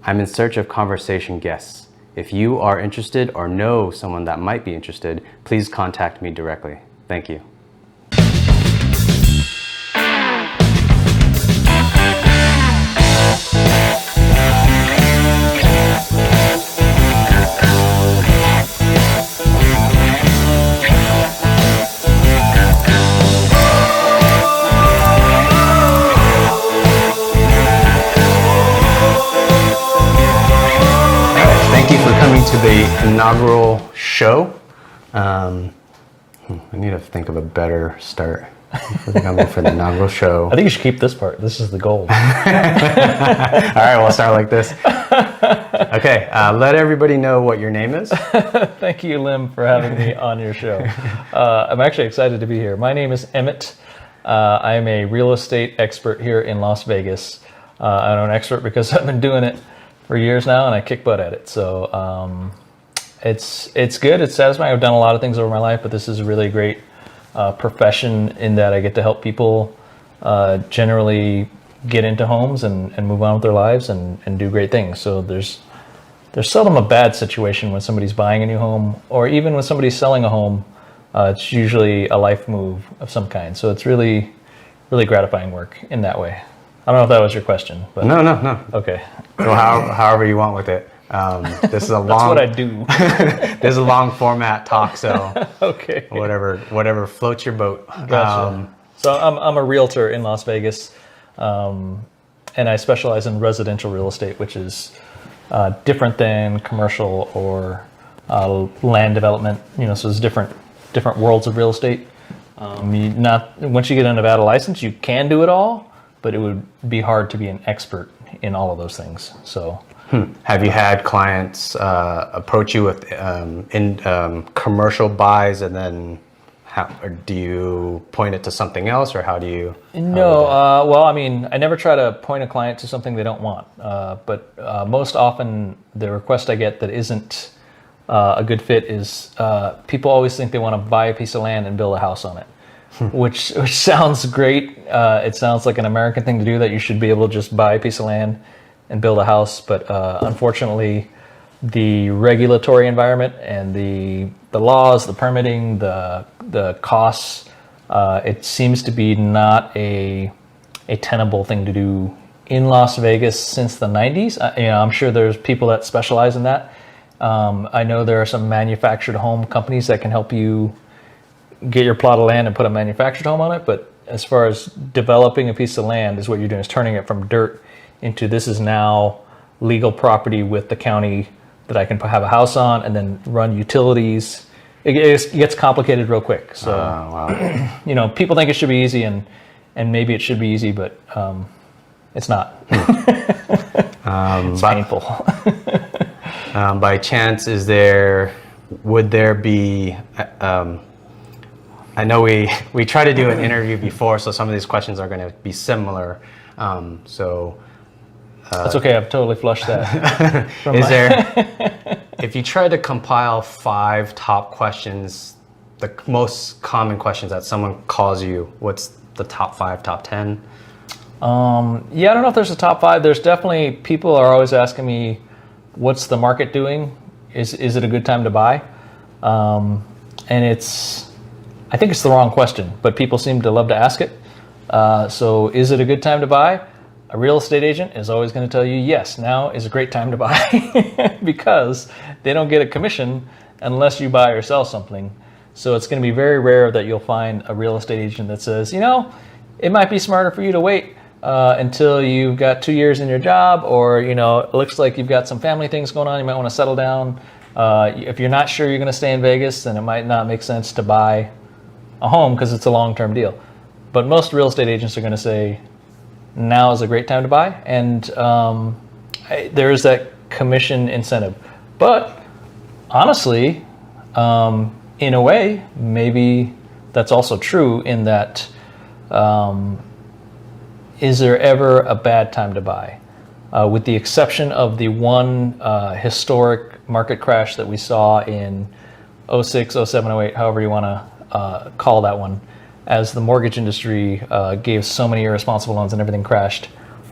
I'm in search of conversation guests. If you are interested or know someone that might be interested, please contact me directly. Thank you. To the inaugural show. I need to think of a better start. I think I'm going for the inaugural show. I think you should keep this part. This is the gold. All right, we'll start like this. Okay, let everybody know what your name is. Thank you, Liem, for having me on your show. I'm actually excited to be here. My name is Emmett. I am a real estate expert here in Las Vegas. I'm an expert because I've been doing it for years now, and I kick butt at it. So it's good. It's satisfying. I've done a lot of things over my life, but this is a really great profession in that I get to help people generally get into homes and move on with their lives and do great things. So there's seldom a bad situation when somebody's buying a new home, or even when somebody's selling a home. It's usually a life move of some kind. So it's really, really gratifying work in that way. I don't know if that was your question, but no. Okay. Well, however you want with it. This is a long. That's what I do. This is a long format talk, so okay. Whatever floats your boat. Gotcha. So I'm a realtor in Las Vegas, and I specialize in residential real estate, which is different than commercial or land development. So there's different worlds of real estate. Once you get a Nevada license, you can do it all. But it would be hard to be an expert in all of those things. So, have you had clients approach you with commercial buys, and then or do you point it to something else, or how do you? No, well, I mean, I never try to point a client to something they don't want. But most often, the request I get that isn't a good fit is people always think they want to buy a piece of land and build a house on it. Which sounds great. It sounds like an American thing to do, that you should be able to just buy a piece of land and build a house. But unfortunately, the regulatory environment and the laws, the permitting, the costs, it seems to be not a tenable thing to do in Las Vegas since the 90s. I'm sure there's people that specialize in that. I know there are some manufactured home companies that can help you get your plot of land and put a manufactured home on it, but as far as developing a piece of land is what you're doing, is turning it from dirt into this is now legal property with the county that I can have a house on and then run utilities. It gets complicated real quick. So, wow. People think it should be easy, and maybe it should be easy, but it's not. It's painful. By chance, would there be? I know we tried to do an interview before, so some of these questions are going to be similar. That's okay. I've totally flushed that. If you try to compile 5 top questions, the most common questions that someone calls you, what's the top 5, top 10? I don't know if there's a top 5. There's definitely people are always asking me, what's the market doing? Is it a good time to buy? And I think it's the wrong question, but people seem to love to ask it. So is it a good time to buy? A real estate agent is always going to tell you, yes, now is a great time to buy because they don't get a commission unless you buy or sell something. So it's going to be very rare that you'll find a real estate agent that says, it might be smarter for you to wait until you've got 2 years in your job, or, it looks like you've got some family things going on. You might want to settle down. If you're not sure you're going to stay in Vegas, then it might not make sense to buy a home because it's a long-term deal. But most real estate agents are going to say, now is a great time to buy. And there is that commission incentive. But honestly, in a way, maybe that's also true in that, is there ever a bad time to buy? With the exception of the one historic market crash that we saw in 06, 07, 08, however you want to call that one, as the mortgage industry gave so many irresponsible loans and everything crashed.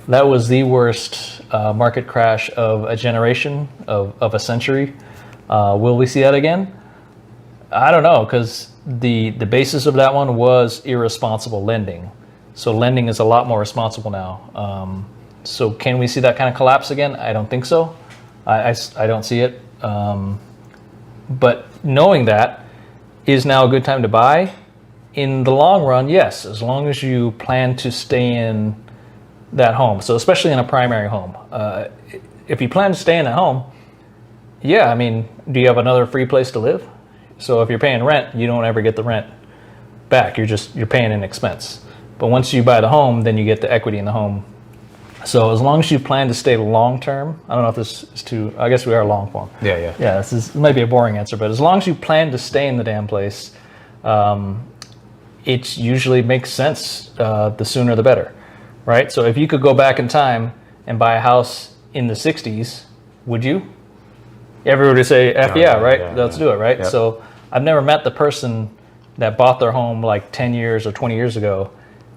that was the worst market crash of a generation, of a century. Will we see that again? I don't know, because the basis of that one was irresponsible lending. So lending is a lot more responsible now. So can we see that kind of collapse again? I don't think so. I don't see it. But knowing that, is now a good time to buy? In the long run, yes, as long as you plan to stay in that home. So especially in a primary home. If you plan to stay in that home, yeah, I mean, do you have another free place to live? So if you're paying rent, you don't ever get the rent back. You're paying an expense. But once you buy the home, then you get the equity in the home. So as long as you plan to stay long term, I don't know if this is too, I guess we are long form. Yeah. This might be a boring answer, but as long as you plan to stay in the damn place, it usually makes sense. The sooner the better, right? So if you could go back in time and buy a house in the 60s, would you? Everyone would say, right? Let's do it, right? Yep. So I've never met the person that bought their home like 10 years or 20 years ago,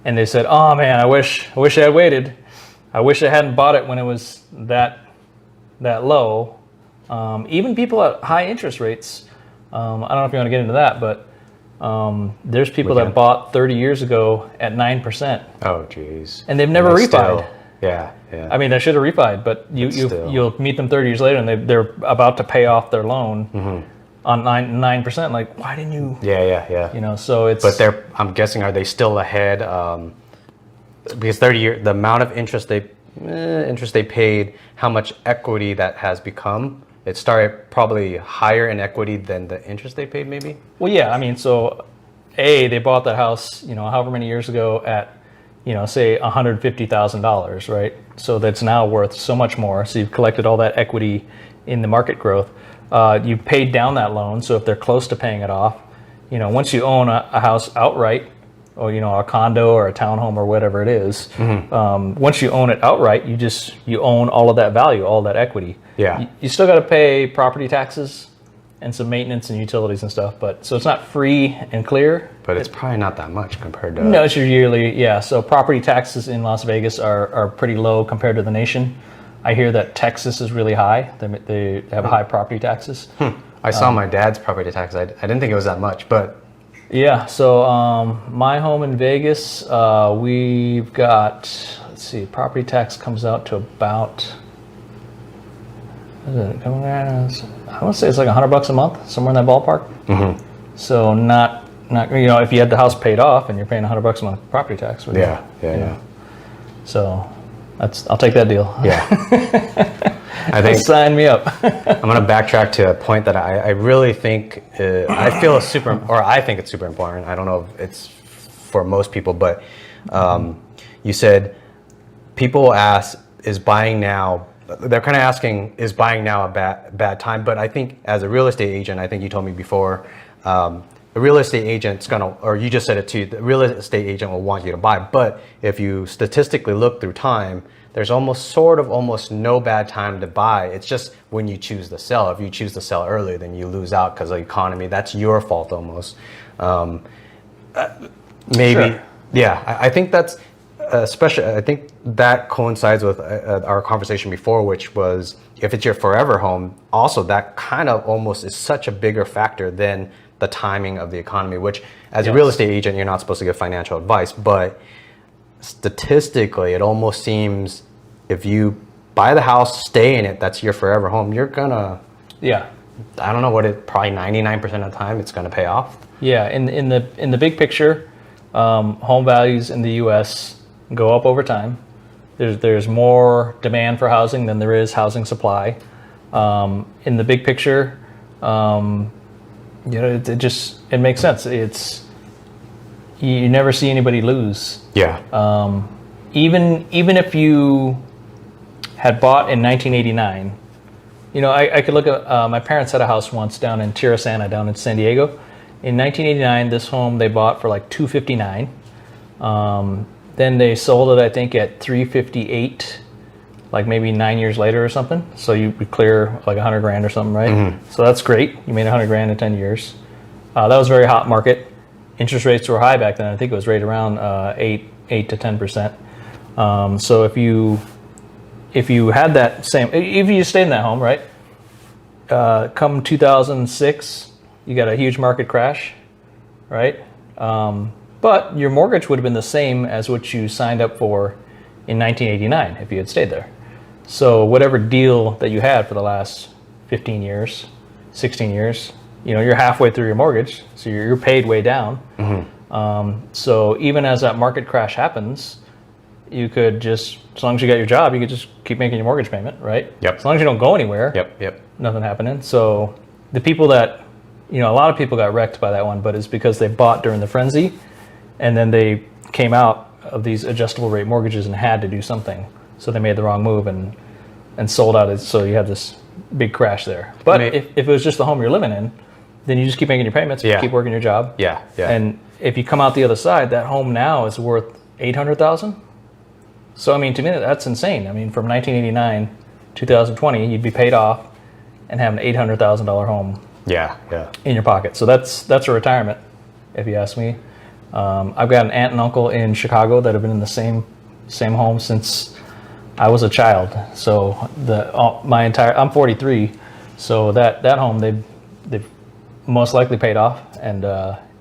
and they said, oh man, I wish I had waited. I wish I hadn't bought it when it was that low. Even people at high interest rates, I don't know if you want to get into that, but there's people that bought 30 years ago at 9%. Oh, geez. And they've never refied. Yeah. I mean, they should have refied, but you'll meet them 30 years later and they're about to pay off their loan on 9%. Like, why didn't you? Yeah. You know, so it's. But I'm guessing, are they still ahead? Because 30 years, the amount of interest they paid, how much equity that has become, it started probably higher in equity than the interest they paid, maybe? Well, yeah, I mean, so they bought that house, however many years ago at, say $150,000, right? So that's now worth so much more. So you've collected all that equity in the market growth. You've paid down that loan. So if they're close to paying it off, once you own a house outright, or a condo or a townhome or whatever it is, once you own it outright, you own all of that value, all that equity. Yeah. You still got to pay property taxes and some maintenance and utilities and stuff, but so it's not free and clear. But it's probably not that much compared to. No, it's your yearly. Yeah. So property taxes in Las Vegas are pretty low compared to the nation. I hear that Texas is really high. They have high property taxes. I saw my dad's property tax. I didn't think it was that much, but. Yeah, so my home in Vegas, we've got, let's see, property tax comes out to about, I want to say it's like $100 a month, somewhere in that ballpark. So not if you had the house paid off and you're paying $100 a month property tax. Yeah. So I'll take that deal. Yeah. I think sign me up. I'm going to backtrack to a point that I really think I think it's super important. I don't know if it's for most people, but you said people ask, is buying now? They're kind of asking, is buying now a bad time? But I think as a real estate agent, I think you told me before, a real estate agent's gonna, or you just said it too, the real estate agent will want you to buy. But if you statistically look through time, there's almost no bad time to buy. It's just when you choose to sell. If you choose to sell early, then you lose out because of the economy. That's your fault almost. Maybe, sure. Yeah. I think that's especially. I think that coincides with our conversation before, which was if it's your forever home. Also, that kind of almost is such a bigger factor than the timing of the economy. Which, as a real estate agent, you're not supposed to give financial advice, but statistically, it almost seems if you buy the house, stay in it, that's your forever home, you're gonna, I don't know probably 99% of the time it's gonna pay off. Yeah, in the big picture, home values in the U.S. go up over time. There's more demand for housing than there is housing supply. In the big picture, it makes sense. You never see anybody lose. Yeah. Even if you had bought in 1989, I could look at my parents had a house once down in Tirasana, down in San Diego. In 1989, this home they bought for like $259. Then they sold it, I think, at $358, like maybe 9 years later or something. So you would clear like $100,000 or something, right? Mm-hmm. So that's great. You made $100,000 in 10 years. That was a very hot market. Interest rates were high back then. I think it was right around 8 to 10%. So if you had that same, if you stayed in that home, right? Come 2006, you got a huge market crash, right? But your mortgage would have been the same as what you signed up for in 1989 if you had stayed there. So whatever deal that you had for the last 15 years, 16 years, you're halfway through your mortgage, so you're paid way down. So even as that market crash happens, you could just, as long as you got your job, you could just keep making your mortgage payment, right? Yep. As long as you don't go anywhere. Yep. Nothing happening. So the people that, a lot of people got wrecked by that one, but it's because they bought during the frenzy, and then they came out of these adjustable rate mortgages and had to do something. So they made the wrong move and sold out. So you have this big crash there. But if it was just the home you're living in, then you just keep making your payments, keep working your job. Yeah. And if you come out the other side, that home now is worth $800,000. So, to me, that's insane. From 1989, 2020, you'd be paid off and have an $800,000 home in your pocket. So that's a retirement, if you ask me. I've got an aunt and uncle in Chicago that have been in the same home since I was a child. So I'm 43, so that home they've most likely paid off, and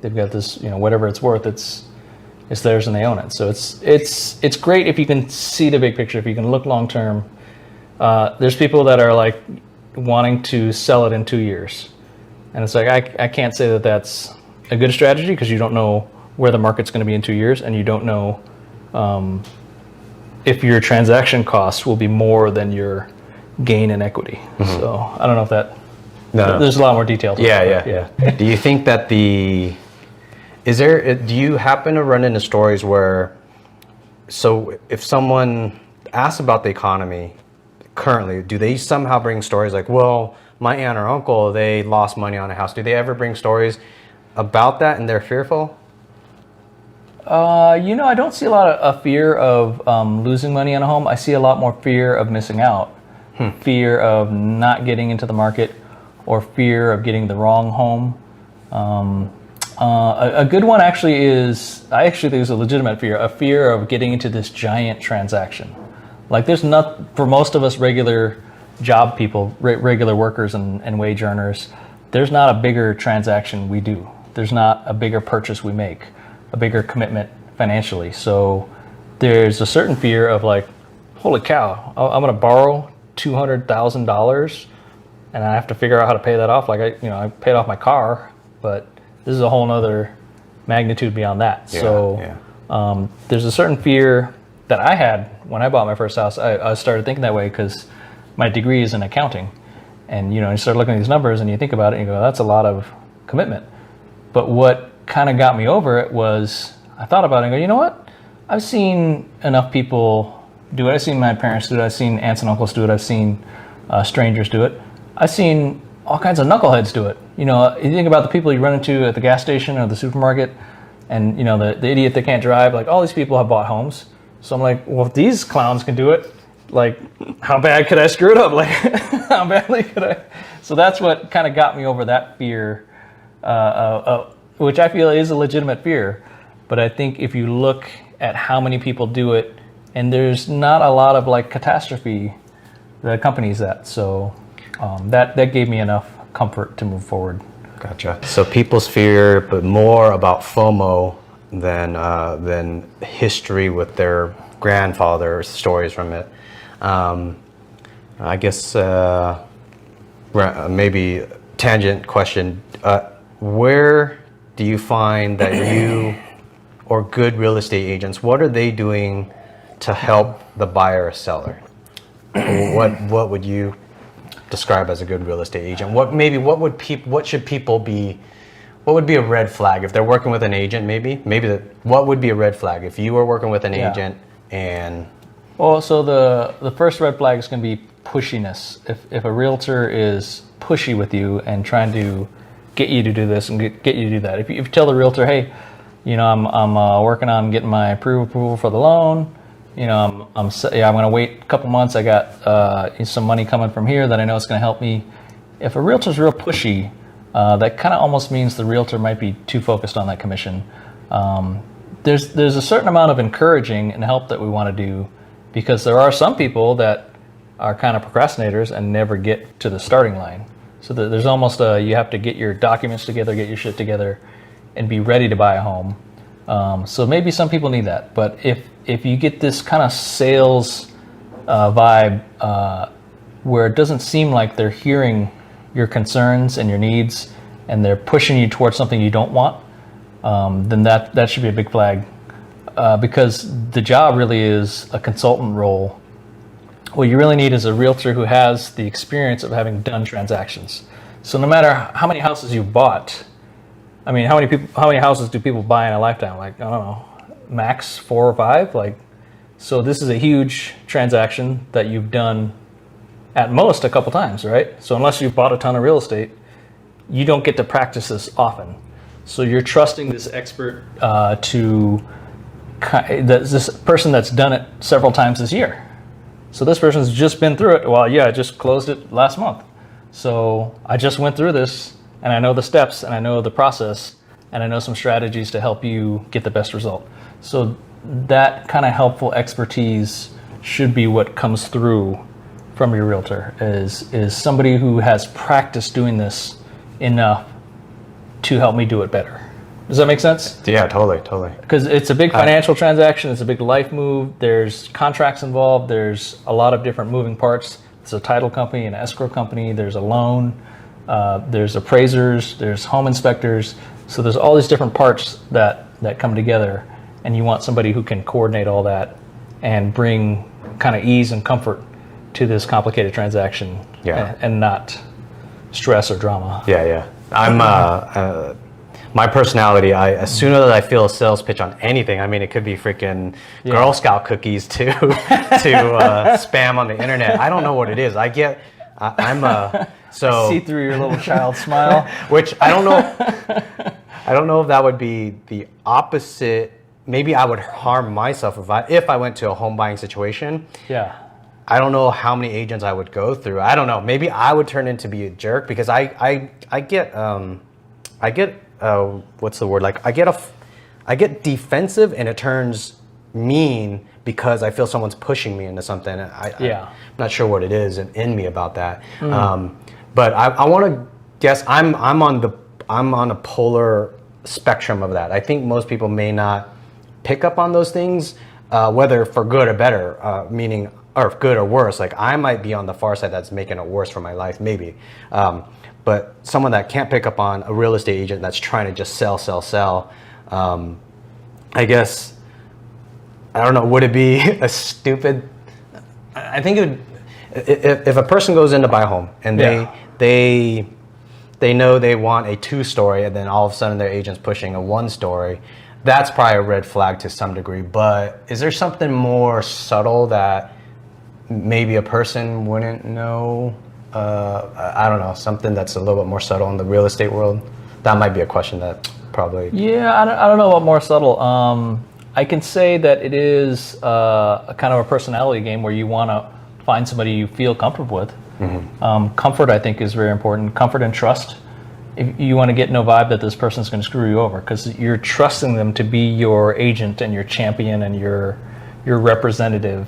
they've got this, whatever it's worth, it's theirs and they own it. So it's great if you can see the big picture, if you can look long term. There's people that are like wanting to sell it in 2 years, and it's like I can't say that that's a good strategy, because you don't know where the market's going to be in 2 years, and you don't know if your transaction costs will be more than your gain in equity. So I don't know if that. No. There's a lot more detail to it. Yeah. Do you think that do you happen to run into stories where, so if someone asks about the economy currently, do they somehow bring stories like, well, my aunt or uncle, they lost money on a house? Do they ever bring stories about that and they're fearful? I don't see a lot of fear of losing money on a home. I see a lot more fear of missing out, fear of not getting into the market, or fear of getting the wrong home. A good one actually is, I actually think it's a legitimate fear, a fear of getting into this giant transaction. Like there's not, for most of us regular job people, regular workers and wage earners, there's not a bigger transaction we do. There's not a bigger purchase we make, a bigger commitment financially. So there's a certain fear of like, holy cow, I'm going to borrow $200,000 and I have to figure out how to pay that off. Like I paid off my car, but this is a whole nother magnitude beyond that. There's a certain fear that I had when I bought my first house. I started thinking that way because my degree is in accounting, and you start looking at these numbers and you think about it and you go, that's a lot of commitment. But what kind of got me over it was I thought about it and go, you know what? I've seen enough people do it. I've seen my parents do it. I've seen aunts and uncles do it. I've seen strangers do it. I've seen all kinds of knuckleheads do it. You think about the people you run into at the gas station or the supermarket, and the idiot that can't drive. Like all these people have bought homes. So I'm like, well, if these clowns can do it, like how bad could I screw it up? Like how badly could I? So that's what kind of got me over that fear, which I feel is a legitimate fear. But I think if you look at how many people do it, and there's not a lot of like catastrophe that accompanies that. So that gave me enough comfort to move forward. Gotcha. So people's fear, but more about FOMO than history with their grandfather, stories from it. I guess maybe tangent question. Where do you find that you or good real estate agents, what are they doing to help the buyer or seller? What would you describe as a good real estate agent? What would be a red flag if they're working with an agent? What would be a red flag if you were working with an agent and? Well, so the first red flag is going to be pushiness. If a realtor is pushy with you and trying to get you to do this and get you to do that, if you tell the realtor, hey, I'm working on getting my approval for the loan. I'm going to wait a couple months. I got some money coming from here that I know it's going to help me. If a realtor's real pushy, that kind of almost means the realtor might be too focused on that commission. there's a certain amount of encouraging and help that we want to do, because there are some people that are kind of procrastinators and never get to the starting line. So there's almost you have to get your documents together, get your shit together, and be ready to buy a home. So maybe some people need that. But if you get this kind of sales vibe where it doesn't seem like they're hearing your concerns and your needs, and they're pushing you towards something you don't want, then that should be a big flag. Because the job really is a consultant role. What you really need is a realtor who has the experience of having done transactions. So no matter how many houses you've bought, I mean, how many houses do people buy in a lifetime? Like, I don't know, max 4 or 5? Like, so this is a huge transaction that you've done at most a couple times, right? So unless you've bought a ton of real estate, you don't get to practice this often. So you're trusting this expert this person that's done it several times this year. So this person's just been through it. Well, yeah, I just closed it last month. So I just went through this, and I know the steps, and I know the process, and I know some strategies to help you get the best result. So that kind of helpful expertise should be what comes through from your realtor, is somebody who has practiced doing this enough to help me do it better. Does that make sense? Yeah, totally. Because it's a big financial transaction. It's a big life move. There's contracts involved. There's a lot of different moving parts. It's a title company, an escrow company. There's a loan. There's appraisers. There's home inspectors. So there's all these different parts that come together, and you want somebody who can coordinate all that and bring kind of ease and comfort to this complicated transaction, and not stress or drama. Yeah. I'm my personality, as soon as I feel a sales pitch on anything, I mean, it could be freaking Girl Scout cookies to spam on the internet. I don't know what it is. So see through your little child smile, which I don't know. I don't know if that would be the opposite. Maybe I would harm myself if I went to a home buying situation. Yeah. I don't know how many agents I would go through. I don't know. Maybe I would turn into be a jerk, because I get what's the word? Like I get defensive, and it turns mean because I feel someone's pushing me into something. I'm not sure what it is in me about that. But I want to guess I'm on a polar spectrum of that. I think most people may not pick up on those things, whether for good or better, meaning or good or worse. Like I might be on the far side that's making it worse for my life, maybe. But someone that can't pick up on a real estate agent that's trying to just sell, I guess, I don't know, would it be a stupid, I think it would, if a person goes in to buy a home and they know they want a 2-story, and then all of a sudden their agent's pushing a 1-story, that's probably a red flag to some degree. But is there something more subtle that maybe a person wouldn't know? I don't know, something that's a little bit more subtle in the real estate world. That might be a question that probably... Yeah, I don't know about more subtle. I can say that it is a kind of a personality game where you want to find somebody you feel comfortable with. Mm-hmm. Comfort, I think, is very important. Comfort and trust. If you want to get no vibe that this person's going to screw you over, because you're trusting them to be your agent and your champion and your representative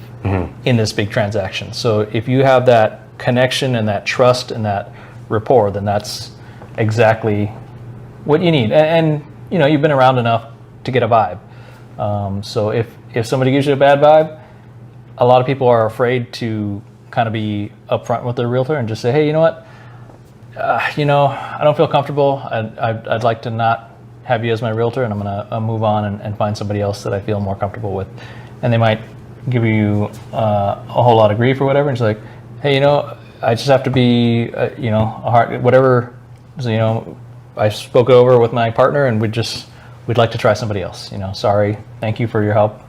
in this big transaction. So if you have that connection and that trust and that rapport, then that's exactly what you need. And you know, you've been around enough to get a vibe. So if somebody gives you a bad vibe, a lot of people are afraid to kind of be upfront with their realtor and just say, hey, you know what? I don't feel comfortable. I'd like to not have you as my realtor, and I'm going to move on and find somebody else that I feel more comfortable with. And they might give you a whole lot of grief or whatever. And it's like, hey, I just have to be, a hard, whatever, I spoke it over with my partner, and we'd like to try somebody else. Sorry, thank you for your help.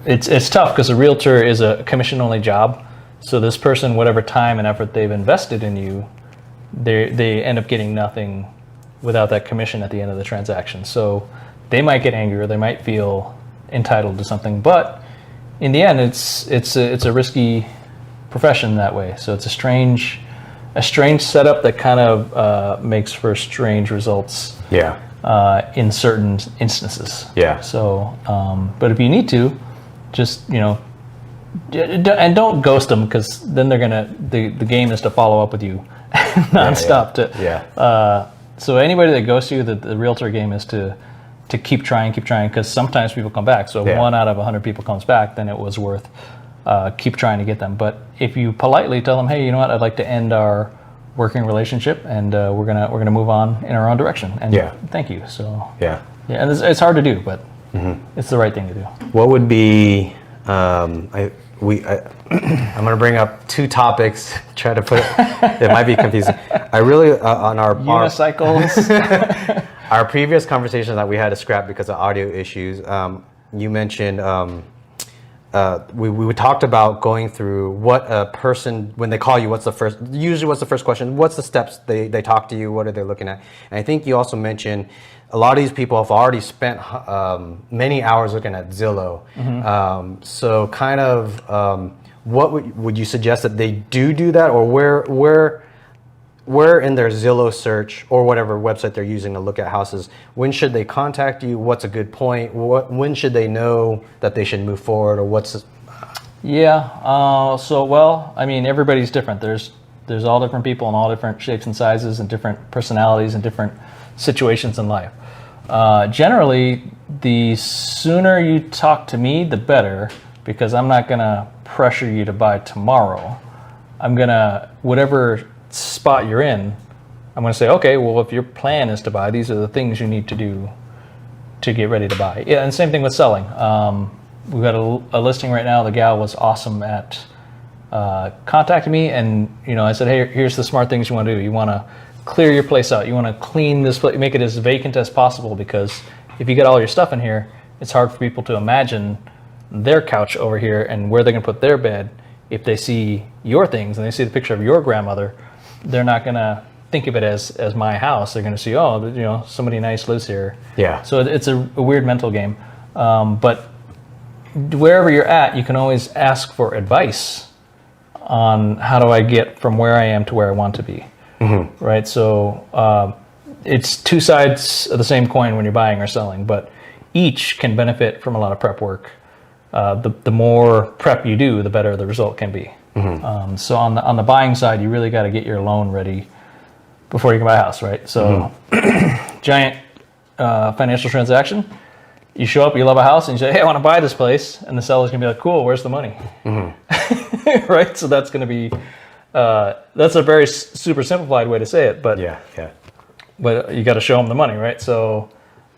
It's tough because a realtor is a commission-only job. So this person, whatever time and effort they've invested in you, they end up getting nothing without that commission at the end of the transaction. So they might get angry, or they might feel entitled to something. But in the end, it's a risky profession that way. So it's a strange setup that kind of makes for strange results. Yeah. in certain instances. Yeah. So, but if you need to, just, and don't ghost them, because then they're gonna, the game is to follow up with you nonstop. So anybody that ghosts you, the realtor game is to keep trying, because sometimes people come back. So if 1 out of 100 people comes back, then it was worth keep trying to get them. But if you politely tell them, hey, you know what, I'd like to end our working relationship, and we're gonna move on in our own direction. And thank you. So and it's hard to do, but it's the right thing to do. What would be I'm going to bring up 2 topics. Try to put it might be confusing. I really on our unicycles. Our previous conversation that we had to scrap because of audio issues. You mentioned we talked about going through what a person, when they call you, what's the first question? What's the steps they talk to you? What are they looking at? And I think you also mentioned a lot of these people have already spent many hours looking at Zillow. So kind of what would you suggest that they do that, or where in their Zillow search or whatever website they're using to look at houses, when should they contact you? What's a good point? When should they know that they should move forward, or what's? Everybody's different. There's all different people in all different shapes and sizes and different personalities and different situations in life. Generally, the sooner you talk to me, the better, because I'm not gonna pressure you to buy tomorrow. I'm gonna, whatever spot you're in, I'm going to say, okay, well, if your plan is to buy, these are the things you need to do to get ready to buy. Yeah, and same thing with selling. We've got a listing right now. The gal was awesome at contacting me, and I said, hey, here's the smart things you want to do. You want to clear your place out. You want to clean this place, make it as vacant as possible, because if you get all your stuff in here, it's hard for people to imagine their couch over here and where they're going to put their bed. If they see your things and they see the picture of your grandmother, they're not going to think of it as my house. They're going to see, somebody nice lives here. Yeah. So it's a weird mental game. But wherever you're at, you can always ask for advice on how do I get from where I am to where I want to be. Right? So it's 2 sides of the same coin when you're buying or selling, but each can benefit from a lot of prep work. The more prep you do, the better the result can be. So on the buying side, you really got to get your loan ready before you can buy a house, right? So giant financial transaction. You show up, you love a house, and you say, hey, I want to buy this place. And the seller's going to be like, cool, where's the money? Right? So that's going to be, that's a very super simplified way to say it. But but you got to show them the money, right? So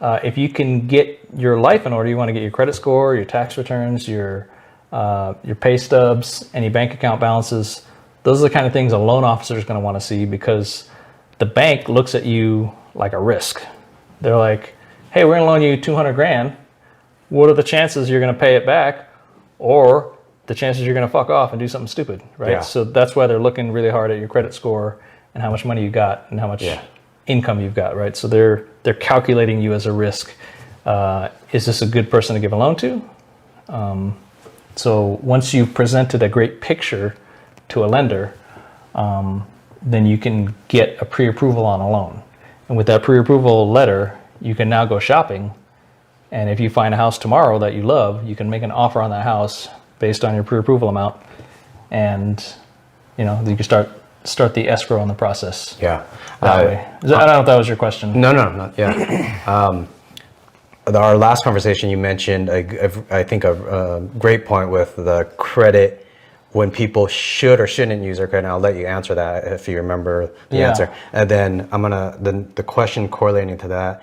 if you can get your life in order, you want to get your credit score, your tax returns, your pay stubs, any bank account balances. Those are the kind of things a loan officer is going to want to see, because the bank looks at you like a risk. They're like, hey, we're going to loan you $200,000. What are the chances you're going to pay it back, or the chances you're going to fuck off and do something stupid, right? Yeah. So that's why they're looking really hard at your credit score and how much money you got and how much income you've got, right? So they're calculating you as a risk. Is this a good person to give a loan to? So once you've presented a great picture to a lender, then you can get a pre-approval on a loan. And with that pre-approval letter, you can now go shopping. And if you find a house tomorrow that you love, you can make an offer on that house based on your pre-approval amount. And, you can start the escrow on the process. Yeah. That way. I don't know if that was your question. No, not our last conversation, you mentioned, I think, a great point with the credit, when people should or shouldn't use their credit. And I'll let you answer that if you remember the answer. And then the question correlating to that,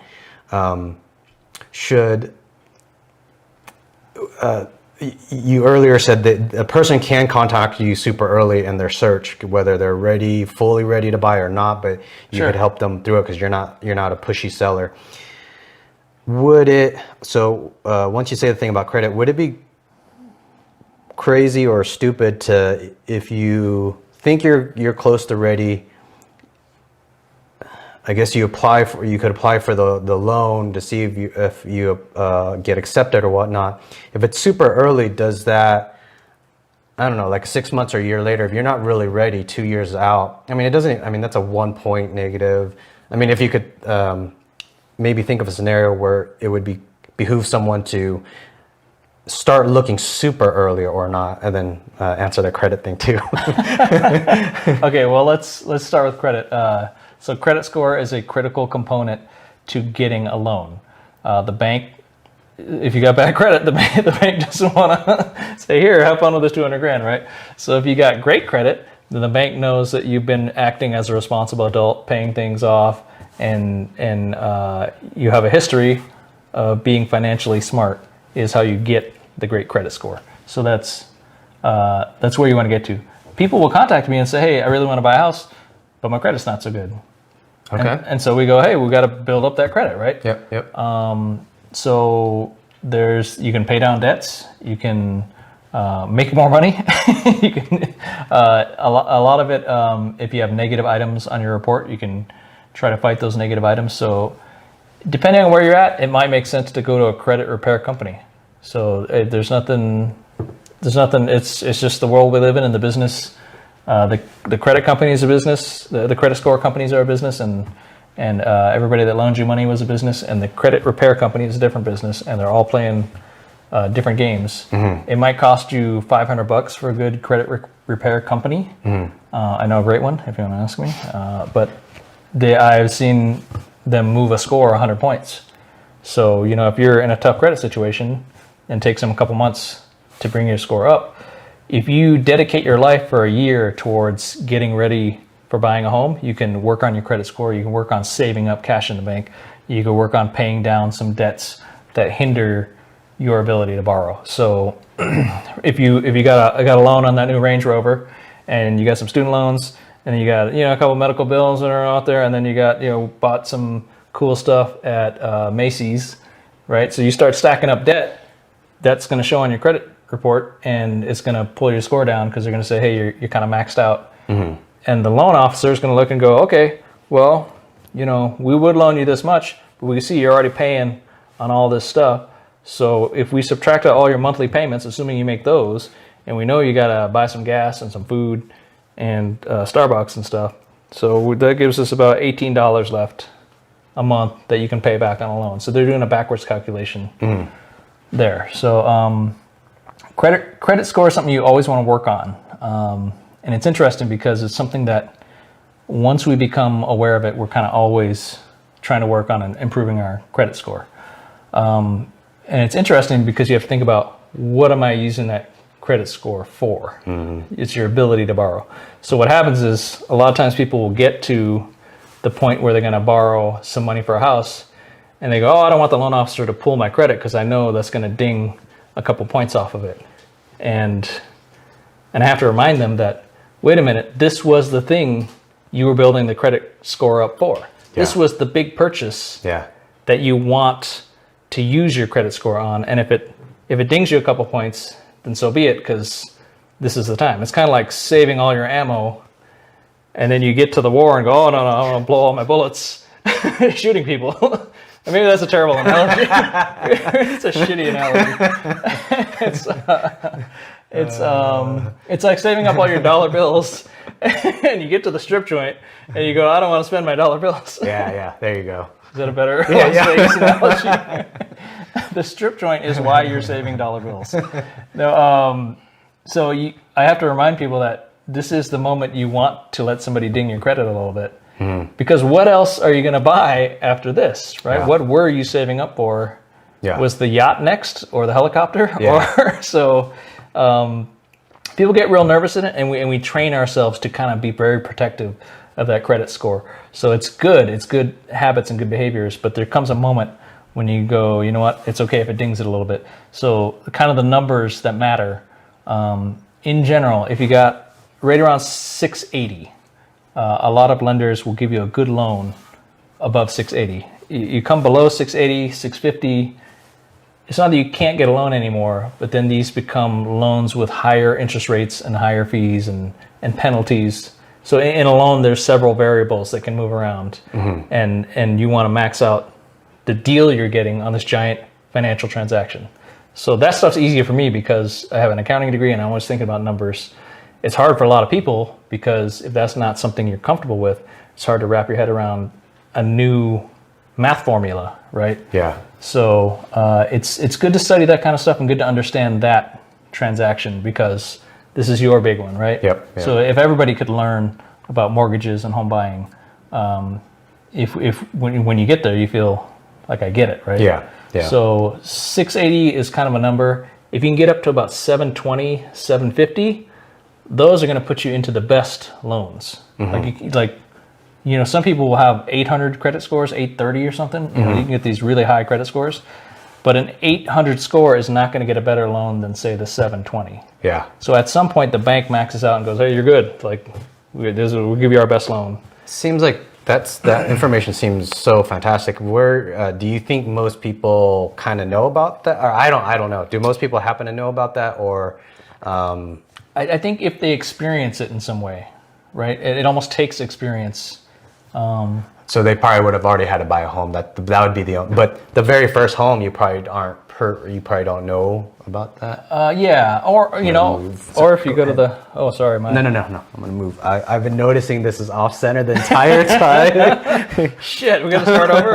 you earlier said that a person can contact you super early in their search, whether they're fully ready to buy or not, but you could help them through it because you're not a pushy seller. Once you say the thing about credit, would it be crazy or stupid if you think you're close to ready, I guess you could apply for the loan to see if you get accepted or whatnot. If it's super early, does that, I don't know, like 6 months or a year later, if you're not really ready 2 years out, that's a 1 point negative. If you could maybe think of a scenario where it would behoove someone to start looking super early or not, and then answer the credit thing too. Okay, well, let's start with credit. So credit score is a critical component to getting a loan. The bank, if you got bad credit, the bank doesn't want to say, here, have fun with this 200 grand, right? So if you got great credit, then the bank knows that you've been acting as a responsible adult, paying things off, and you have a history of being financially smart, is how you get the great credit score. So that's where you want to get to. People will contact me and say, hey, I really want to buy a house, but my credit's not so good. Okay. And so we go, hey, we got to build up that credit, right? Yep. So you can pay down debts, you can make more money. You can a lot of it. If you have negative items on your report, you can try to fight those negative items. So depending on where you're at, it might make sense to go to a credit repair company. So there's nothing. It's just the world we live in the business. The credit company is a business. The credit score companies are a business, and everybody that loans you money was a business, and the credit repair company is a different business, and they're all playing different games. Mm-hmm. It might cost you $500 for a good credit repair company. Mm-hmm. I know a great one, if you want to ask me. But I've seen them move a score 100 points. So if you're in a tough credit situation and takes them a couple months to bring your score up, if you dedicate your life for a year towards getting ready for buying a home, you can work on your credit score. You can work on saving up cash in the bank. You can work on paying down some debts that hinder your ability to borrow. So if you got a loan on that new Range Rover, and you got some student loans, and then you got a couple medical bills that are out there, and then you got bought some cool stuff at Macy's, right? So you start stacking up debt. That's going to show on your credit report, and it's going to pull your score down because they're going to say, hey, you're kind of maxed out. Mm-hmm. And the loan officer is going to look and go, okay, well, we would loan you this much, but we can see you're already paying on all this stuff. So if we subtract out all your monthly payments, assuming you make those, and we know you got to buy some gas and some food and Starbucks and stuff, so that gives us about $18 left a month that you can pay back on a loan. So they're doing a backwards calculation there. So credit score is something you always want to work on. And it's interesting because it's something that once we become aware of it, we're kind of always trying to work on improving our credit score. And it's interesting because you have to think about, what am I using that credit score for? Mm-hmm. It's your ability to borrow. So what happens is a lot of times people will get to the point where they're going to borrow some money for a house, and they go, oh, I don't want the loan officer to pull my credit because I know that's going to ding a couple points off of it. And I have to remind them that, wait a minute, this was the thing you were building the credit score up for. Yeah. This was the big purchase that you want to use your credit score on. And if it dings you a couple points, then so be it, because this is the time. It's kind of like saving all your ammo, and then you get to the war and go, oh, no, I want to blow all my bullets shooting people. Maybe that's a terrible analogy. It's a shitty analogy. It's like saving up all your dollar bills, and you get to the strip joint, and you go, I don't want to spend my dollar bills. Yeah, there you go. Is that a better Las Vegas analogy? The strip joint is why you're saving dollar bills. No, so I have to remind people that this is the moment you want to let somebody ding your credit a little bit. Because what else are you going to buy after this, right? Yeah. What were you saving up for? Yeah. Was the yacht next, or the helicopter? Yeah. So people get real nervous in it, and we train ourselves to kind of be very protective of that credit score. So it's good habits and good behaviors, but there comes a moment when you go, you know what, it's okay if it dings it a little bit. So kind of the numbers that matter. In general, if you got right around 680, a lot of lenders will give you a good loan above 680. You come below 680, 650, it's not that you can't get a loan anymore, but then these become loans with higher interest rates and higher fees and penalties. So in a loan, there's several variables that can move around, and you want to max out the deal you're getting on this giant financial transaction. So that stuff's easier for me because I have an accounting degree and I'm always thinking about numbers. It's hard for a lot of people because if that's not something you're comfortable with, it's hard to wrap your head around a new math formula, right? Yeah. So it's good to study that kind of stuff and good to understand that transaction because this is your big one, right? Yep. So if everybody could learn about mortgages and home buying, when you get there, you feel like I get it, right? Yeah. Yeah. So 680 is kind of a number. If you can get up to about 720, 750, those are going to put you into the best loans. Some people will have 800 credit scores, 830 or something. You can get these really high credit scores. But an 800 score is not going to get a better loan than, say, the 720. Yeah. So at some point, the bank maxes out and goes, hey, you're good. Like, we'll give you our best loan. Seems like that information seems so fantastic. Where do you think most people kind of know about that? Or I don't know. Do most people happen to know about that? Or I think if they experience it in some way, right? It almost takes experience. So they probably would have already had to buy a home. That would be but the very first home you probably don't know about that. Yeah, or or if you go to the sorry, no, I'm gonna move. I've been noticing this is off center the entire time. Shit, we gotta start over.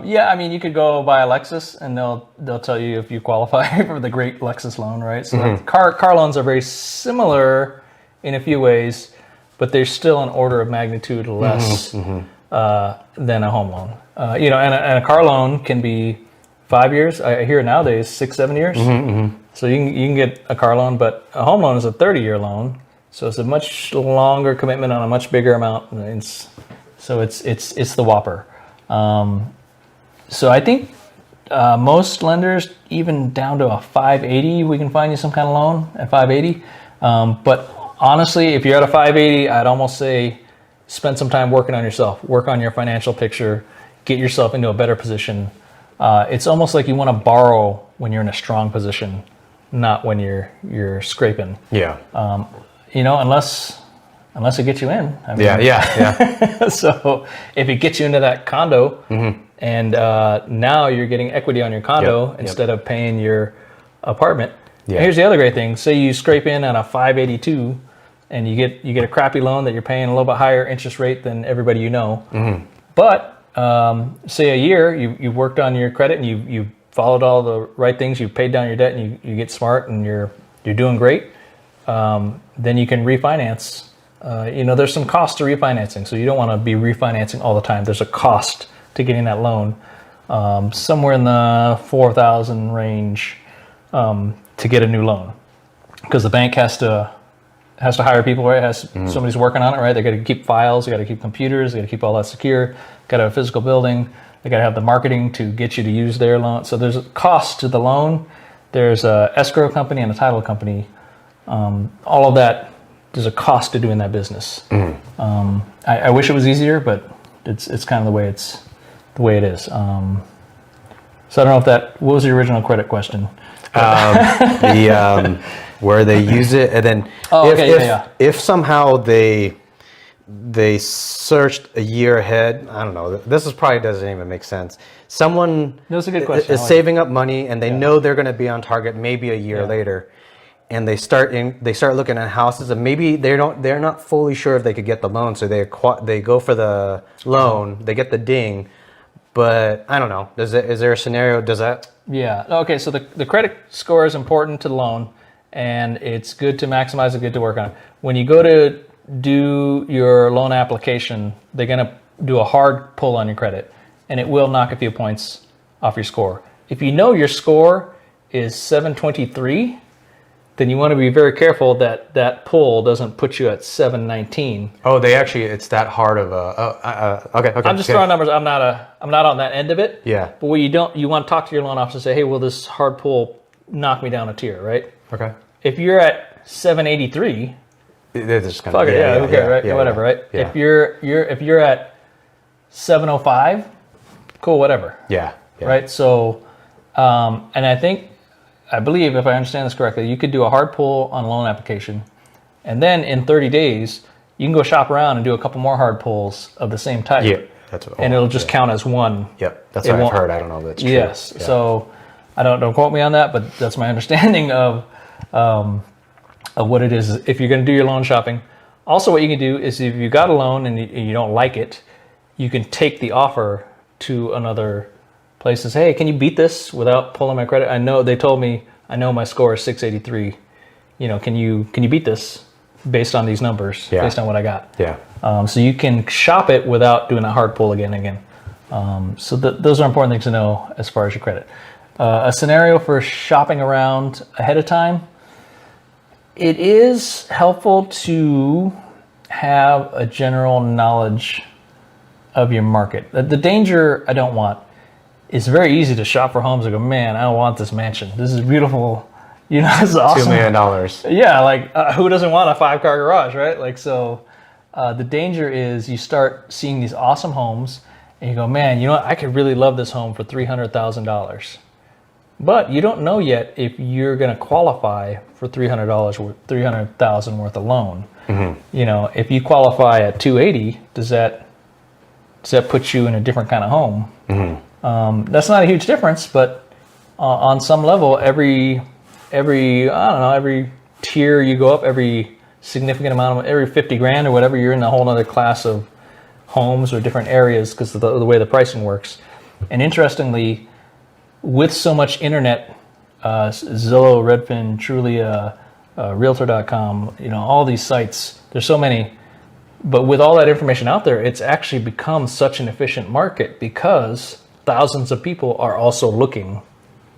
Yeah, I mean you could go buy a Lexus and they'll tell you if you qualify for the great Lexus loan, right? So car loans are very similar in a few ways. But they're still an order of magnitude less than a home loan. And a car loan can be 5 years. I hear nowadays 6-7 years. So you can get a car loan, but a home loan is a 30-year loan. So it's a much longer commitment on a much bigger amount. It's the whopper. So I think most lenders, even down to a 580, we can find you some kind of loan at 580. But honestly, if you're at a 580, I'd almost say spend some time working on yourself, work on your financial picture, get yourself into a better position. It's almost like you want to borrow when you're in a strong position, not when you're scraping. Yeah. Unless it gets you in. I mean, yeah. So if it gets you into that condo, and now you're getting equity on your condo instead of paying your apartment. Yeah. And here's the other great thing. Say you scrape in on a 582 and you get a crappy loan that you're paying a little bit higher interest rate than everybody you know. But say a year, you've worked on your credit and you followed all the right things, you paid down your debt and you get smart and you're doing great, then you can refinance. There's some cost to refinancing, so you don't want to be refinancing all the time. There's a cost to getting that loan, somewhere in the 4,000 range. To get a new loan, because the bank has to hire people, right? Somebody's working on it, right? They got to keep files, they got to keep computers, they got to keep all that secure. Got to have a physical building. They got to have the marketing to get you to use their loan. So there's a cost to the loan. There's a escrow company and a title company. All of that. There's a cost to doing that business. I wish it was easier, but it's kind of the way it is. So I don't know if what was the original credit question? Where they use it, and then if somehow they searched a year ahead, I don't know. This probably doesn't even make sense. Someone That's a good question. is saving up money, and they know they're going to be on target maybe a year later, and they start looking at houses, and maybe they're not fully sure if they could get the loan, so they go for the loan, they get the ding. But I don't know. Is there a scenario? Does that? Yeah. Okay. So the credit score is important to the loan, and it's good to maximize it, good to work on it. When you go to do your loan application, they're going to do a hard pull on your credit, and it will knock a few points off your score. If you know your score is 723, then you want to be very careful that pull doesn't put you at 719. Oh, it's that hard of a. Okay. I'm just throwing numbers. I'm not on that end of it. Yeah. But what you want to talk to your loan officer and say, hey, will this hard pull knock me down a tier, right? Okay. If you're at 783, they're just kind fuck it, okay, right, whatever, right? Yeah. If you're at 705, cool, whatever. Yeah. Right. So, and I believe, if I understand this correctly, you could do a hard pull on a loan application, and then in 30 days, you can go shop around and do a couple more hard pulls of the same type. Yeah, and it'll just count as one. Yep, that's what I've heard. I don't know if that's true. Yes, yeah. So I don't quote me on that, but that's my understanding of what it is if you're going to do your loan shopping. Also, what you can do is if you got a loan and you don't like it, you can take the offer to another place and say, hey, can you beat this without pulling my credit? I know they told me, I know my score is 683. You know, can you beat this based on these numbers, based on what I got? Yeah. So you can shop it without doing a hard pull again and again. So those are important things to know as far as your credit. A scenario for shopping around ahead of time. It is helpful to have a general knowledge of your market. The danger I don't want is very easy to shop for homes and go, man, I don't want this mansion. This is beautiful. You know, this is awesome. $2 million. Yeah, like who doesn't want a 5-car garage, right? Like, so the danger is you start seeing these awesome homes and you go, man, you know what? I could really love this home for $300,000. But you don't know yet if you're going to qualify for $300,000 worth of loan. Mm-hmm. You know, if you qualify at 280, does that put you in a different kind of home? Mm-hmm. That's not a huge difference, but on some level, every tier you go up, every significant amount of every 50 grand or whatever, you're in a whole other class of homes or different areas because of the way the pricing works. And interestingly, with so much internet, Zillow, Redfin, Trulia, realtor.com, you know, all these sites, there's so many, but with all that information out there, it's actually become such an efficient market because thousands of people are also looking.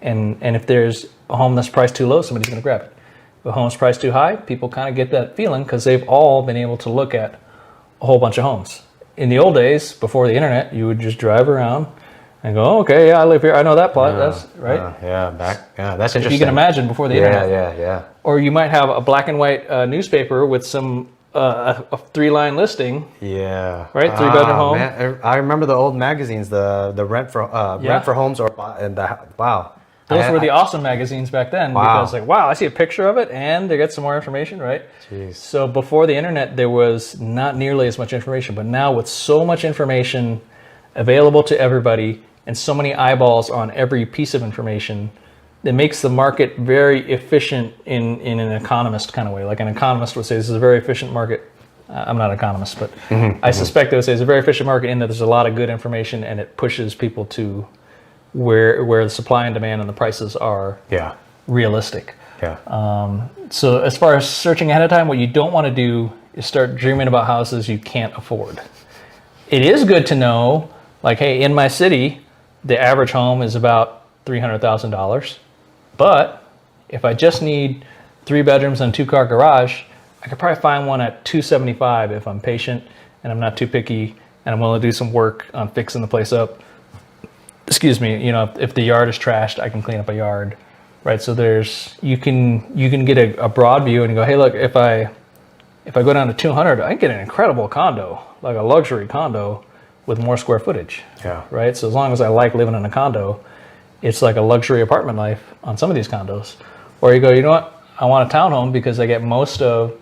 And if there's a home that's priced too low, somebody's going to grab it. If a home's priced too high, people kind of get that feeling because they've all been able to look at a whole bunch of homes. In the old days, before the internet, you would just drive around and go, oh, okay, yeah, I live here. I know that plot. That's right. That's interesting. You can imagine before the internet. Yeah. Or you might have a black and white newspaper with some a 3-line listing. Yeah. Right, 3-bedroom home. Man, I remember the old magazines, the rent for homes wow. Those were the awesome magazines back then because like, wow, I see a picture of it and they get some more information, right? Jeez. So before the internet, there was not nearly as much information, but now with so much information available to everybody and so many eyeballs on every piece of information, it makes the market very efficient in an economist kind of way. Like an economist would say, this is a very efficient market. I'm not an economist, but I suspect they would say it's a very efficient market in that there's a lot of good information and it pushes people to where the supply and demand and the prices are realistic. Yeah. So as far as searching ahead of time, what you don't want to do is start dreaming about houses you can't afford. It is good to know, like, hey, in my city, the average home is about $300,000. But if I just need 3 bedrooms and a 2-car garage, I could probably find one at $275 if I'm patient and I'm not too picky and I'm willing to do some work on fixing the place up. Excuse me, you know, if the yard is trashed, I can clean up a yard, right? So you can get a broad view and go, hey, look, if I go down to 200, I can get an incredible condo, like a luxury condo with more square footage, right? So as long as I like living in a condo, it's like a luxury apartment life on some of these condos. Or you go, you know what? I want a townhome because I get most of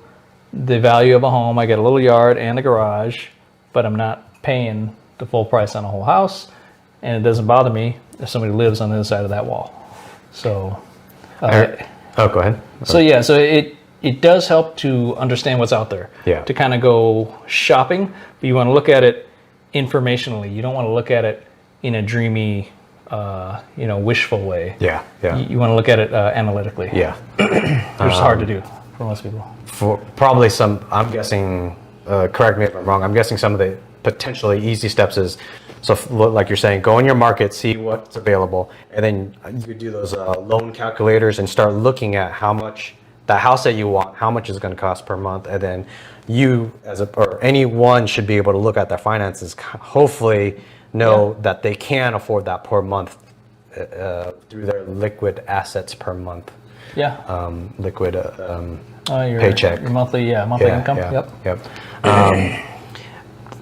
the value of a home. I get a little yard and a garage, but I'm not paying the full price on a whole house. And it doesn't bother me if somebody lives on the other side of that wall. So, go ahead. So yeah, so it does help to understand what's out there. Yeah. To kind of go shopping, but you want to look at it informationally. You don't want to look at it in a dreamy, wishful way. Yeah. You want to look at it analytically. Yeah. Which is hard to do for most people. For probably I'm guessing, correct me if I'm wrong, I'm guessing some of the potentially easy steps is, so like you're saying, go in your market, see what's available, and then you do those loan calculators and start looking at how much the house that you want, how much is going to cost per month, and then you or anyone should be able to look at their finances, hopefully know that they can afford that per month through their liquid assets per month. Yeah. Liquid your paycheck. Your monthly income. Yep.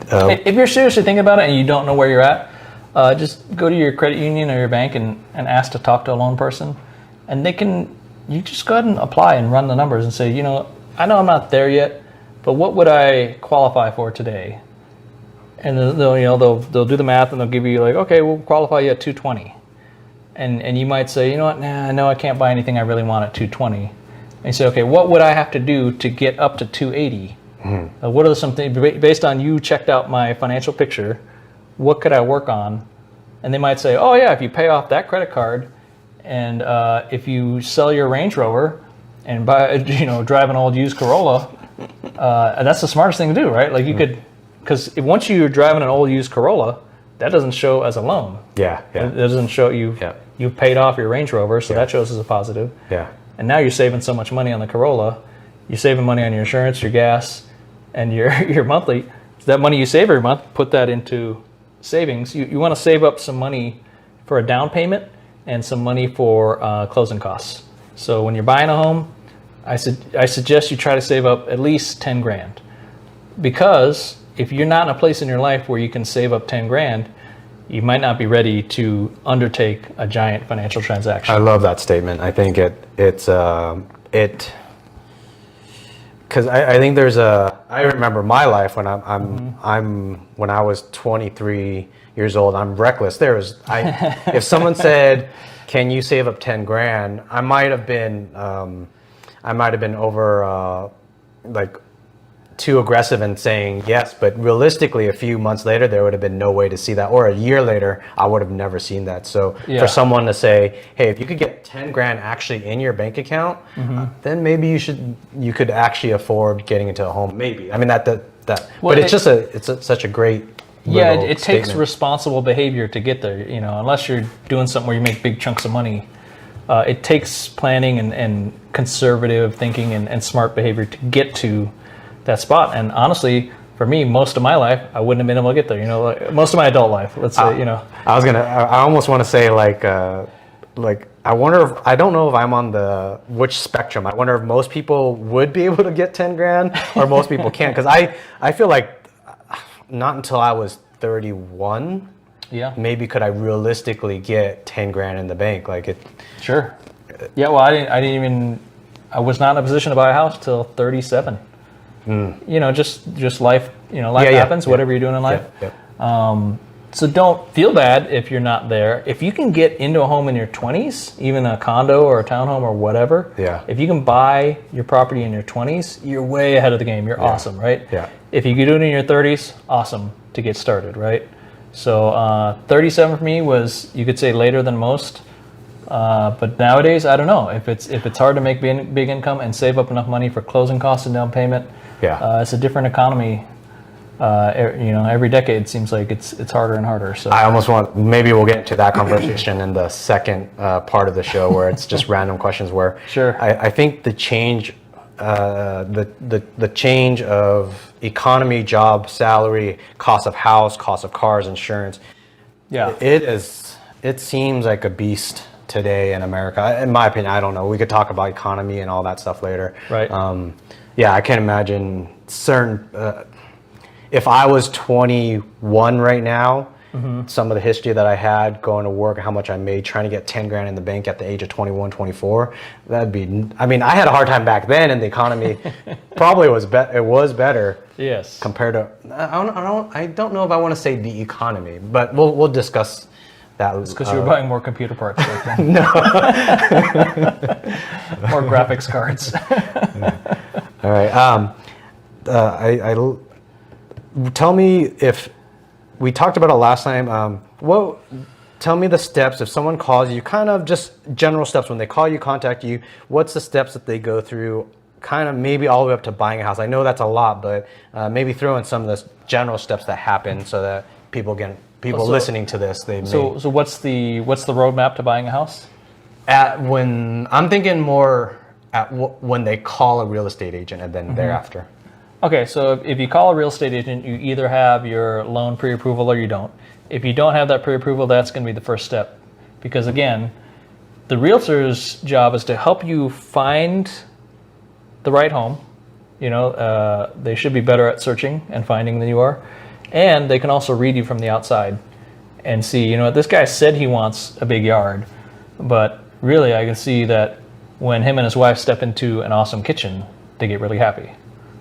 If you're seriously thinking about it and you don't know where you're at, just go to your credit union or your bank and ask to talk to a loan person. And you just go ahead and apply and run the numbers and say, you know, I know I'm not there yet, but what would I qualify for today? And they'll do the math and they'll give you like, okay, we'll qualify you at 220. And you might say, you know what, no, I can't buy anything I really want at 220. And you say, okay, what would I have to do to get up to 280? Mm-hmm. What are some things, based on you checked out my financial picture, what could I work on? And they might say, oh yeah, if you pay off that credit card, and if you sell your Range Rover and buy, drive an old used Corolla, that's the smartest thing to do, right? Like you could, because once you're driving an old used Corolla, that doesn't show as a loan. Yeah. It doesn't show you've paid off your Range Rover, so that shows as a positive. Yeah. And now you're saving so much money on the Corolla. You're saving money on your insurance, your gas, and your monthly. So that money you save every month, put that into savings. You want to save up some money for a down payment and some money for closing costs. So when you're buying a home, I suggest you try to save up at least 10 grand. Because if you're not in a place in your life where you can save up 10 grand, you might not be ready to undertake a giant financial transaction. I love that statement. I think because I think there's I remember my life when when I was 23 years old. I'm reckless. If someone said, "Can you save up 10 grand?" I might have been over too aggressive in saying yes, but realistically, a few months later, there would have been no way to see that, or a year later, I would have never seen that. So for someone to say, "Hey, if you could get 10 grand actually in your bank account, then maybe you could actually afford getting into a home." Maybe. I mean but it's such a great. It takes responsible behavior to get there. Unless you're doing something where you make big chunks of money, it takes planning and conservative thinking and smart behavior to get to that spot. And honestly, for me, most of my life, I wouldn't have been able to get there. Most of my adult life, let's say. I almost want to say I wonder I don't know if I'm on which spectrum. I wonder if most people would be able to get 10 grand or most people can't. Because I feel like not until I was 31, maybe could I realistically get 10 grand in the bank. Sure. Yeah, well, I was not in a position to buy a house till 37. Just life, life happens, whatever you're doing in life. So don't feel bad if you're not there. If you can get into a home in your 20s, even a condo or a townhome or whatever, if you can buy your property in your 20s, you're way ahead of the game. You're awesome, right? Yeah. If you can do it in your 30s, awesome to get started, right? So 37 for me was, you could say, later than most. But nowadays, I don't know. If it's hard to make big income and save up enough money for closing costs and down payment, it's a different economy. Every decade it seems like it's harder and harder. So I almost maybe we'll get into that conversation in the second part of the show where it's just random questions. Where I think the change, the change of economy, job, salary, cost of house, cost of cars, insurance. It seems like a beast today in America. In my opinion, I don't know. We could talk about economy and all that stuff later. Right. I can't imagine certain. If I was 21 right now, some of the history that I had going to work, how much I made trying to get 10 grand in the bank at the age of 21, 24, I had a hard time back then, and the economy probably was better. Yes. Compared to, I don't know if I want to say the economy, but we'll discuss that. It's because you were buying more computer parts back then. No. More graphics cards. All right. Tell me, if we talked about it last time, tell me the steps if someone calls you, kind of just general steps when they call you, contact you, what's the steps that they go through, kind of maybe all the way up to buying a house. I know that's a lot, but maybe throw in some of the general steps that happen so that people listening to this, So what's the roadmap to buying a house? I'm thinking more when they call a real estate agent and then thereafter. Okay, so if you call a real estate agent, you either have your loan pre-approval or you don't. If you don't have that pre-approval, that's going to be the first step. Because again, the realtor's job is to help you find the right home. They should be better at searching and finding than you are. And they can also read you from the outside and see, this guy said he wants a big yard, but really I can see that when him and his wife step into an awesome kitchen, they get really happy.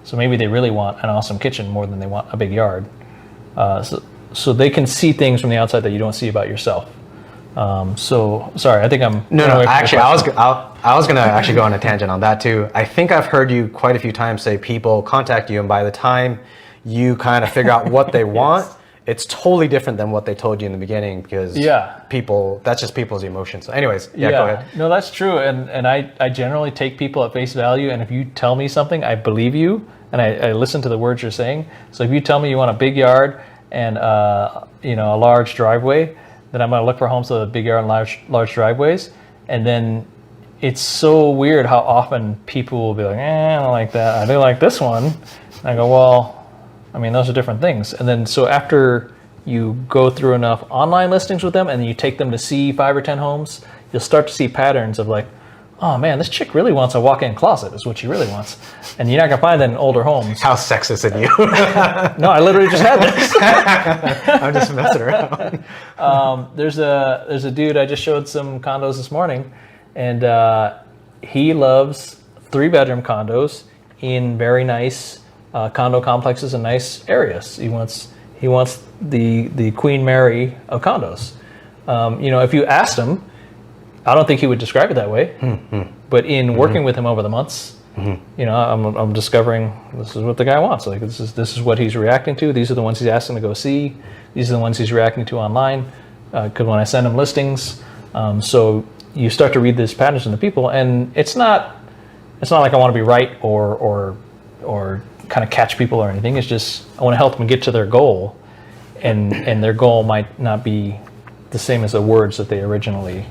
So maybe they really want an awesome kitchen more than they want a big yard. So they can see things from the outside that you don't see about yourself. Sorry, I think I'm... No, actually, I was going to actually go on a tangent on that too. I think I've heard you quite a few times say people contact you, and by the time you kind of figure out what they want, it's totally different than what they told you in the beginning because that's just people's emotions. So anyways, go ahead. No, that's true. And I generally take people at face value. And if you tell me something, I believe you. And I listen to the words you're saying. So if you tell me you want a big yard and a large driveway, then I'm going to look for homes with a big yard and large driveways. And then it's so weird how often people will be like, I don't like that. I do like this one. And I go, well, I mean, those are different things. And then so after you go through enough online listings with them and you take them to see 5 or 10 homes, you'll start to see patterns of like, oh man, this chick really wants a walk-in closet is what she really wants. And you're not going to find that in older homes. How sexist of you. No, I literally just had this. I'm just messing around. There's a dude, I just showed some condos this morning, and he loves 3-bedroom condos in very nice condo complexes and nice areas. He wants the Queen Mary of condos. If you asked him, I don't think he would describe it that way. But in working with him over the months, I'm discovering this is what the guy wants. Like this is what he's reacting to. These are the ones he's asking to go see. These are the ones he's reacting to online. Because when I send him listings, so you start to read these patterns in the people, and it's not like I want to be right or kind of catch people or anything. It's just I want to help them get to their goal, and their goal might not be the same as the words that they originally.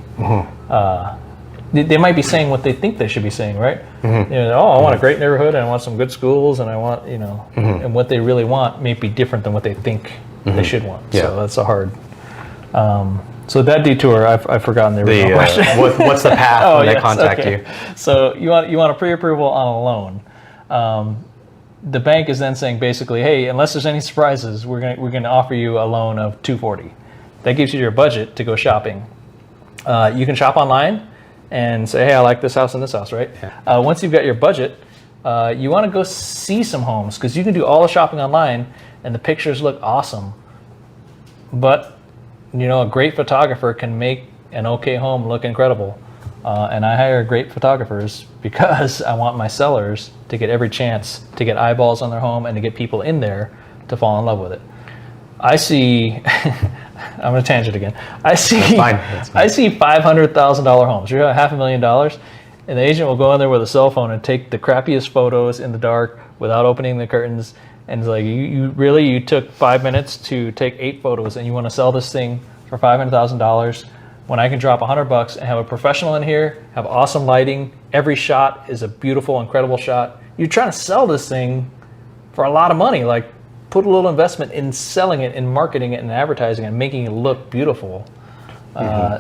They might be saying what they think they should be saying, right? I want a great neighborhood, and I want some good schools, and I want and what they really want may be different than what they think they should want. Yeah. So that's a hard. So that detour, I've forgotten the original question. What's the path when they contact you? So you want a pre-approval on a loan. The bank is then saying basically, hey, unless there's any surprises, we're going to offer you a loan of $240. That gives you your budget to go shopping. You can shop online and say, hey, I like this house and this house, right? Yeah. Once you've got your budget, you want to go see some homes because you can do all the shopping online and the pictures look awesome. But a great photographer can make an okay home look incredible. And I hire great photographers because I want my sellers to get every chance to get eyeballs on their home and to get people in there to fall in love with it. I see, I'm going to tangent again. I see $500,000 homes. You're at $500,000, and the agent will go in there with a cell phone and take the crappiest photos in the dark without opening the curtains. And it's like, you took 5 minutes to take 8 photos, and you want to sell this thing for $500,000 when I can drop $100 and have a professional in here, have awesome lighting. Every shot is a beautiful, incredible shot. You're trying to sell this thing for a lot of money. Like, put a little investment in selling it and marketing it and advertising it and making it look beautiful.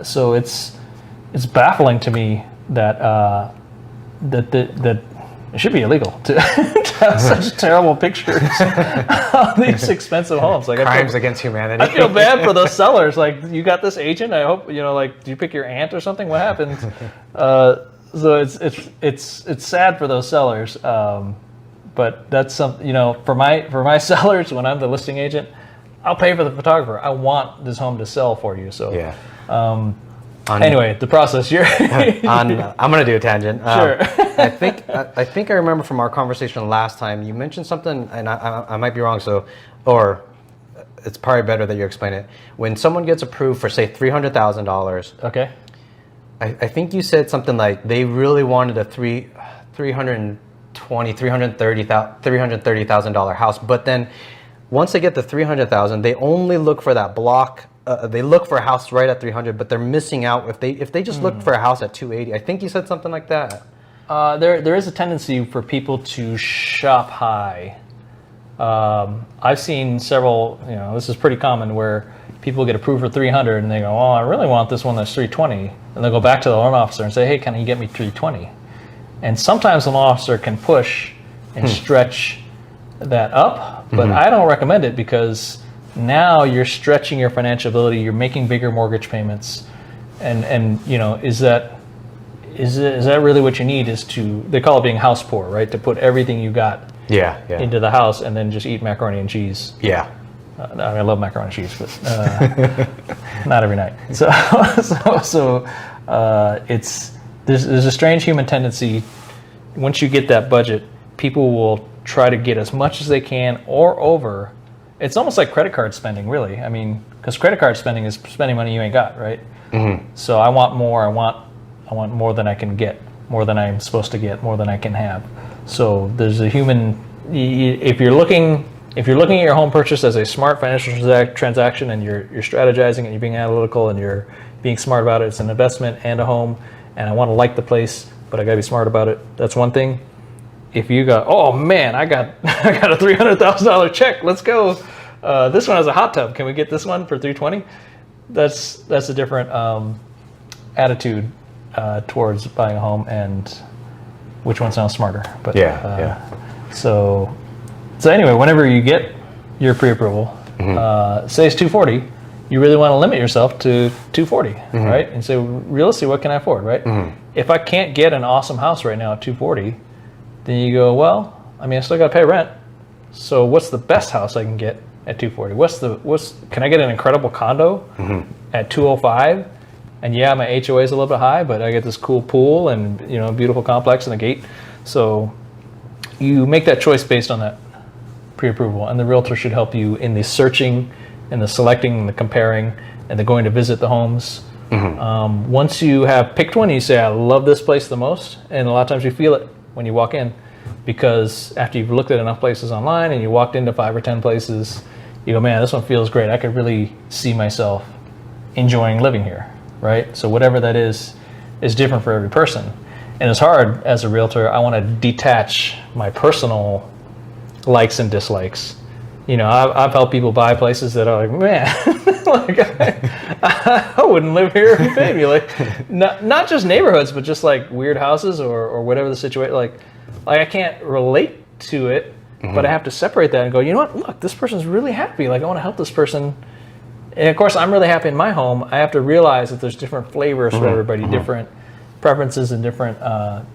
So it's baffling to me that it should be illegal to have such terrible pictures of these expensive homes. Like crimes against humanity. I feel bad for those sellers. Like, you got this agent. I hope do you pick your aunt or something? What happened? So it's sad for those sellers. But that's something, for my sellers, when I'm the listing agent, I'll pay for the photographer. I want this home to sell for you. So yeah. Anyway, the process here. I'm going to do a tangent. Sure. I think I remember from our conversation last time, you mentioned something, and I might be wrong, or it's probably better that you explain it. When someone gets approved for, say, $300,000. Okay. I think you said something like they really wanted a $330,000 house, but then once they get the $300,000, they only look for that block. They look for a house right at 300, but they're missing out if they just look for a house at 280. I think you said something like that. There is a tendency for people to shop high. I've seen several. This is pretty common where people get approved for 300 and they go, "Oh, I really want this one that's 320," and they'll go back to the loan officer and say, "Hey, can you get me 320?" And sometimes the loan officer can push and stretch that up, but I don't recommend it because now you're stretching your financial ability. You're making bigger mortgage payments, and is that really what you need? They call it being house poor, right? To put everything you got into the house and then just eat macaroni and cheese. Yeah. I love macaroni and cheese, but not every night. So there's a strange human tendency. Once you get that budget, people will try to get as much as they can or over it's almost like credit card spending, really. I mean, because credit card spending is spending money you ain't got, right? So I want more. I want more than I can get, more than I'm supposed to get, more than I can have. So there's a human. If you're looking at your home purchase as a smart financial transaction, and you're strategizing and you're being analytical and you're being smart about it, it's an investment and a home, and I want to like the place, but I got to be smart about it. That's one thing. If you got, oh man, I got a $300,000 check. Let's go. This one has a hot tub. Can we get this one for $320,000? That's a different attitude towards buying a home, and which one sounds smarter. But So anyway, whenever you get your pre-approval, say it's $240,000, you really want to limit yourself to $240,000, right? And say, realistically, what can I afford, right? If I can't get an awesome house right now at $240,000, then you go, well, I mean, I still got to pay rent. So what's the best house I can get at $240,000? Can I get an incredible condo at $205,000? And yeah, my HOA is a little bit high, but I get this cool pool and beautiful complex and a gate. So you make that choice based on that pre-approval, and the realtor should help you in the searching and the selecting and the comparing and the going to visit the homes. Once you have picked one, you say, I love this place the most, and a lot of times you feel it when you walk in, because after you've looked at enough places online and you walked into 5 or 10 places, you go, man, this one feels great. I could really see myself enjoying living here, right? So whatever that is different for every person. And it's hard as a realtor. I want to detach my personal likes and dislikes. I've helped people buy places that are like, man, like I wouldn't live here if you paid me. Like, not just neighborhoods, but just like weird houses or whatever the situation. Like I can't relate to it, but I have to separate that and go, you know what? Look, this person's really happy. Like, I want to help this person. And of course, I'm really happy in my home. I have to realize that there's different flavors for everybody, different preferences and different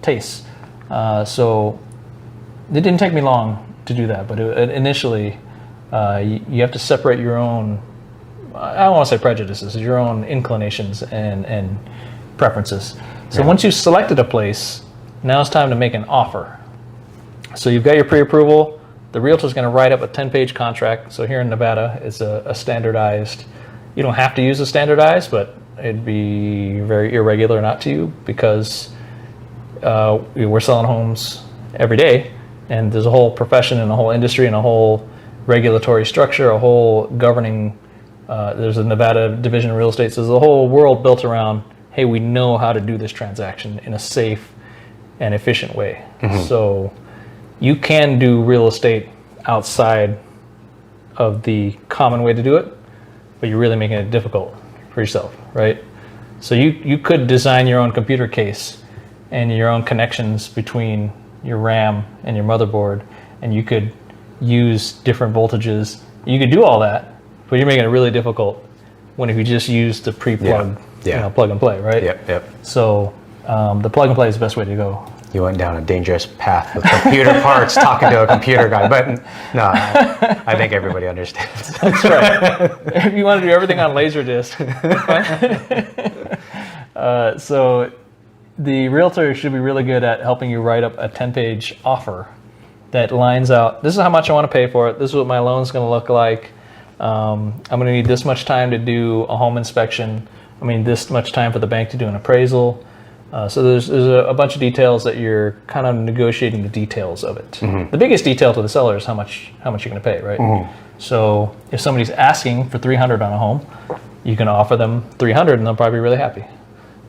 tastes. So it didn't take me long to do that, but initially you have to separate your own, I don't want to say prejudices, your own inclinations and preferences. So once you've selected a place, now it's time to make an offer. So you've got your pre-approval. The realtor is going to write up a 10-page contract. So here in Nevada, it's a standardized. You don't have to use a standardized, but it'd be very irregular not to, because we're selling homes every day, and there's a whole profession and a whole industry and a whole regulatory structure, a whole governing. There's a Nevada Division of Real Estate. So there's a whole world built around, hey, we know how to do this transaction in a safe and efficient way. So you can do real estate outside of the common way to do it, but you're really making it difficult for yourself, right? So you could design your own computer case and your own connections between your RAM and your motherboard, and you could use different voltages. You could do all that, but you're making it really difficult when if you just use the pre-plug, plug and play, right? Yep. So the plug and play is the best way to go. You went down a dangerous path with computer parts, talking to a computer guy, but no, I think everybody understands. That's right. If you want to do everything on Laserdisc. So the realtor should be really good at helping you write up a 10-page offer that lines out, this is how much I want to pay for it, this is what my loan's going to look like, I'm going to need this much time to do a home inspection, this much time for the bank to do an appraisal. So there's a bunch of details that you're kind of negotiating the details of it. The biggest detail to the seller is how much you're going to pay, right? So if somebody's asking for $300 on a home, you can offer them $300 and they'll probably be really happy.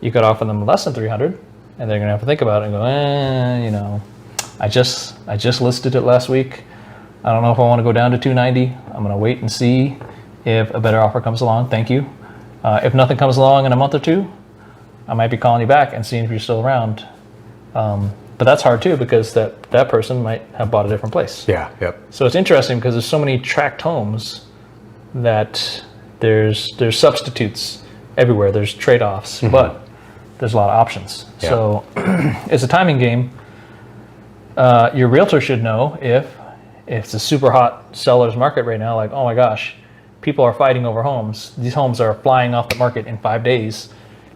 You could offer them less than $300 and they're going to have to think about it and go, I just listed it last week. I don't know if I want to go down to $290. I'm going to wait and see if a better offer comes along. Thank you. If nothing comes along in a month or two, I might be calling you back and seeing if you're still around. But that's hard too, because that person might have bought a different place. Yeah, yep. So it's interesting because there's so many tract homes that there's substitutes everywhere. There's trade-offs, but there's a lot of options. Yeah. So it's a timing game. Your realtor should know if it's a super hot seller's market right now, like, oh my gosh, people are fighting over homes. These homes are flying off the market in 5 days.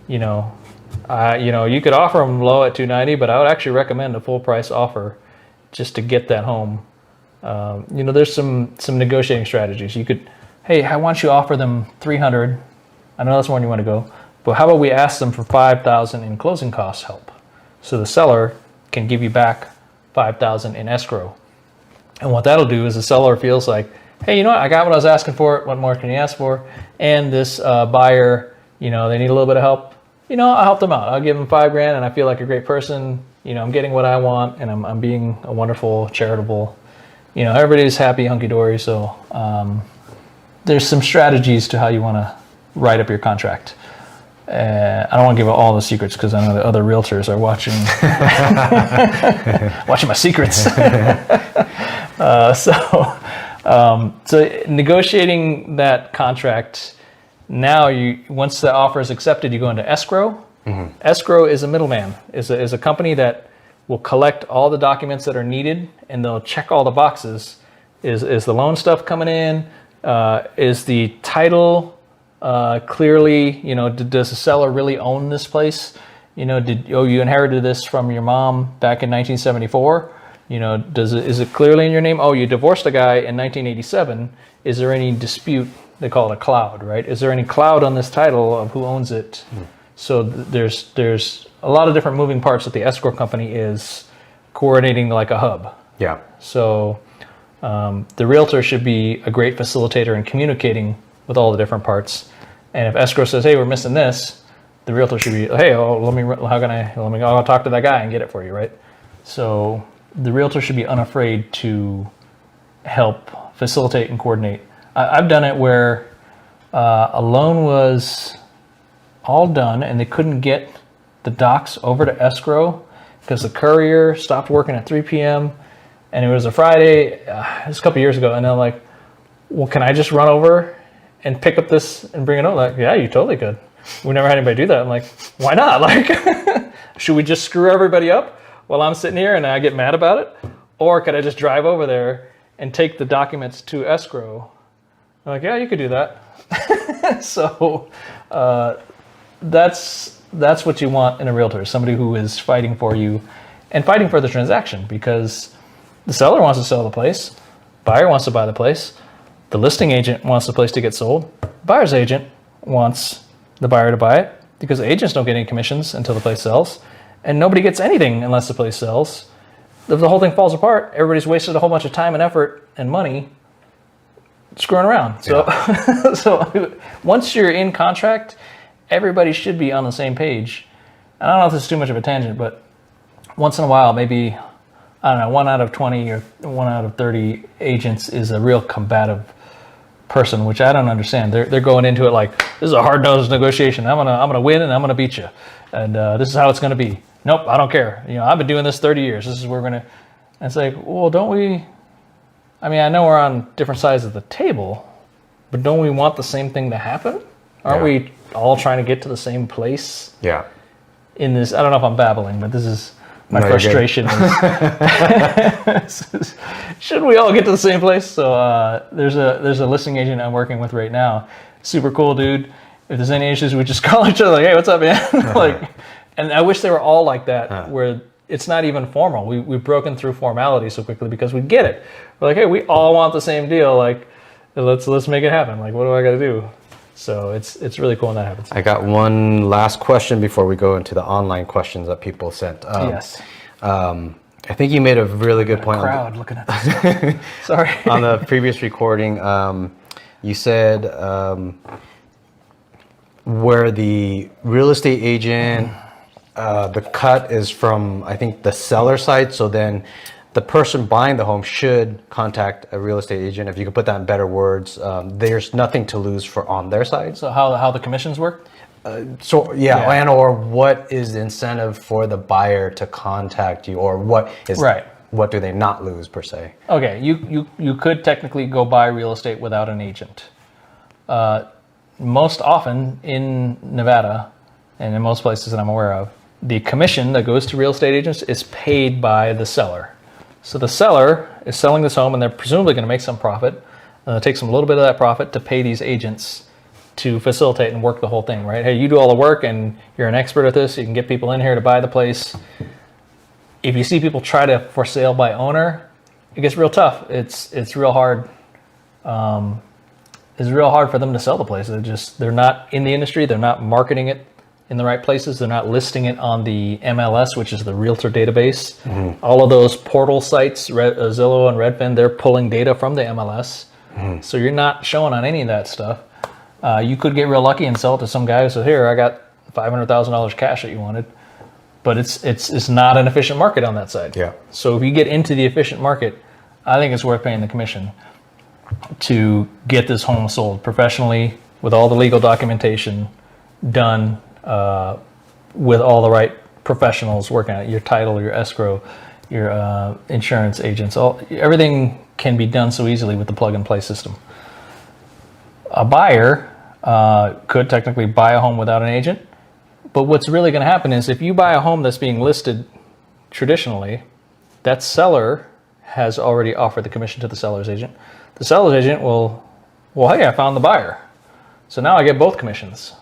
You could offer them low at $290, but I would actually recommend a full price offer just to get that home There's some negotiating strategies. You could, hey, why don't you offer them 300? I know that's more than you want to go, but how about we ask them for 5,000 in closing costs help, so the seller can give you back 5,000 in escrow. And what that'll do is the seller feels like, hey, you know what? I got what I was asking for. What more can you ask for? And this buyer, they need a little bit of help. I'll help them out. I'll give them $5,000, and I feel like a great person. I'm getting what I want, and I'm being a wonderful, charitable. Everybody's happy, hunky dory. So there's some strategies to how you want to write up your contract. I don't want to give out all the secrets because I know the other realtors are watching watching my secrets. So negotiating that contract, now once the offer is accepted, you go into escrow. Mm-hmm. Escrow is a middleman, is a company that will collect all the documents that are needed, and they'll check all the boxes. Is the loan stuff coming in? Is the title clearly, does the seller really own this place? You inherited this from your mom back in 1974? Is it clearly in your name? Oh, you divorced a guy in 1987. Is there any dispute? They call it a cloud, right? Is there any cloud on this title of who owns it? Mm. So there's a lot of different moving parts that the escrow company is coordinating like a hub. Yeah. So the realtor should be a great facilitator in communicating with all the different parts. And if escrow says, hey, we're missing this, the realtor should be, hey, I'll talk to that guy and get it for you, right? So the realtor should be unafraid to help facilitate and coordinate. I've done it where a loan was all done and they couldn't get the docs over to escrow because the courier stopped working at 3 p.m. and it was a Friday. It was a couple years ago, and they're like, well, can I just run over and pick up this and bring it over? Like, yeah, you totally could. We never had anybody do that. I'm like, why not? Like, should we just screw everybody up while I'm sitting here and I get mad about it? Or could I just drive over there and take the documents to escrow? I'm like, yeah, you could do that. So that's what you want in a realtor, somebody who is fighting for you and fighting for the transaction, because the seller wants to sell the place, buyer wants to buy the place, the listing agent wants the place to get sold, buyer's agent wants the buyer to buy it, because agents don't get any commissions until the place sells, and nobody gets anything unless the place sells. If the whole thing falls apart, everybody's wasted a whole bunch of time and effort and money screwing around. So, yeah. So once you're in contract, everybody should be on the same page. And I don't know if this is too much of a tangent, but once in a while, maybe, I don't know, 1 out of 20 or 1 out of 30 agents is a real combative person, which I don't understand. They're going into it like, this is a hard-nosed negotiation. I'm gonna win and I'm gonna beat you, and this is how it's gonna be. Nope, I don't care. I've been doing this 30 years. This is where we're gonna. And it's like, well, don't we? I mean, I know we're on different sides of the table, but don't we want the same thing to happen? Aren't we all trying to get to the same place? Yeah. In this, I don't know if I'm babbling, but this is my frustration. Should we all get to the same place? So there's a listing agent I'm working with right now. Super cool dude. If there's any issues, we just call each other like, hey, what's up, man? Like, and I wish they were all like that, where it's not even formal. We've broken through formality so quickly because we get it. We're like, hey, we all want the same deal. Like, let's make it happen. Like, what do I got to do? So it's really cool when that happens. I got one last question before we go into the online questions that people sent. Yes. I think you made a really good point. Crowd looking at this. Sorry. On the previous recording, you said where the real estate agent, the cut is from, I think, the seller side. So then the person buying the home should contact a real estate agent. If you could put that in better words, there's nothing to lose on their side. So how the commissions work? And or what is the incentive for the buyer to contact you, or what do they not lose per se? Okay, you could technically go buy real estate without an agent. Most often in Nevada, and in most places that I'm aware of, the commission that goes to real estate agents is paid by the seller. So the seller is selling this home, and they're presumably going to make some profit. Take some little bit of that profit to pay these agents to facilitate and work the whole thing, right? Hey, you do all the work, and you're an expert at this. You can get people in here to buy the place. If you see people try to for sale by owner, it gets real tough. It's real hard. It's real hard for them to sell the place. They're not in the industry. They're not marketing it in the right places. They're not listing it on the MLS, which is the realtor database. All of those portal sites, Zillow and Redfin, they're pulling data from the MLS. So you're not showing on any of that stuff. You could get real lucky and sell it to some guy who says, here, I got $500,000 cash that you wanted. But it's not an efficient market on that side. Yeah. So if you get into the efficient market, I think it's worth paying the commission to get this home sold professionally with all the legal documentation done, with all the right professionals working on it, your title, your escrow, your insurance agents, everything can be done so easily with the plug-and-play system. A buyer could technically buy a home without an agent, but what's really going to happen is if you buy a home that's being listed traditionally, that seller has already offered the commission to the seller's agent. The seller's agent will, well, hey, I found the buyer. So now I get both commissions.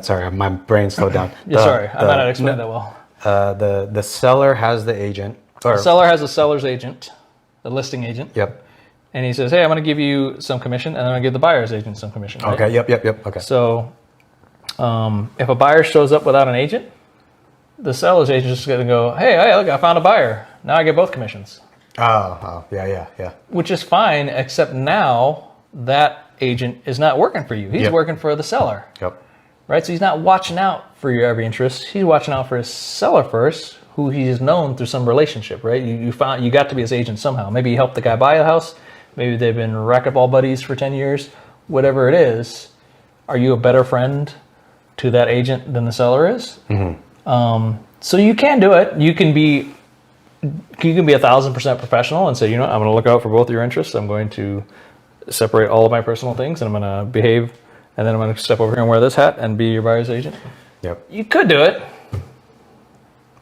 Sorry, my brain slowed down. Sorry, I might not explain that well. The seller has the agent. The seller has a seller's agent, the listing agent. Yep. And he says, hey, I'm going to give you some commission, and I'm going to give the buyer's agent some commission. Right? Okay, yep. Okay. So if a buyer shows up without an agent, the seller's agent is just going to go, hey, look, I found a buyer. Now I get both commissions. Oh, yeah. Which is fine, except now that agent is not working for you. He's working for the seller. Yep. Right? So he's not watching out for your every interest. He's watching out for his seller first, who he's known through some relationship, right? You got to be his agent somehow. Maybe you helped the guy buy a house. Maybe they've been racquetball buddies for 10 years. Whatever it is, are you a better friend to that agent than the seller is? So you can do it. You can be 1,000% professional and say, you know, I'm going to look out for both your interests. I'm going to separate all of my personal things, and I'm going to behave, and then I'm going to step over here and wear this hat and be your buyer's agent. Yep. You could do it,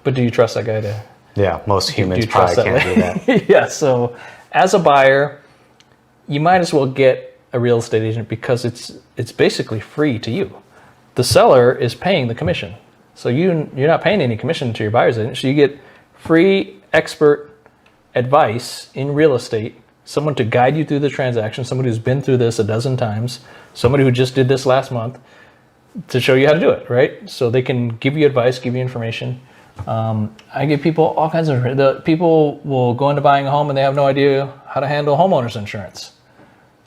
but do you trust that guy to? Yeah, most humans probably can't do that. Yeah. So as a buyer, you might as well get a real estate agent because it's basically free to you. The seller is paying the commission, so you're not paying any commission to your buyer's agent. So you get free expert advice in real estate, someone to guide you through the transaction, somebody who's been through this a dozen times, somebody who just did this last month to show you how to do it, right? So they can give you advice, give you information. I give people all kinds of, people will go into buying a home and they have no idea how to handle homeowner's insurance.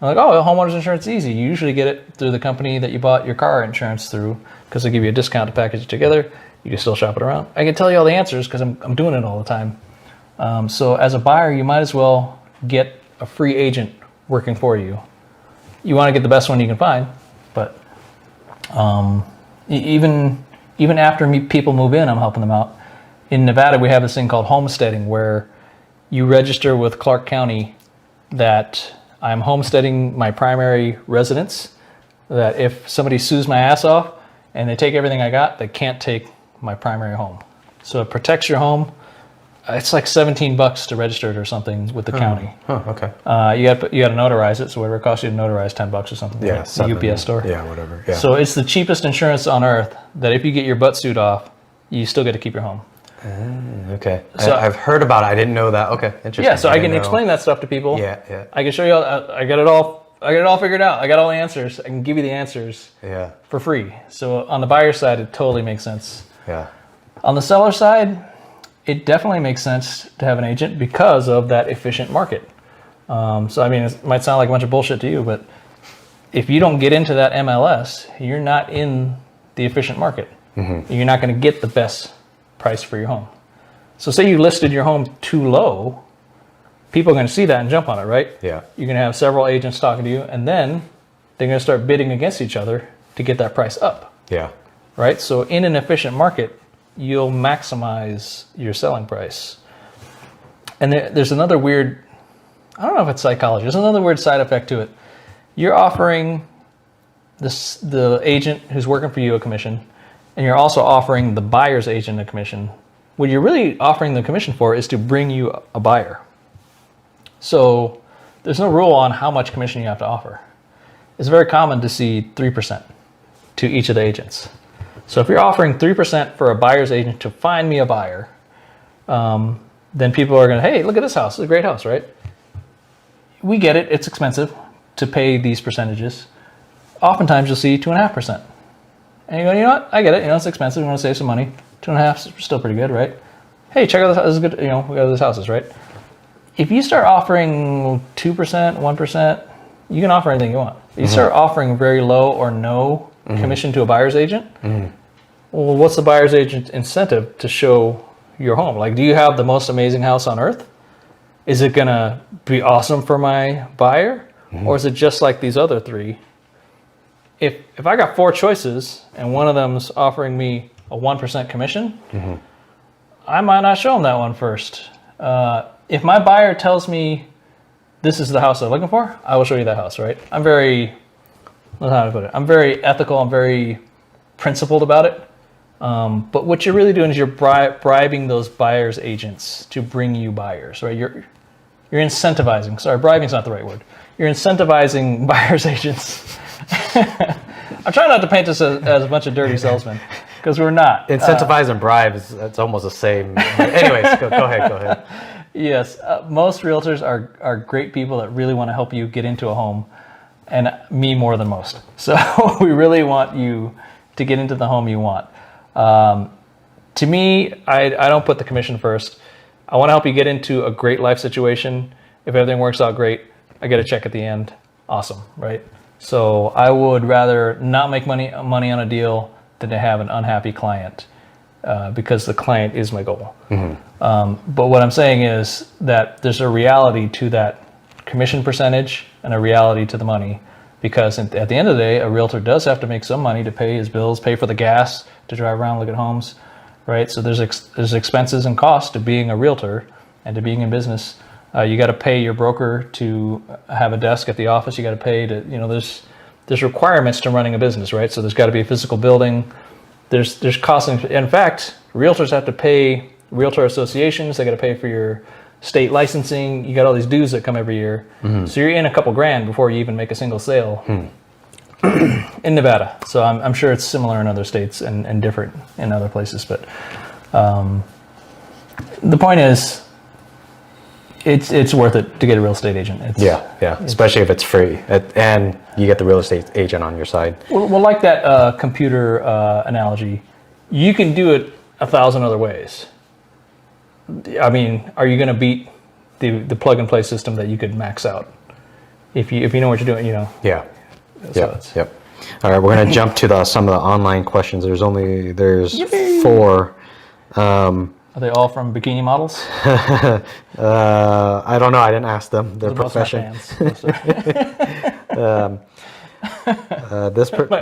I'm like, oh, homeowner's insurance is easy. You usually get it through the company that you bought your car insurance through because they give you a discount to package it together. You can still shop it around. I can tell you all the answers because I'm doing it all the time. So as a buyer, you might as well get a free agent working for you. You want to get the best one you can find, but even after people move in, I'm helping them out. In Nevada, we have this thing called Homesteading, where you register with Clark County that I'm homesteading my primary residence, that if somebody sues my ass off and they take everything I got, they can't take my primary home. So it protects your home. It's like $17 to register it or something with the county. Okay. You got to notarize it, so whatever it costs you to notarize, $10 or something. Yeah, the UPS store. Yeah, whatever. Yeah. So it's the cheapest insurance on earth that if you get your butt sued off, you still get to keep your home. Okay. So I've heard about it. I didn't know that. Okay, interesting. Yeah, so I can explain that stuff to people. Yeah. I can show you all. I got it all figured out. I got all the answers. I can give you the answers. Yeah. For free. So on the buyer side, it totally makes sense. Yeah. On the seller side, it definitely makes sense to have an agent because of that efficient market. So I mean, it might sound like a bunch of bullshit to you, but if you don't get into that MLS, you're not in the efficient market. You're not going to get the best price for your home. So say you listed your home too low, people are going to see that and jump on it, right? Yeah. You're going to have several agents talking to you, and then they're going to start bidding against each other to get that price up. Yeah. Right? So in an efficient market, you'll maximize your selling price. And there's another weird, I don't know if it's psychology, there's another weird side effect to it. You're offering the agent who's working for you a commission, and you're also offering the buyer's agent a commission. What you're really offering the commission for is to bring you a buyer. So there's no rule on how much commission you have to offer. It's very common to see 3% to each of the agents. So if you're offering 3% for a buyer's agent to find me a buyer, then people are going to, hey, look at this house. It's a great house, right? we get it. It's expensive to pay these percentages. Oftentimes you'll see 2.5%. And you go, you know what? I get it. It's expensive. We want to save some money. 2.5 is still pretty good, right? Hey, check out this house. This is good. We got these houses, right? If you start offering 2%, 1%, you can offer anything you want. You start offering very low or no commission to a buyer's agent. Well, what's the buyer's agent's incentive to show your home? Like, do you have the most amazing house on earth? Is it going to be awesome for my buyer? Or is it just like these other three? If I got 4 choices and one of them's offering me a 1% commission, I might not show them that one first. If my buyer tells me this is the house they're looking for, I will show you that house, right? I'm very ethical. I'm very principled about it. But what you're really doing is you're bribing those buyer's agents to bring you buyers, right? You're incentivizing. Sorry, bribing's not the right word. You're incentivizing buyer's agents. I'm trying not to paint us as a bunch of dirty salesmen, because we're not. Incentivize and bribe it's almost the same. Anyways, go ahead. Yes, most realtors are great people that really want to help you get into a home, and me more than most. So we really want you to get into the home you want. To me, I don't put the commission first. I want to help you get into a great life situation. If everything works out great, I get a check at the end. Awesome, right? So I would rather not make money on a deal than to have an unhappy client, because the client is my goal. But what I'm saying is that there's a reality to that commission percentage and a reality to the money, because at the end of the day, a realtor does have to make some money to pay his bills, pay for the gas, to drive around, look at homes, right? So there's expenses and costs to being a realtor and to being in business. You got to pay your broker to have a desk at the office. You got to pay to, there's requirements to running a business, right? So there's got to be a physical building. There's costs. In fact, realtors have to pay realtor associations. They got to pay for your state licensing. You got all these dues that come every year. So you're in a couple grand before you even make a single sale in Nevada. So I'm sure it's similar in other states and different in other places. But the point is, it's worth it to get a real estate agent. Especially if it's free and you get the real estate agent on your side. Well, like that computer analogy, you can do it 1,000 other ways. I mean, are you going to beat the plug and play system that you could max out if you know what you're doing? Yep. All right, we're going to jump to some of the online questions. There's Yippee! 4. Are they all from bikini models? I don't know. I didn't ask them. Their profession. My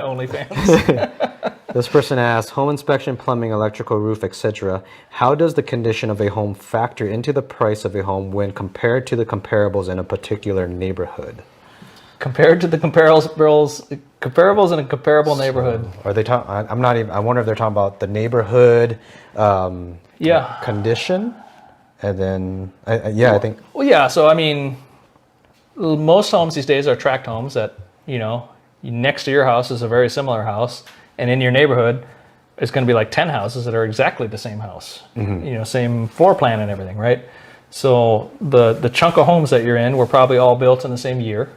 OnlyFans. This person asks, home inspection, plumbing, electrical, roof, etc. How does the condition of a home factor into the price of a home when compared to the comparables in a particular neighborhood? Compared to the comparables in a comparable neighborhood. Are they talking? I'm not even. I wonder if they're talking about the neighborhood. Condition, and then I think. Well, yeah. So I mean, most homes these days are tract homes that next to your house is a very similar house, and in your neighborhood, it's going to be like 10 houses that are exactly the same house. Same floor plan and everything, right? So the chunk of homes that you're in were probably all built in the same year,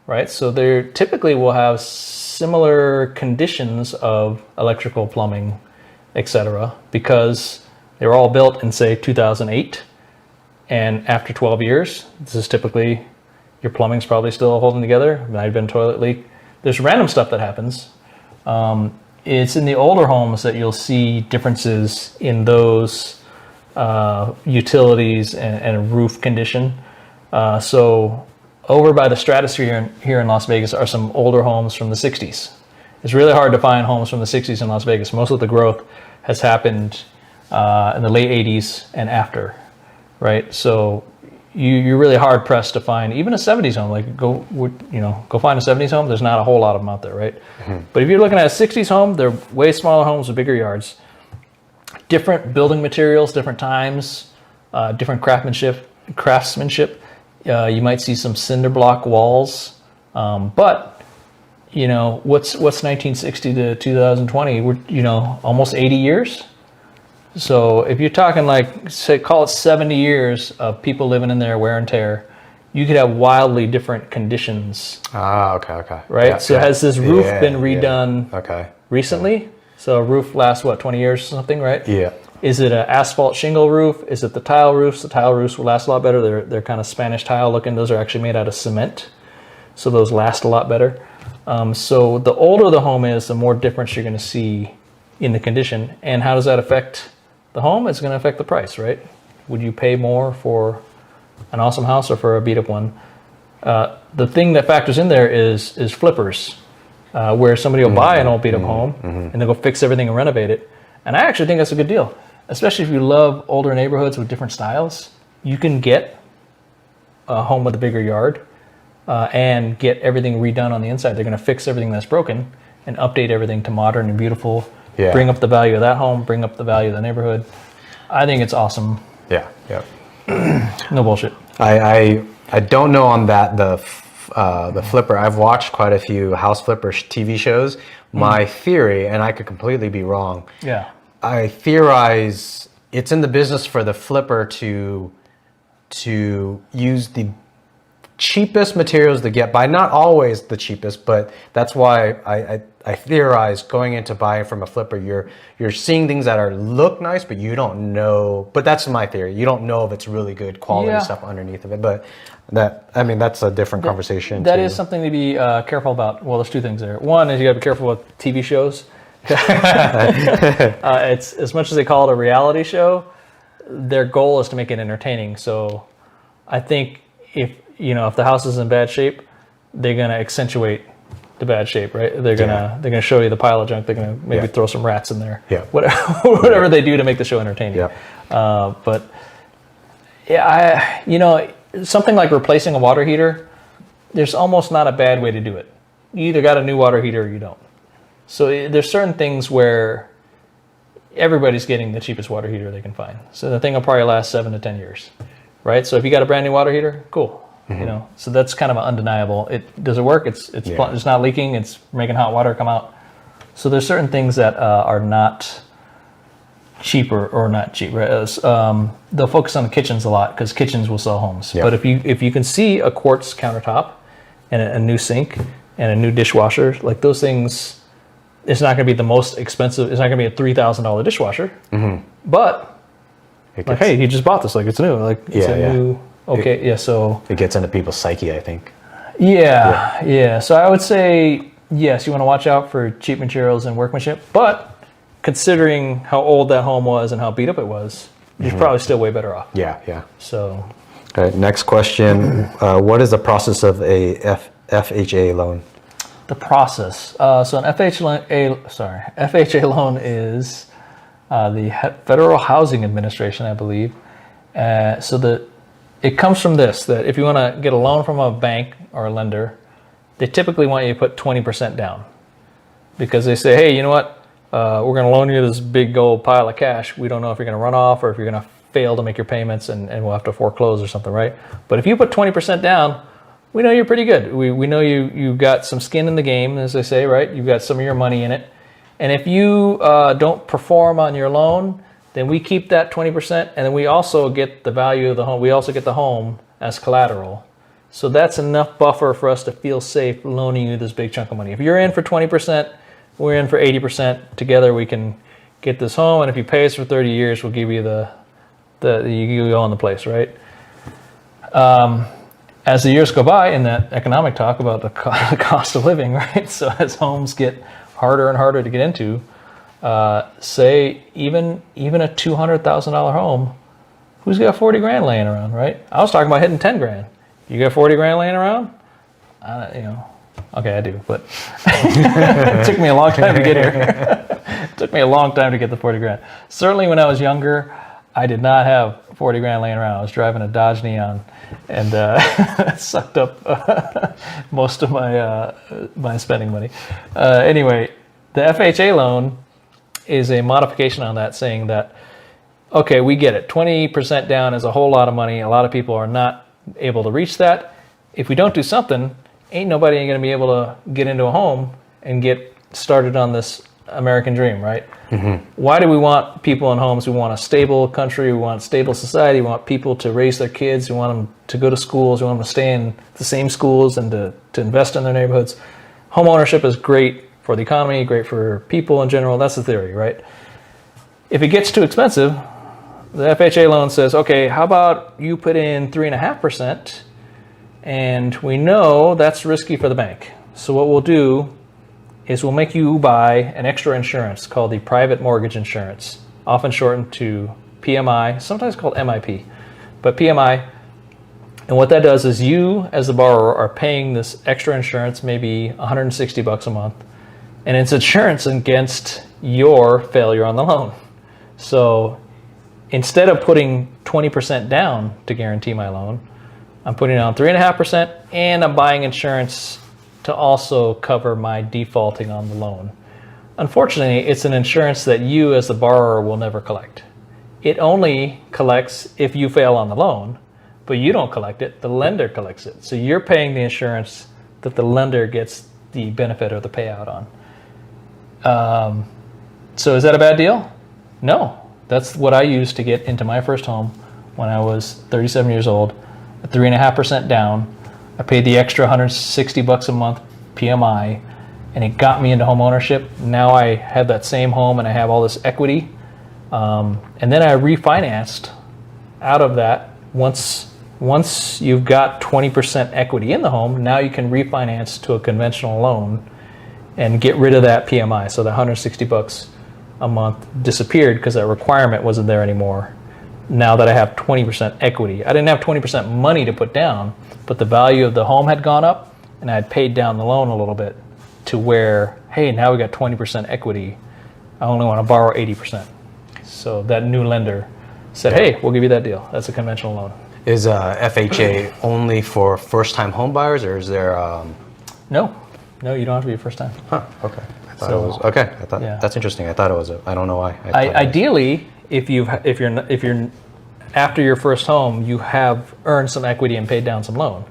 right? So they typically will have similar conditions of electrical, plumbing, etc., because they were all built in, say, 2008, and after 12 years, this is typically, your plumbing's probably still holding together. Might have been a toilet leak. There's random stuff that happens. It's in the older homes that you'll see differences in those utilities and roof condition. So over by the Stratosphere here in Las Vegas are some older homes from the 60s. It's really hard to find homes from the 60s in Las Vegas. Most of the growth has happened in the late 80s and after, right? So you're really hard pressed to find even a 70s home. Like go find a 70s home. There's not a whole lot of them out there, right? But if you're looking at a 60s home, they're way smaller homes with bigger yards, different building materials, different times, different craftsmanship. You might see some cinder block walls, but what's 1960 to 2020? We're almost 80 years. So if you're talking like, say, call it 70 years of people living in there, wear and tear, you could have wildly different conditions. Ah, okay. Right? Yeah, so has this roof been redone recently? Yeah. So a roof lasts, 20 years or something, right? Yeah. Is it an asphalt shingle roof? Is it the tile roofs? The tile roofs will last a lot better. They're kind of Spanish tile looking. Those are actually made out of cement. So those last a lot better. So the older the home is, the more difference you're going to see in the condition. And how does that affect the home? It's going to affect the price, right? Would you pay more for an awesome house or for a beat up one? The thing that factors in there is flippers, where somebody will buy an old beat up home and they'll go fix everything and renovate it. And I actually think that's a good deal, especially if you love older neighborhoods with different styles. You can get a home with a bigger yard and get everything redone on the inside. They're going to fix everything that's broken and update everything to modern and beautiful. Yeah. Bring up the value of that home, bring up the value of the neighborhood. I think it's awesome. Yeah. No bullshit. I don't know on that the flipper. I've watched quite a few house flipper TV shows. My theory, and I could completely be wrong. Yeah. I theorize it's in the business for the flipper to use the cheapest materials to get by. Not always the cheapest, but that's why I theorize going into buying from a flipper, you're seeing things that look nice, but you don't know. But that's my theory. You don't know if it's really good quality stuff underneath of it. But that's a different conversation. That is something to be careful about. Well, there's two things there. One is you got to be careful with TV shows. It's as much as they call it a reality show, their goal is to make it entertaining. So I think if the house is in bad shape, they're going to accentuate the bad shape, right? They're gonna show you the pile of junk. They're gonna maybe throw some rats in there. Yeah. Whatever they do to make the show entertaining. Yeah. But something like replacing a water heater, there's almost not a bad way to do it. You either got a new water heater or you don't. So there's certain things where everybody's getting the cheapest water heater they can find. So the thing will probably last 7 to 10 years, right? So if you got a brand new water heater, cool. So that's kind of undeniable. Does it work? It's not leaking. It's making hot water come out. So there's certain things that are not cheaper or not cheap. Right? They'll focus on the kitchens a lot because kitchens will sell homes. But if you can see a quartz countertop and a new sink and a new dishwasher, like those things, it's not going to be the most expensive. It's not going to be a $3,000 dishwasher. But hey, you just bought this. Like it's new. Like it's a new. Okay, so it gets into people's psyche, I think. Yeah. So I would say, yes, you want to watch out for cheap materials and workmanship, but considering how old that home was and how beat up it was, you're probably still way better off. Yeah. So. All right, next question. What is the process of a FHA loan? The process. So an FHA loan is the Federal Housing Administration, I believe. It comes from this, that if you want to get a loan from a bank or a lender, they typically want you to put 20% down. Because they say, hey, you know what? We're going to loan you this big old pile of cash. We don't know if you're going to run off or if you're going to fail to make your payments and we'll have to foreclose or something, right? But if you put 20% down, we know you're pretty good. We know you've got some skin in the game, as they say, right? You've got some of your money in it. And if you don't perform on your loan, then we keep that 20%, and then we also get the value of the home. We also get the home as collateral. So that's enough buffer for us to feel safe loaning you this big chunk of money. If you're in for 20%, we're in for 80%. Together we can get this home, and if you pay us for 30 years, we'll give you you own the place, right? As the years go by in that economic talk about the cost of living, right? So as homes get harder and harder to get into, say even a $200,000 home, who's got 40 grand laying around, right? I was talking about hitting 10 grand. You got 40 grand laying around? Okay, I do, but it took me a long time to get here. It took me a long time to get the 40 grand. Certainly when I was younger, I did not have 40 grand laying around. I was driving a Dodge Neon and sucked up most of my spending money. Anyway, the FHA loan is a modification on that, saying that, okay, we get it. 20% down is a whole lot of money. A lot of people are not able to reach that. If we don't do something, ain't nobody going to be able to get into a home and get started on this American dream, right? Why do we want people in homes? We want a stable country. We want stable society. We want people to raise their kids. We want them to go to schools. We want them to stay in the same schools and to invest in their neighborhoods. Home ownership is great for the economy, great for people in general. That's the theory, right? If it gets too expensive, the FHA loan says, okay, how about you put in 3.5%, and we know that's risky for the bank. So what we'll do is we'll make you buy an extra insurance called the private mortgage insurance, often shortened to PMI, sometimes called MIP, but PMI. And what that does is you, as the borrower, are paying this extra insurance, maybe $160 a month, and it's insurance against your failure on the loan. So instead of putting 20% down to guarantee my loan, I'm putting down 3.5%, and I'm buying insurance to also cover my defaulting on the loan. Unfortunately, it's an insurance that you as the borrower will never collect. It only collects if you fail on the loan, but you don't collect it, the lender collects it. So you're paying the insurance that the lender gets the benefit or the payout on. So is that a bad deal? No. That's what I used to get into my first home when I was 37 years old, at 3.5% down. I paid the extra $160 a month PMI, and it got me into home ownership. Now I have that same home and I have all this equity. And then I refinanced out of that. Once you've got 20% equity in the home, now you can refinance to a conventional loan and get rid of that PMI. So the $160 a month disappeared because that requirement wasn't there anymore. Now that I have 20% equity, I didn't have 20% money to put down, but the value of the home had gone up, and I had paid down the loan a little bit to where, hey, now we got 20% equity. I only want to borrow 80%. So that new lender said, hey, we'll give you that deal. That's a conventional loan. Is FHA only for first-time home buyers, or is there? No, you don't have to be a first time. Huh. Okay. I thought it was okay. I thought that's interesting. I thought it was. I don't know why. Ideally, if you're after your first home, you have earned some equity and paid down some loan.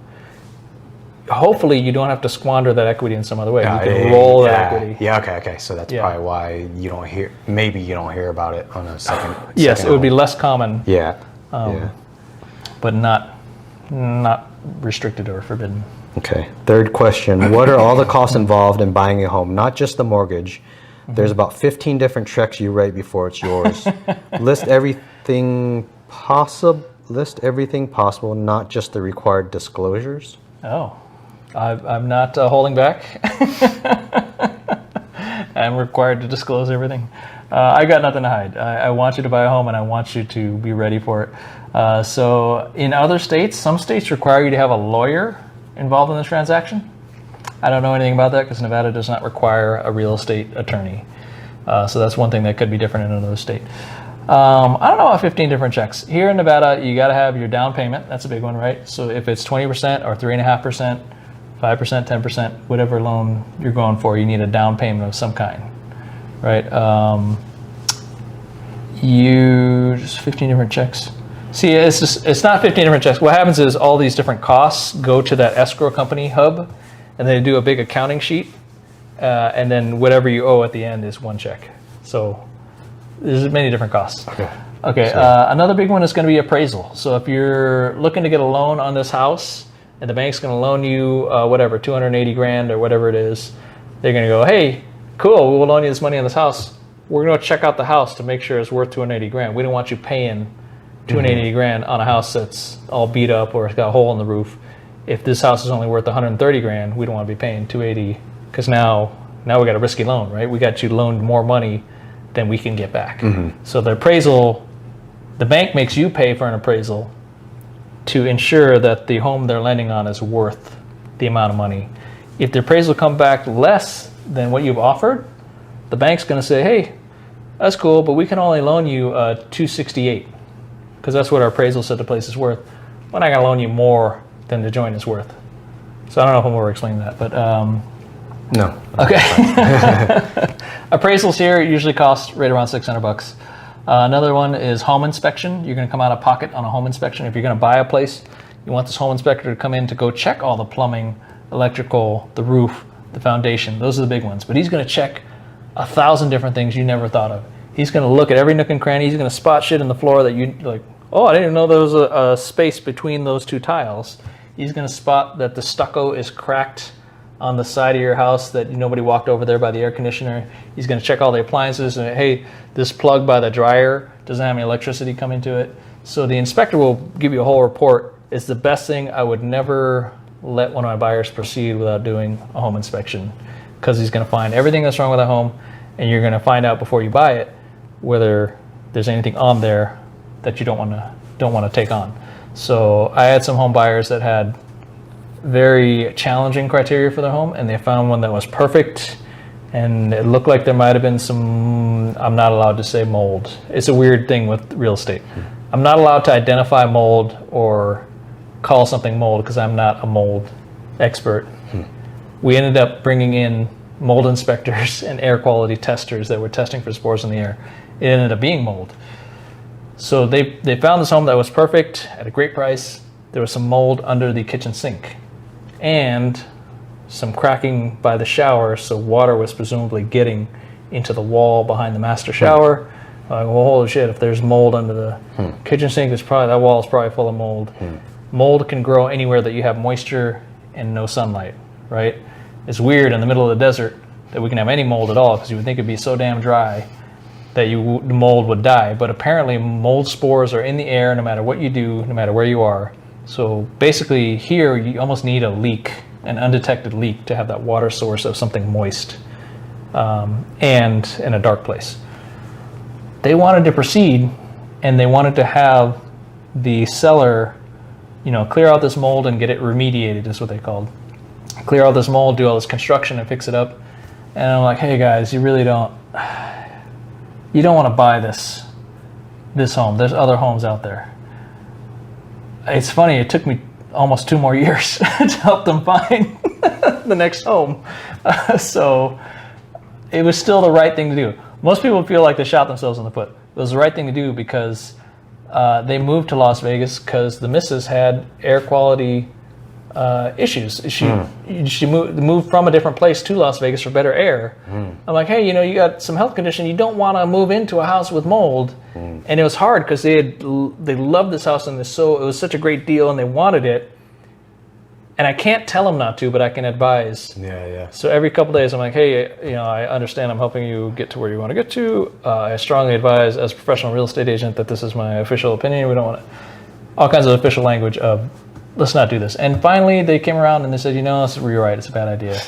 Hopefully, you don't have to squander that equity in some other way. You can roll that equity. Yeah. Okay. So that's probably why you don't hear. Maybe you don't hear about it on a second. Yes, it would be less common. Yeah. But not restricted or forbidden. Okay. Third question: what are all the costs involved in buying a home? Not just the mortgage. There's about 15 different checks you write before it's yours. List everything possible, not just the required disclosures. Oh, I'm not holding back. I'm required to disclose everything. I got nothing to hide. I want you to buy a home, and I want you to be ready for it. So in other states, some states require you to have a lawyer involved in the transaction. I don't know anything about that because Nevada does not require a real estate attorney. So that's one thing that could be different in another state. I don't know about 15 different checks. Here in Nevada, you got to have your down payment. That's a big one, right? So if it's 20% or 3.5%, 5%, 10%, whatever loan you're going for, you need a down payment of some kind, right? Just 15 different checks. See, it's not 15 different checks. What happens is all these different costs go to that escrow company hub, and they do a big accounting sheet, and then whatever you owe at the end is one check. So there's many different costs. Okay. Another big one is going to be appraisal. So if you're looking to get a loan on this house, and the bank's going to loan you whatever, $280,000 or whatever it is, they're going to go, hey, cool, we'll loan you this money on this house. We're going to check out the house to make sure it's worth $280,000. We don't want you paying $280,000 on a house that's all beat up or it's got a hole in the roof. If this house is only worth $130,000, we don't want to be paying $280,000 because now we got a risky loan, right? We got you loaned more money than we can get back. So the appraisal, the bank makes you pay for an appraisal to ensure that the home they're lending on is worth the amount of money. If the appraisal comes back less than what you've offered, the bank's going to say, hey, that's cool, but we can only loan you $268,000 because that's what our appraisal said the place is worth. We're not going to loan you more than the joint is worth. So I don't know if I'm over explaining that, but no. Okay. Appraisals here usually cost right around $600. Another one is home inspection. You're going to come out of pocket on a home inspection. If you're going to buy a place, you want this home inspector to come in to go check all the plumbing, electrical, the roof, the foundation. Those are the big ones. But he's going to check 1,000 different things you never thought of. He's going to look at every nook and cranny. He's going to spot shit in the floor that you like, oh, I didn't even know there was a space between those two tiles. He's going to spot that the stucco is cracked on the side of your house, that nobody walked over there by the air conditioner. He's going to check all the appliances and, hey, this plug by the dryer doesn't have any electricity coming to it. So the inspector will give you a whole report. It's the best thing. I would never let one of my buyers proceed without doing a home inspection, because he's going to find everything that's wrong with the home, and you're going to find out before you buy it whether there's anything on there that you don't want to take on. So I had some home buyers that had very challenging criteria for their home, and they found one that was perfect, and it looked like there might have been some, I'm not allowed to say mold. It's a weird thing with real estate. I'm not allowed to identify mold or call something mold because I'm not a mold expert. We ended up bringing in mold inspectors and air quality testers that were testing for spores in the air. It ended up being mold. So they found this home that was perfect at a great price. There was some mold under the kitchen sink and some cracking by the shower, so water was presumably getting into the wall behind the master shower. Like, well, holy shit, if there's mold under the kitchen sink, that wall is probably full of mold. Mold can grow anywhere that you have moisture and no sunlight, right? It's weird in the middle of the desert that we can have any mold at all, because you would think it'd be so damn dry that the mold would die. But apparently mold spores are in the air no matter what you do, no matter where you are. So basically here you almost need a leak, an undetected leak, to have that water source of something moist and in a dark place. They wanted to proceed, and they wanted to have the seller, clear out this mold and get it remediated, is what they called. Clear out this mold, do all this construction and fix it up. And I'm like, hey guys, you don't want to buy this home. There's other homes out there. It's funny, it took me almost 2 more years to help them find the next home. So it was still the right thing to do. Most people feel like they shot themselves in the foot. It was the right thing to do because they moved to Las Vegas because the missus had air quality issues. She moved from a different place to Las Vegas for better air. I'm like, hey, you got some health condition. You don't want to move into a house with mold. And it was hard because they loved this house, and it was such a great deal, and they wanted it. And I can't tell them not to, but I can advise. Yeah. So every couple days, I'm like, hey, I understand I'm helping you get to where you want to get to. I strongly advise, as a professional real estate agent, that this is my official opinion. We don't want all kinds of official language of, let's not do this. And finally, they came around and they said, you're right, it's a bad idea.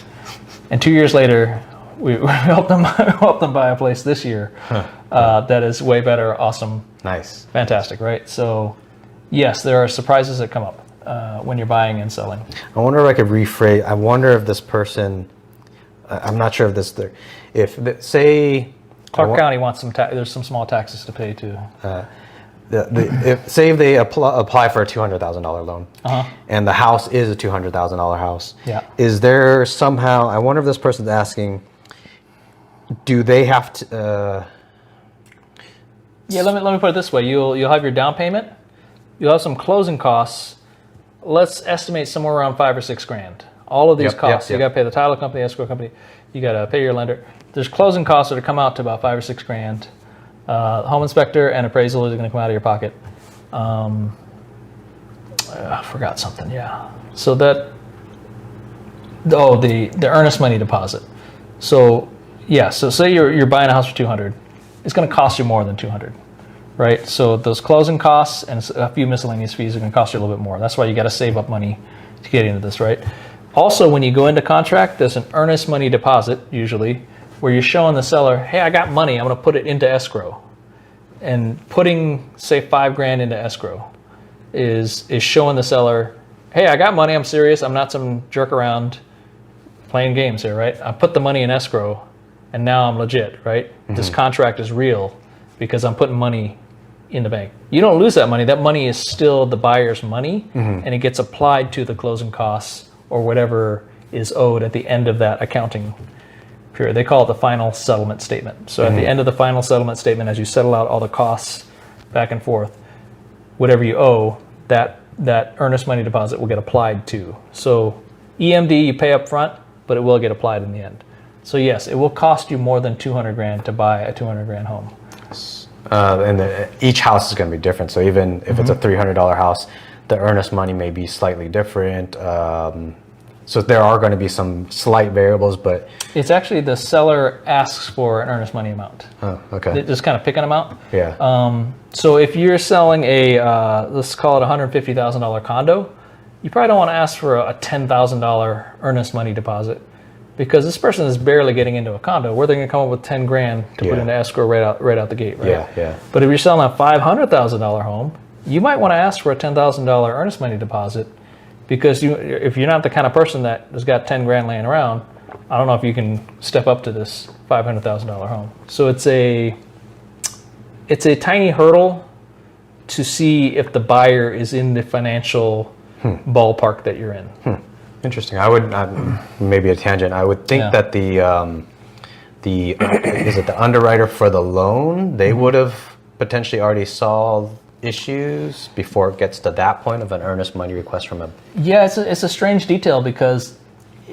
And 2 years later, we helped them buy a place this year that is way better, awesome, nice, fantastic, right? So, yes, there are surprises that come up when you're buying and selling. I wonder if I could rephrase. I wonder if this person, I'm not sure if say Clark County wants there's some small taxes to pay too. Say if they apply for a $200,000 loan, and the house is a $200,000 house. Yeah. Is there somehow? I wonder if this person's asking, do they have to? Yeah. Let me put it this way: you'll have your down payment, you'll have some closing costs. Let's estimate somewhere around $5,000 or $6,000. All of these costs, you got to pay the title company, escrow company. You got to pay your lender. There's closing costs that come out to about $5,000 or $6,000. Home inspector and appraisal is going to come out of your pocket. I forgot something. Yeah. So the earnest money deposit. So yeah. So say you're buying a house for $200, it's going to cost you more than $200, right? So those closing costs and a few miscellaneous fees are going to cost you a little bit more. That's why you got to save up money to get into this, right? Also, when you go into contract, there's an earnest money deposit usually, where you're showing the seller, hey, I got money, I'm going to put it into escrow. And putting, say, $5,000 into escrow is showing the seller, hey, I got money, I'm serious, I'm not some jerk around playing games here, right? I put the money in escrow, and now I'm legit, right? This contract is real because I'm putting money in the bank. You don't lose that money. That money is still the buyer's money, and it gets applied to the closing costs or whatever is owed at the end of that accounting period. They call it the final settlement statement. So at the end of the final settlement statement, as you settle out all the costs back and forth, whatever you owe, that earnest money deposit will get applied to. So EMD you pay up front, but it will get applied in the end. So yes, it will cost you more than 200 grand to buy a 200 grand home. And each house is going to be different. So even if it's a $300 house, the earnest money may be slightly different. So there are going to be some slight variables, but it's actually the seller asks for an earnest money amount. Oh, okay. They just kind of pick an amount. Yeah. So if you're selling a, let's call it $150,000 condo, you probably don't want to ask for a $10,000 earnest money deposit, because this person is barely getting into a condo. Where they're going to come up with 10 grand to put into escrow right out the gate, right? Yeah. But if you're selling a $500,000 home, you might want to ask for a $10,000 earnest money deposit, because if you're not the kind of person that has got 10 grand laying around, I don't know if you can step up to this $500,000 home. So it's a tiny hurdle to see if the buyer is in the financial ballpark that you're in. Interesting. I would maybe a tangent. I would think that the is it the underwriter for the loan? They would have potentially already solved issues before it gets to that point of an earnest money request from a. Yeah, it's a strange detail, because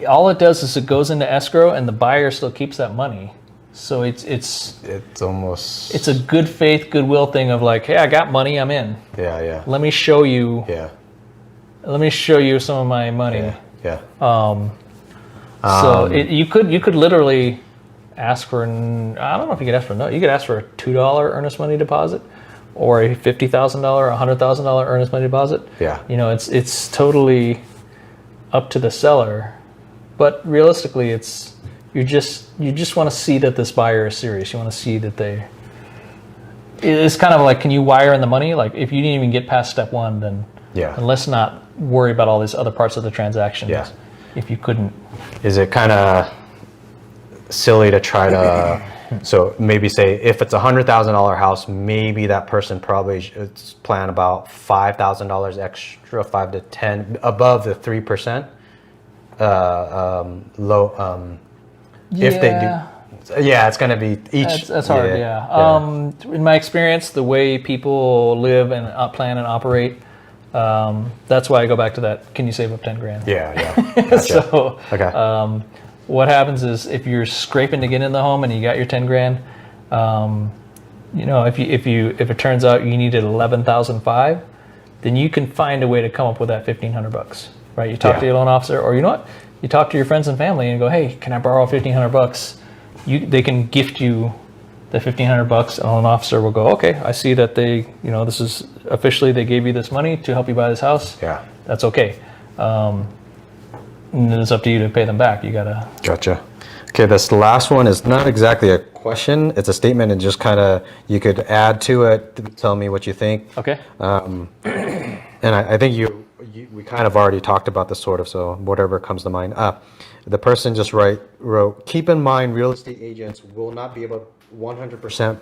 all it does is it goes into escrow and the buyer still keeps that money. So it's almost, it's a good faith, goodwill thing of like, hey, I got money, I'm in. Yeah. Let me show you. Yeah. Let me show you some of my money. Yeah. So you could literally ask for I don't know if you could ask for you could ask for a $2 earnest money deposit, or a $50,000, $100,000 earnest money deposit. Yeah. It's totally up to the seller, but realistically, you just want to see that this buyer is serious. You want to see that it's kind of like, can you wire in the money? Like, if you didn't even get past step one, then let's not worry about all these other parts of the transaction. Yeah. If you couldn't. Is it kind of silly to try to, so maybe say if it's a $100,000 house, maybe that person probably should plan about $5,000 extra, 5 to 10 above the 3% low. If they do, it's going to be each. That's hard. In my experience, the way people live and plan and operate, that's why I go back to that. Can you save up 10 grand? Yeah. Gotcha. So, okay. What happens is, if you're scraping to get in the home and you got your 10 grand, if it turns out you needed 11,500, then you can find a way to come up with that $1,500, right? You talk to your loan officer, or you know what? You talk to your friends and family and go, hey, can I borrow $1,500? They can gift you the $1,500, and a loan officer will go, okay, I see that this is officially, they gave you this money to help you buy this house. Yeah. That's okay. And it's up to you to pay them back. You gotta. Gotcha. Okay, this last one is not exactly a question. It's a statement, and just kind of, you could add to it, tell me what you think. Okay. And I think we kind of already talked about this sort of, so whatever comes to mind. The person just wrote, keep in mind, real estate agents will not be able 100%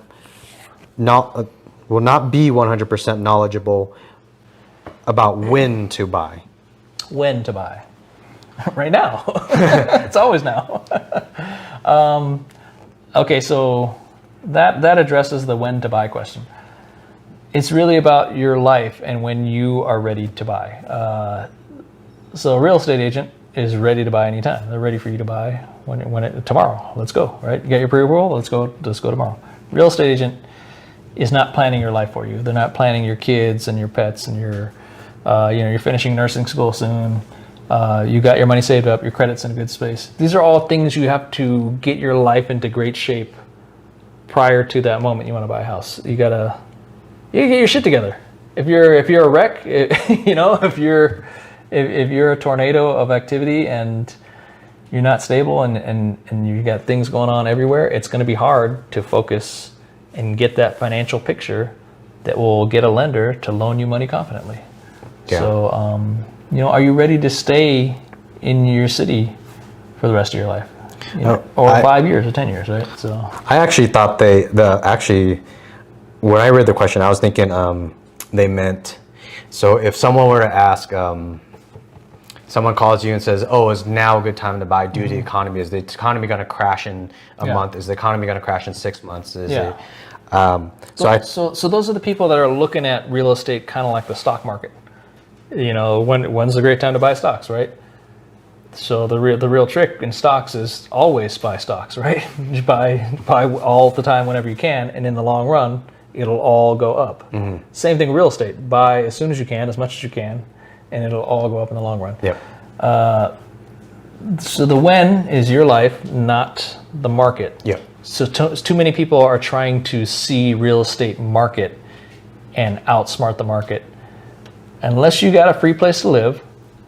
will not be 100% knowledgeable about when to buy. When to buy. Right now. It's always now. Okay, so that addresses the when to buy question. It's really about your life and when you are ready to buy. So a real estate agent is ready to buy anytime. They're ready for you to buy tomorrow. Let's go, right? You got your pre-approval? Let's go tomorrow. Real estate agent is not planning your life for you. They're not planning your kids and your pets and you're finishing nursing school soon. You got your money saved up, your credit's in a good space. These are all things you have to get your life into great shape prior to that moment you want to buy a house. You get your shit together. If you're a wreck, if you're a tornado of activity and you're not stable and you got things going on everywhere, it's going to be hard to focus and get that financial picture that will get a lender to loan you money confidently. Yeah. So, are you ready to stay in your city for the rest of your life? Or 5 years or 10 years, right? So I actually thought when I read the question, I was thinking they meant, so if someone were to ask, someone calls you and says, oh, is now a good time to buy due to the economy? Is the economy going to crash in a month? Is the economy going to crash in 6 months? So those are the people that are looking at real estate kind of like the stock market. When's the great time to buy stocks, right? So the real trick in stocks is always buy stocks, right? You buy all the time whenever you can, and in the long run, it'll all go up. Same thing with real estate. Buy as soon as you can, as much as you can, and it'll all go up in the long run. Yep. So the when is your life, not the market. Yep. So too many people are trying to see real estate market and outsmart the market. Unless you got a free place to live,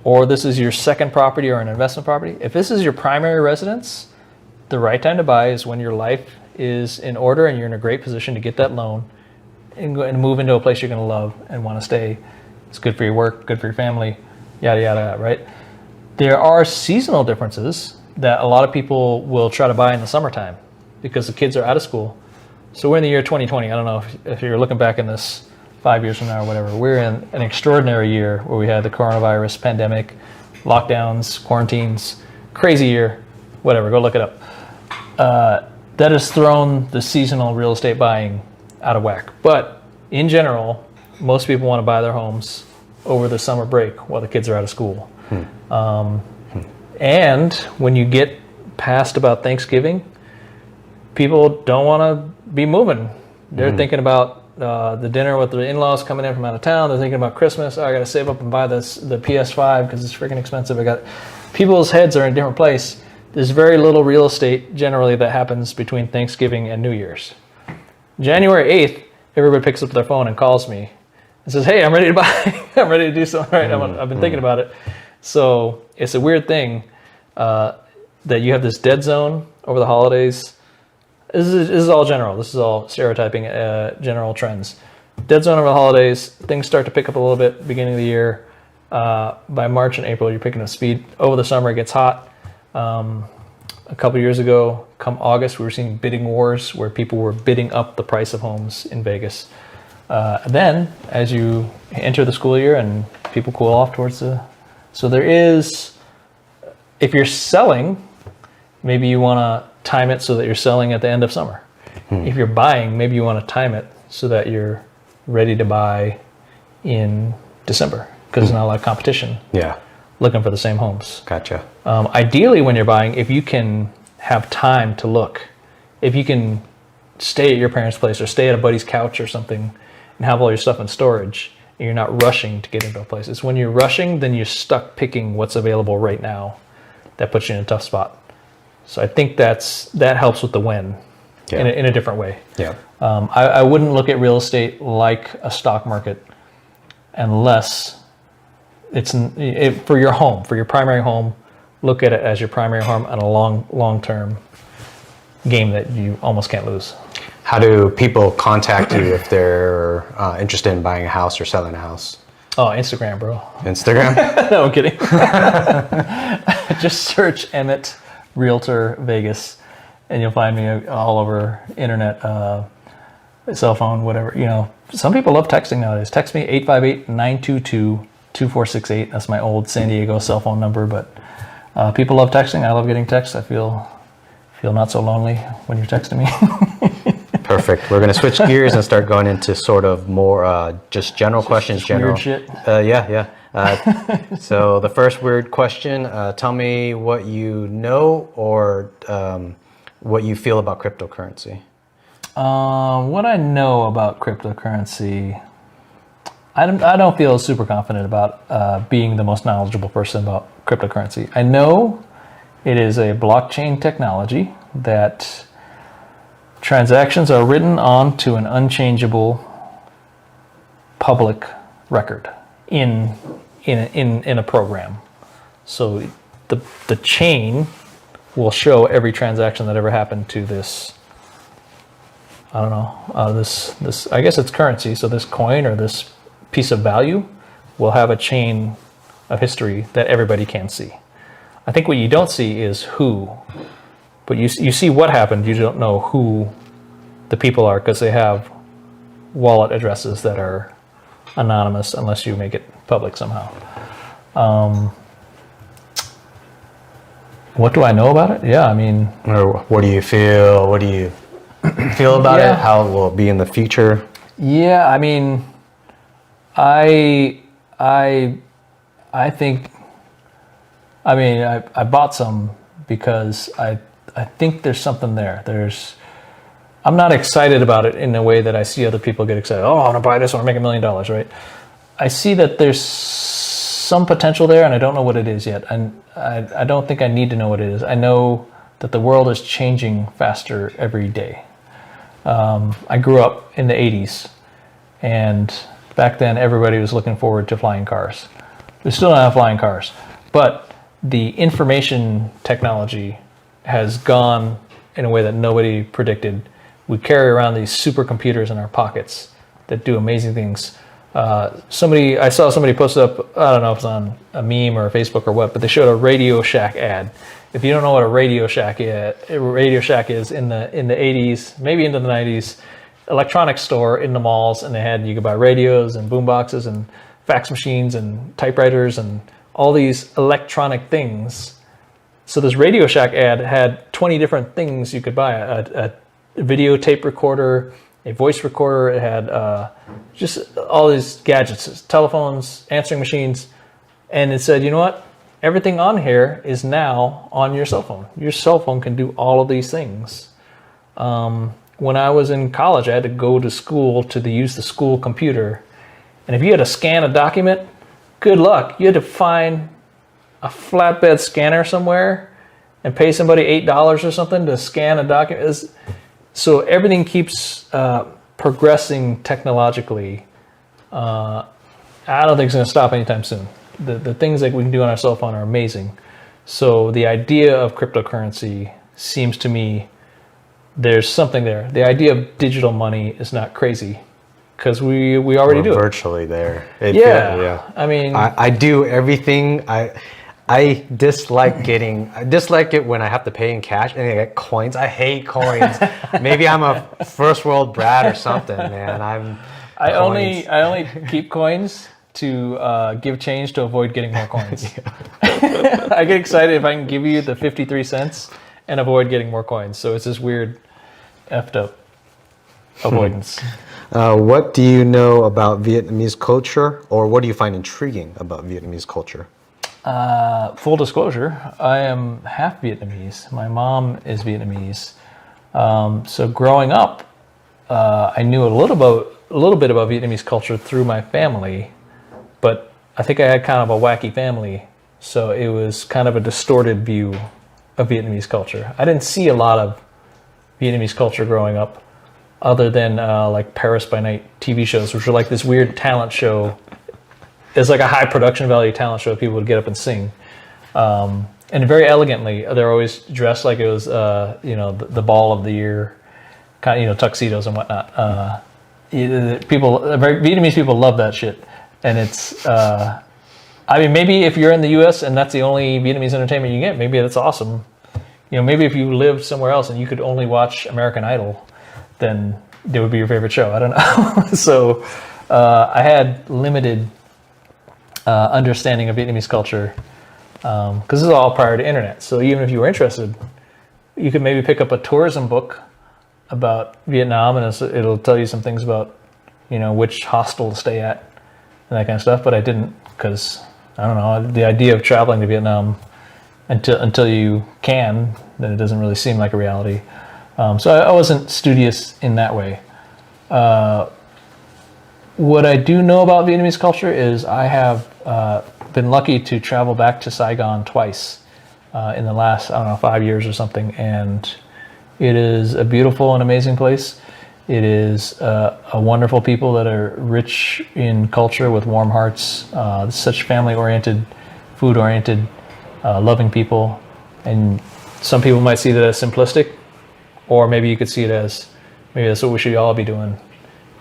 or this is your second property or an investment property. If this is your primary residence, the right time to buy is when your life is in order and you're in a great position to get that loan and go and move into a place you're going to love and want to stay. It's good for your work, good for your family, yada, yada, yada, right? There are seasonal differences that a lot of people will try to buy in the summertime because the kids are out of school. So we're in the year 2020. I don't know if you're looking back in this 5 years from now or whatever. We're in an extraordinary year where we had the coronavirus pandemic, lockdowns, quarantines, crazy year, whatever, go look it up. That has thrown the seasonal real estate buying out of whack. But in general, most people want to buy their homes over the summer break while the kids are out of school. And when you get past about Thanksgiving, people don't want to be moving. They're thinking about the dinner with the in-laws coming in from out of town. They're thinking about Christmas. Oh, I got to save up and buy the PS5 because it's freaking expensive. People's heads are in a different place. There's very little real estate generally that happens between Thanksgiving and New Year's. January 8th, everybody picks up their phone and calls me and says, hey, I'm ready to buy. I'm ready to do something. Right? I've been thinking about it. So it's a weird thing that you have this dead zone over the holidays. This is all general. This is all stereotyping general trends. Dead zone over the holidays. Things start to pick up a little bit beginning of the year. By March and April, you're picking up speed. Over the summer, it gets hot. A couple years ago, come August, we were seeing bidding wars where people were bidding up the price of homes in Vegas. Then, as you enter the school year and people cool off towards the... So there is... If you're selling, maybe you want to time it so that you're selling at the end of summer. If you're buying, maybe you want to time it so that you're ready to buy in December because there's not a lot of competition. Yeah. Looking for the same homes. Gotcha. Ideally, when you're buying, if you can have time to look, if you can stay at your parents' place or stay at a buddy's couch or something and have all your stuff in storage, and you're not rushing to get into a place. It's when you're rushing, then you're stuck picking what's available right now. That puts you in a tough spot. So I think that helps with the when in a different way. Yeah. I wouldn't look at real estate like a stock market unless it's for your home, for your primary home. Look at it as your primary home and a long-term game that you almost can't lose. How do people contact you if they're interested in buying a house or selling a house? Oh, Instagram, bro. Instagram? No, I'm kidding. Just search Emmett Realtor Vegas, and you'll find me all over internet, cell phone, whatever. You know, some people love texting nowadays. Text me 858-922-2468. That's my old San Diego cell phone number. But people love texting. I love getting texts. I feel not so lonely when you're texting me. Perfect. We're going to switch gears and start going into sort of more just general questions. General weird shit. Yeah. So the first weird question, tell me what you know or what you feel about cryptocurrency. What I know about cryptocurrency, I don't feel super confident about being the most knowledgeable person about cryptocurrency. I know it is a blockchain technology that transactions are written onto an unchangeable public record in a program. So the chain will show every transaction that ever happened to this. I don't know. This I guess it's currency. So this coin or this piece of value will have a chain of history that everybody can see. I think what you don't see is who, but you see what happened. You don't know who the people are because they have wallet addresses that are anonymous unless you make it public somehow. What do I know about it? Yeah, I mean... Or what do you feel? What do you feel about it? How will it be in the future? Yeah, I mean, I think I mean, I bought some because I think there's something there. I'm not excited about it in a way that I see other people get excited. Oh, I want to buy this, I want to make $1 million, right? I see that there's some potential there, and I don't know what it is yet. And I don't think I need to know what it is. I know that the world is changing faster every day. I grew up in the 80s, and back then everybody was looking forward to flying cars. We still don't have flying cars, but the information technology has gone in a way that nobody predicted. We carry around these supercomputers in our pockets that do amazing things. I saw somebody post up, I don't know if it's on a meme or a Facebook or what, but they showed a Radio Shack ad. If you don't know what a Radio Shack is in the 80s, maybe into the 90s, electronics store in the malls, and you could buy radios and boom boxes and fax machines and typewriters and all these electronic things. So this Radio Shack ad had 20 different things you could buy. A videotape recorder, a voice recorder. It had just all these gadgets, telephones, answering machines. And it said, you know what? Everything on here is now on your cell phone. Your cell phone can do all of these things. When I was in college, I had to go to school to use the school computer. And if you had to scan a document, good luck. You had to find a flatbed scanner somewhere and pay somebody $8 or something to scan a document. So everything keeps progressing technologically. I don't think it's going to stop anytime soon. The things that we can do on our cell phone are amazing. So the idea of cryptocurrency seems to me, there's something there. The idea of digital money is not crazy because we already do it. Virtually there. Yeah. I mean, I do everything. I dislike it when I have to pay in cash and I get coins. I hate coins. Maybe I'm a first world brat or something, man. I only keep coins to give change to avoid getting more coins. I get excited if I can give you the 53 cents and avoid getting more coins. So it's this weird effed up avoidance. What do you know about Vietnamese culture, or what do you find intriguing about Vietnamese culture? Full disclosure, I am half Vietnamese. My mom is Vietnamese. So growing up, I knew a little bit about Vietnamese culture through my family, but I think I had kind of a wacky family, so it was kind of a distorted view of Vietnamese culture. I didn't see a lot of Vietnamese culture growing up, other than like Paris by Night TV shows, which were like this weird talent show. It's like a high production value talent show. People would get up and sing, and very elegantly. They're always dressed like it was, the ball of the year, kind of, tuxedos and whatnot. Vietnamese people love that shit, and it's. I mean, maybe if you're in the U.S. and that's the only Vietnamese entertainment you get, maybe that's awesome. Maybe if you lived somewhere else and you could only watch American Idol, then it would be your favorite show. I don't know. So I had limited understanding of Vietnamese culture because this is all prior to internet. So even if you were interested, you could maybe pick up a tourism book about Vietnam, and it'll tell you some things about, which hostel to stay at and that kind of stuff. But I didn't, because I don't know, the idea of traveling to Vietnam until you can, then it doesn't really seem like a reality. So I wasn't studious in that way. What I do know about Vietnamese culture is I have been lucky to travel back to Saigon twice in the last, 5 years or something, and it is a beautiful and amazing place. It is a wonderful people that are rich in culture with warm hearts, such family-oriented, food-oriented, loving people. And some people might see that as simplistic, or maybe you could see it as, maybe that's what we should all be doing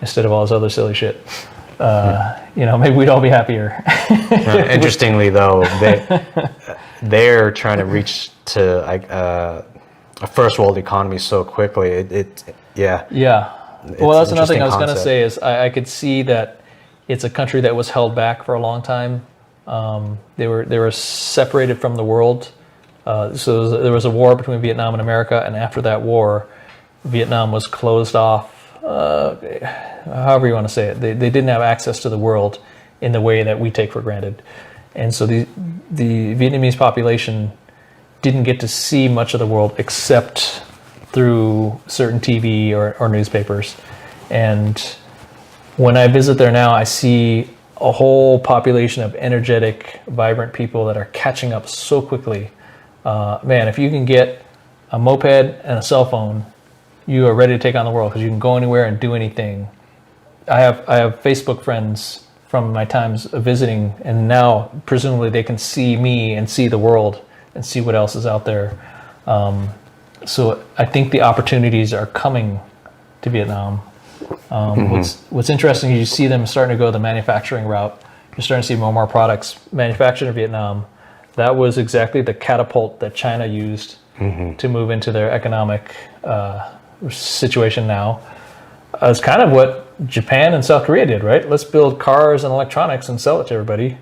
instead of all this other silly shit. Maybe we'd all be happier. Interestingly, though, they're trying to reach to a first world economy so quickly. Yeah. Well, that's another thing I was going to say is I could see that it's a country that was held back for a long time. They were separated from the world. So there was a war between Vietnam and America, and after that war, Vietnam was closed off. However you want to say it, they didn't have access to the world in the way that we take for granted, And so the Vietnamese population didn't get to see much of the world except through certain TV or newspapers. And when I visit there now, I see a whole population of energetic, vibrant people that are catching up so quickly. Man, if you can get a moped and a cell phone, you are ready to take on the world because you can go anywhere and do anything. I have Facebook friends from my times of visiting, and now presumably they can see me and see the world and see what else is out there. So I think the opportunities are coming to Vietnam. What's interesting is you see them starting to go the manufacturing route. You're starting to see more and more products manufactured in Vietnam. That was exactly the catapult that China used to move into their economic situation now. It's kind of what Japan and South Korea did, right? Let's build cars and electronics and sell it to everybody.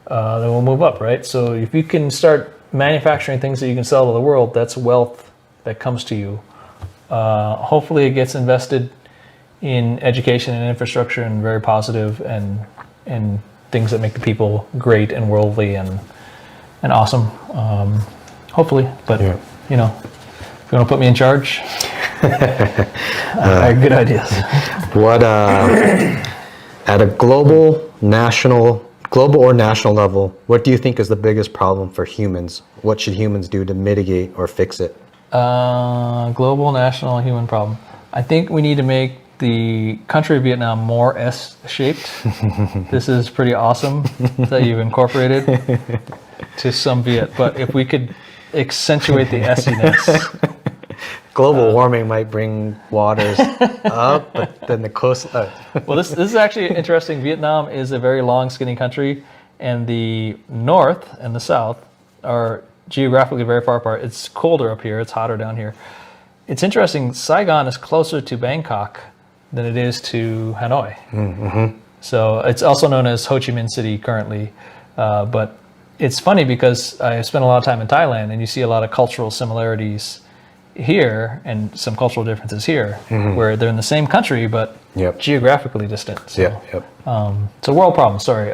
Then we'll move up, right? So if you can start manufacturing things that you can sell to the world, that's wealth that comes to you. Hopefully it gets invested in education and infrastructure and very positive and things that make the people great and worldly and awesome. Hopefully, but you know, if you want to put me in charge, I have good ideas. What at a global or national level, what do you think is the biggest problem for humans? What should humans do to mitigate or fix it? Global, national, human problem. I think we need to make the country of Vietnam more S-shaped. This is pretty awesome that you've incorporated to some Viet, but if we could accentuate the S-iness. Global warming might bring waters up, but then the coast... Well, this is actually interesting. Vietnam is a very long, skinny country, and the north and the south are geographically very far apart. It's colder up here. It's hotter down here. It's interesting. Saigon is closer to Bangkok than it is to Hanoi. Mm-hmm. So it's also known as Ho Chi Minh City currently. But it's funny because I spent a lot of time in Thailand, and you see a lot of cultural similarities here and some cultural differences here, where they're in the same country but geographically distant. So, it's a world problem. Sorry.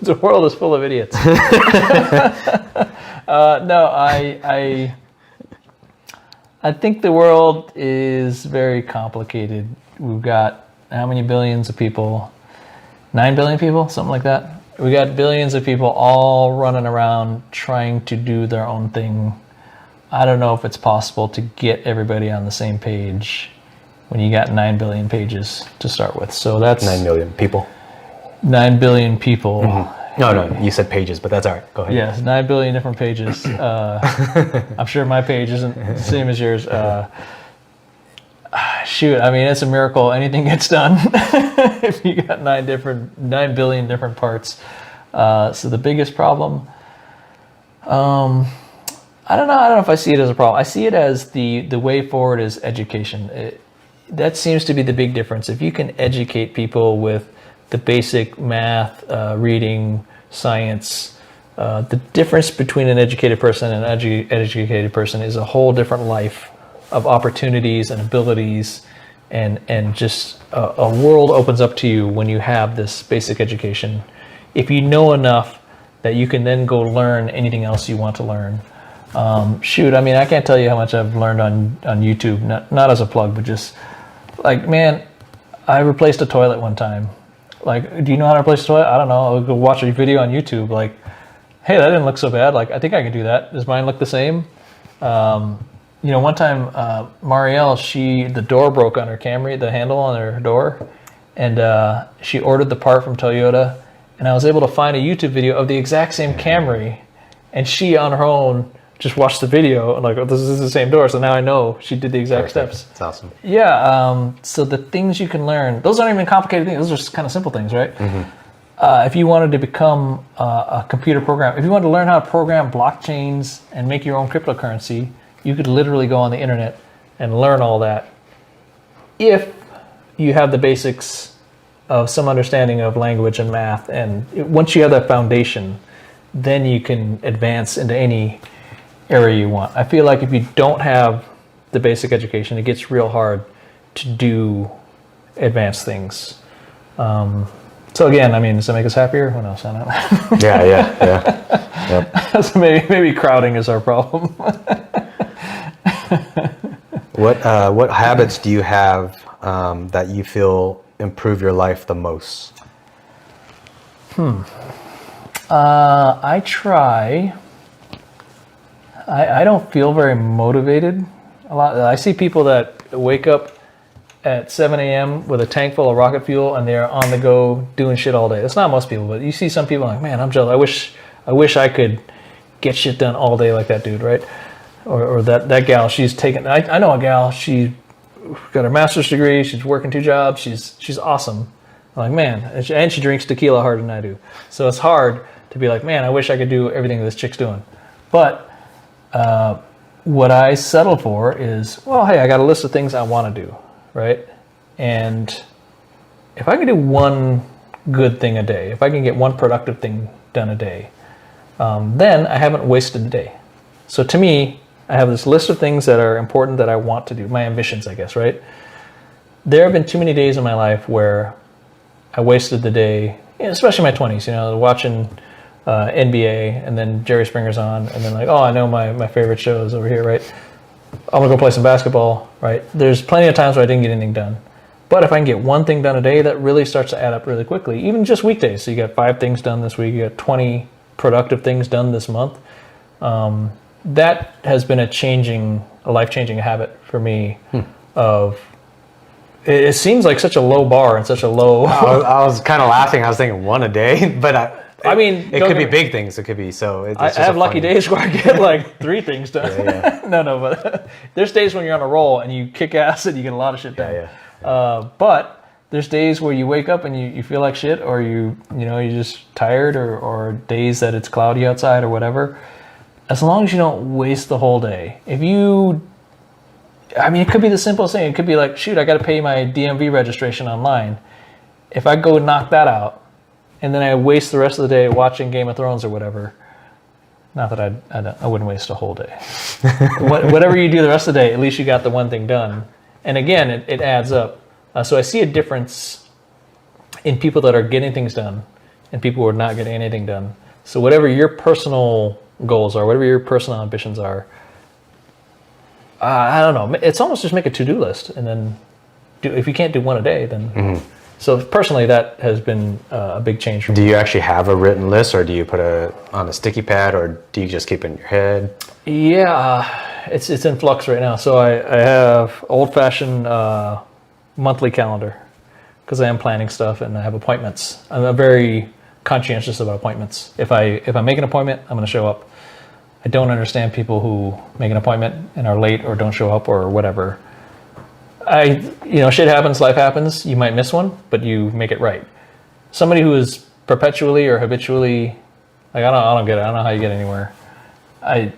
The world is full of idiots. No, I think the world is very complicated. We've got how many billions of people? 9 billion people, something like that. We got billions of people all running around trying to do their own thing. I don't know if it's possible to get everybody on the same page when you got 9 billion pages to start with. So that's 9 million people. 9 billion people. No, you said pages, but that's all right. Go ahead. Yes, 9 billion different pages. I'm sure my page isn't the same as yours. Shoot, I mean, it's a miracle anything gets done if you got 9 billion different parts. So the biggest problem, I don't know if I see it as a problem. I see it as the way forward is education. That seems to be the big difference. If you can educate people with the basic math, reading, science, the difference between an educated person and an educated person is a whole different life of opportunities and abilities, and just a world opens up to you when you have this basic education. If you know enough that you can then go learn anything else you want to learn. Shoot, I mean, I can't tell you how much I've learned on YouTube, not as a plug, but just like, man, I replaced a toilet one time. Like, do you know how to replace a toilet? I don't know. I'll go watch a video on YouTube. Like, hey, that didn't look so bad. Like, I think I can do that. Does mine look the same? You know, one time, Marielle, the door broke on her Camry, the handle on her door, and she ordered the part from Toyota, and I was able to find a YouTube video of the exact same Camry, and she on her own just watched the video and like, oh, this is the same door, so now I know she did the exact steps. That's awesome. Yeah, so the things you can learn, those aren't even complicated things, those are just kind of simple things, right? If you wanted to become a computer programmer, if you wanted to learn how to program blockchains and make your own cryptocurrency, you could literally go on the internet and learn all that if you have the basics of some understanding of language and math. And once you have that foundation, then you can advance into any area you want. I feel like if you don't have the basic education, it gets real hard to do advanced things. So again, I mean, does it make us happier? Who knows? I don't know. Yeah. Yep. So maybe crowding is our problem. What habits do you have that you feel improve your life the most? I try. I don't feel very motivated a lot. I see people that wake up at 7 a.m. with a tank full of rocket fuel and they're on the go doing shit all day. That's not most people, but you see some people like, man, I'm jealous. I wish I could get shit done all day like that dude, right? Or that gal, she's taken. I know a gal. She got her master's degree. She's working 2 jobs. She's awesome. I'm like, man, and she drinks tequila harder than I do. So it's hard to be like, man, I wish I could do everything this chick's doing. But what I settle for is, well, hey, I got a list of things I want to do, right? And if I can do one good thing a day, if I can get one productive thing done a day, then I haven't wasted the day. So to me, I have this list of things that are important that I want to do, my ambitions, I guess, right? There have been too many days in my life where I wasted the day, especially my 20s, watching NBA, and then Jerry Springer's on, and then like, oh, I know my favorite show is over here, right? I'm gonna go play some basketball, right? There's plenty of times where I didn't get anything done. But if I can get one thing done a day, that really starts to add up really quickly, even just weekdays. So you got 5 things done this week, you got 20 productive things done this month. That has been a life-changing habit for me of, it seems like such a low bar and such a low... I was kind of laughing. I was thinking one a day, but it could be big things. It could be so. It's I have lucky days where I get like 3 things done. Yeah. No, but there's days when you're on a roll and you kick ass and you get a lot of shit done. Yeah. But there's days where you wake up and you feel like shit, or you're just tired, or days that it's cloudy outside or whatever. As long as you don't waste the whole day. It could be the simplest thing. It could be like, shoot, I got to pay my DMV registration online. If I go knock that out, and then I waste the rest of the day watching Game of Thrones or whatever, not that I wouldn't waste a whole day. Whatever you do the rest of the day, at least you got the one thing done. And again, it adds up. So I see a difference in people that are getting things done and people who are not getting anything done. So whatever your personal goals are, whatever your personal ambitions are, I don't know. It's almost just make a to-do list, and then if you can't do one a day, then. Mm-hmm. So personally, that has been a big change for me. Do you actually have a written list, or do you put it on a sticky pad, or do you just keep it in your head? Yeah, it's in flux right now. So I have old-fashioned monthly calendar because I am planning stuff and I have appointments. I'm very conscientious about appointments. If I make an appointment, I'm going to show up. I don't understand people who make an appointment and are late or don't show up or whatever. Shit happens, life happens. You might miss one, but you make it right. Somebody who is perpetually or habitually, like, I don't get it. I don't know how you get anywhere. I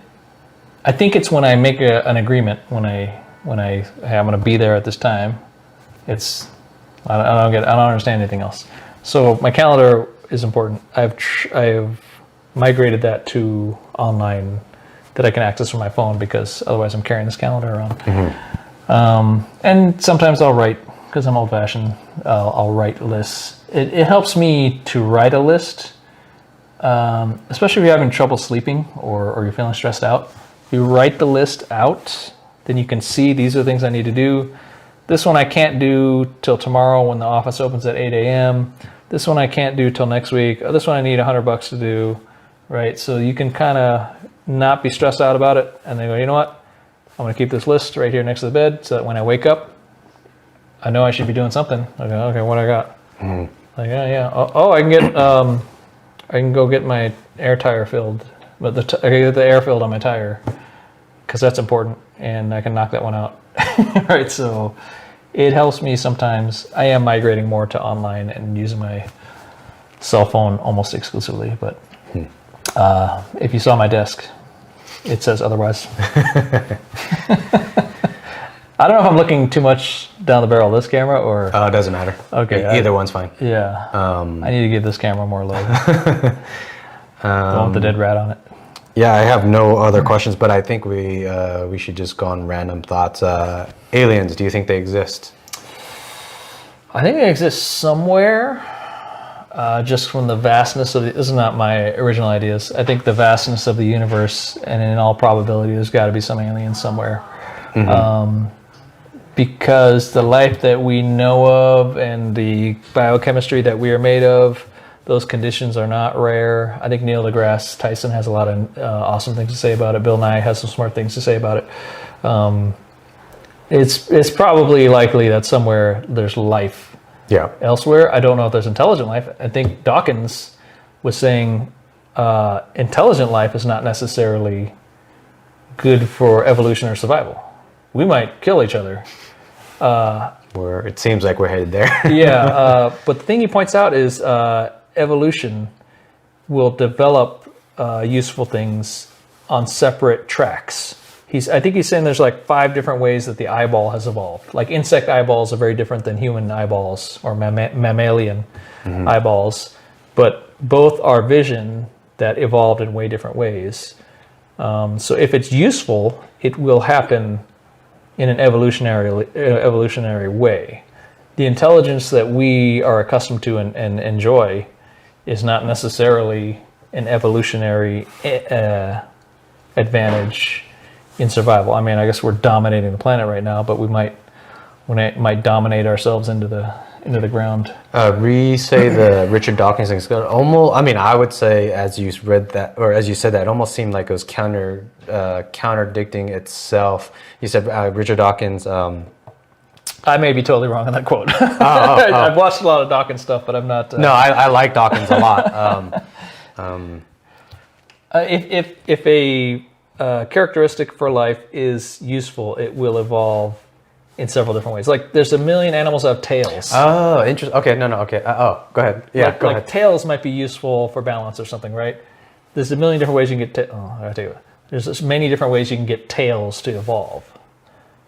think it's when I make an agreement, when I hey, I'm going to be there at this time. I don't understand anything else. So my calendar is important. I've migrated that to online, that I can access from my phone, because otherwise I'm carrying this calendar around. Mm-hmm. And sometimes I'll write, because I'm old-fashioned. I'll write lists. It helps me to write a list, especially if you're having trouble sleeping or you're feeling stressed out. If you write the list out, then you can see these are the things I need to do. This one I can't do till tomorrow when the office opens at 8 a.m. This one I can't do till next week. This one I need $100 to do, right? So you can kind of not be stressed out about it, and then go, you know what? I'm going to keep this list right here next to the bed, so that when I wake up, I know I should be doing something. I go, okay, what I got? Mm-hmm. Like, yeah. Oh, I can go get my air tire filled, but I can get the air filled on my tire, because that's important, and I can knock that one out. Right, so it helps me sometimes. I am migrating more to online and using my cell phone almost exclusively, but if you saw my desk, it says otherwise. I don't know if I'm looking too much down the barrel of this camera, or... it doesn't matter. Okay. Either one's fine. Yeah. I need to give this camera more load. The one with the dead rat on it. Yeah, I have no other questions, but I think we should just go on random thoughts. Aliens, do you think they exist? I think they exist somewhere. just from the vastness of this is not my original ideas. I think the vastness of the universe, and in all probability, there's got to be some aliens somewhere. Because the life that we know of and the biochemistry that we are made of, those conditions are not rare. I think Neil deGrasse Tyson has a lot of awesome things to say about it. Bill Nye has some smart things to say about it. It's probably likely that somewhere there's life elsewhere. I don't know if there's intelligent life. I think Dawkins was saying intelligent life is not necessarily good for evolution or survival. We might kill each other. It seems like we're headed there. But the thing he points out is evolution will develop useful things on separate tracks. I think he's saying there's like 5 different ways that the eyeball has evolved. Like insect eyeballs are very different than human eyeballs or mammalian eyeballs, but both are vision that evolved in way different ways. So if it's useful, it will happen in an evolutionary way. The intelligence that we are accustomed to and enjoy is not necessarily an evolutionary advantage in survival. I mean, I guess we're dominating the planet right now, but we might dominate ourselves into the ground. Say the Richard Dawkins thing is almost. I mean, I would say as you read that, or as you said that, it almost seemed like it was contradicting itself. You said Richard Dawkins. I may be totally wrong on that quote. I've watched a lot of Dawkins stuff, but I'm not. No, I like Dawkins a lot. If a characteristic for life is useful, it will evolve in several different ways. Like there's a million animals that have tails. Oh, interesting. Okay, no, okay. Go ahead. Yeah, go ahead. Tails might be useful for balance or something, right? There's a million different ways you can get. There's many different ways you can get tails to evolve,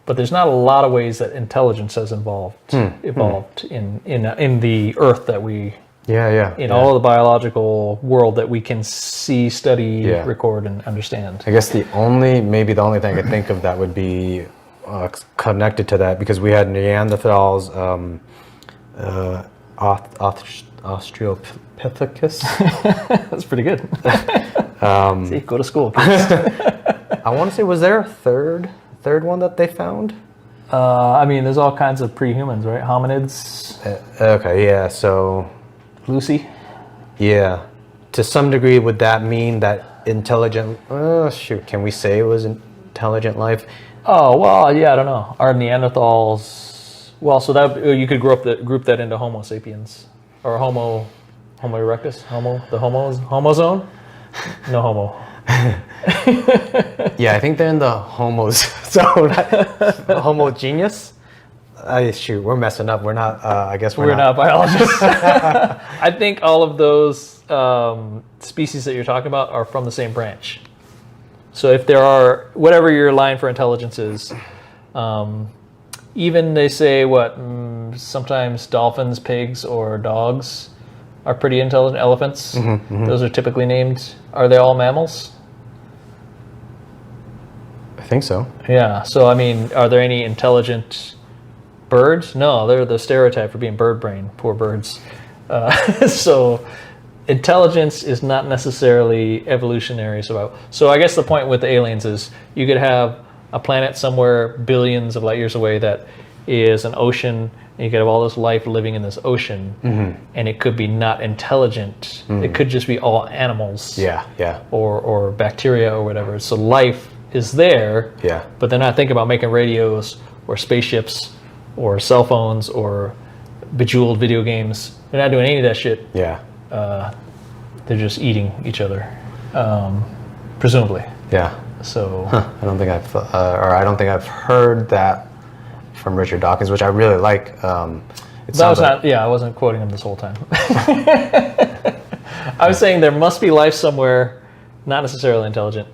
but there's not a lot of ways that intelligence has evolved in the Earth that we. All of the biological world that we can see, study, record, and understand. I guess the only thing I could think of that would be connected to that, because we had Neanderthals, Australopithecus. That's pretty good. See, go to school. I want to say, was there a third one that they found? I mean, there's all kinds of pre-humans, right? Hominids. So. Lucy? Yeah. To some degree, would that mean that intelligent... can we say it was intelligent life? Oh, well, yeah, I don't know. Are Neanderthals... Well, so that you could group that into Homo sapiens. Or Homo erectus? Homozone? No homo. Yeah, I think they're in the homos zone. Homogeneous? We're messing up. We're not. I guess we're not biologists. I think all of those species that you're talking about are from the same branch. So if there are whatever your line for intelligence is, even they say sometimes dolphins, pigs, or dogs are pretty intelligent. Elephants, those are typically named. Are they all mammals? I think so. Yeah. So I mean, are there any intelligent birds? No, they're the stereotype for being bird brain. Poor birds. So intelligence is not necessarily evolutionary survival. So I guess the point with the aliens is you could have a planet somewhere billions of light years away that is an ocean, and you could have all this life living in this ocean, and it could be not intelligent. It could just be all animals. Or bacteria or whatever. So life is there, but they're not thinking about making radios or spaceships or cell phones or bejeweled video games. They're not doing any of that shit. They're just eating each other, presumably. So I don't think I've heard that from Richard Dawkins, which I really like. I wasn't quoting him this whole time. I was saying there must be life somewhere, not necessarily intelligent.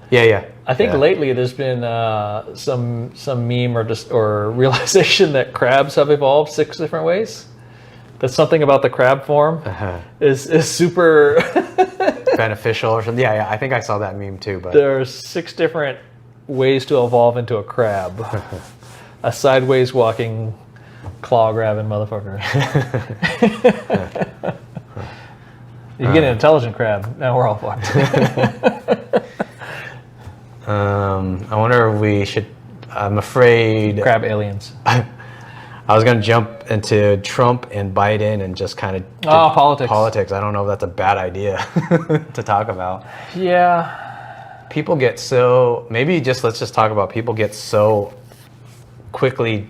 I think lately there's been some meme or realization that crabs have evolved 6 different ways. That something about the crab form is super beneficial or something. I think I saw that meme too. But there are 6 different ways to evolve into a crab. A sideways walking, claw grabbing motherfucker. you get an intelligent crab, now we're all fucked. I wonder if we should. I'm afraid. Crab aliens. I was going to jump into Trump and Biden and just kind of politics. I don't know if that's a bad idea to talk about. Yeah. People get so, let's just talk about people get so quickly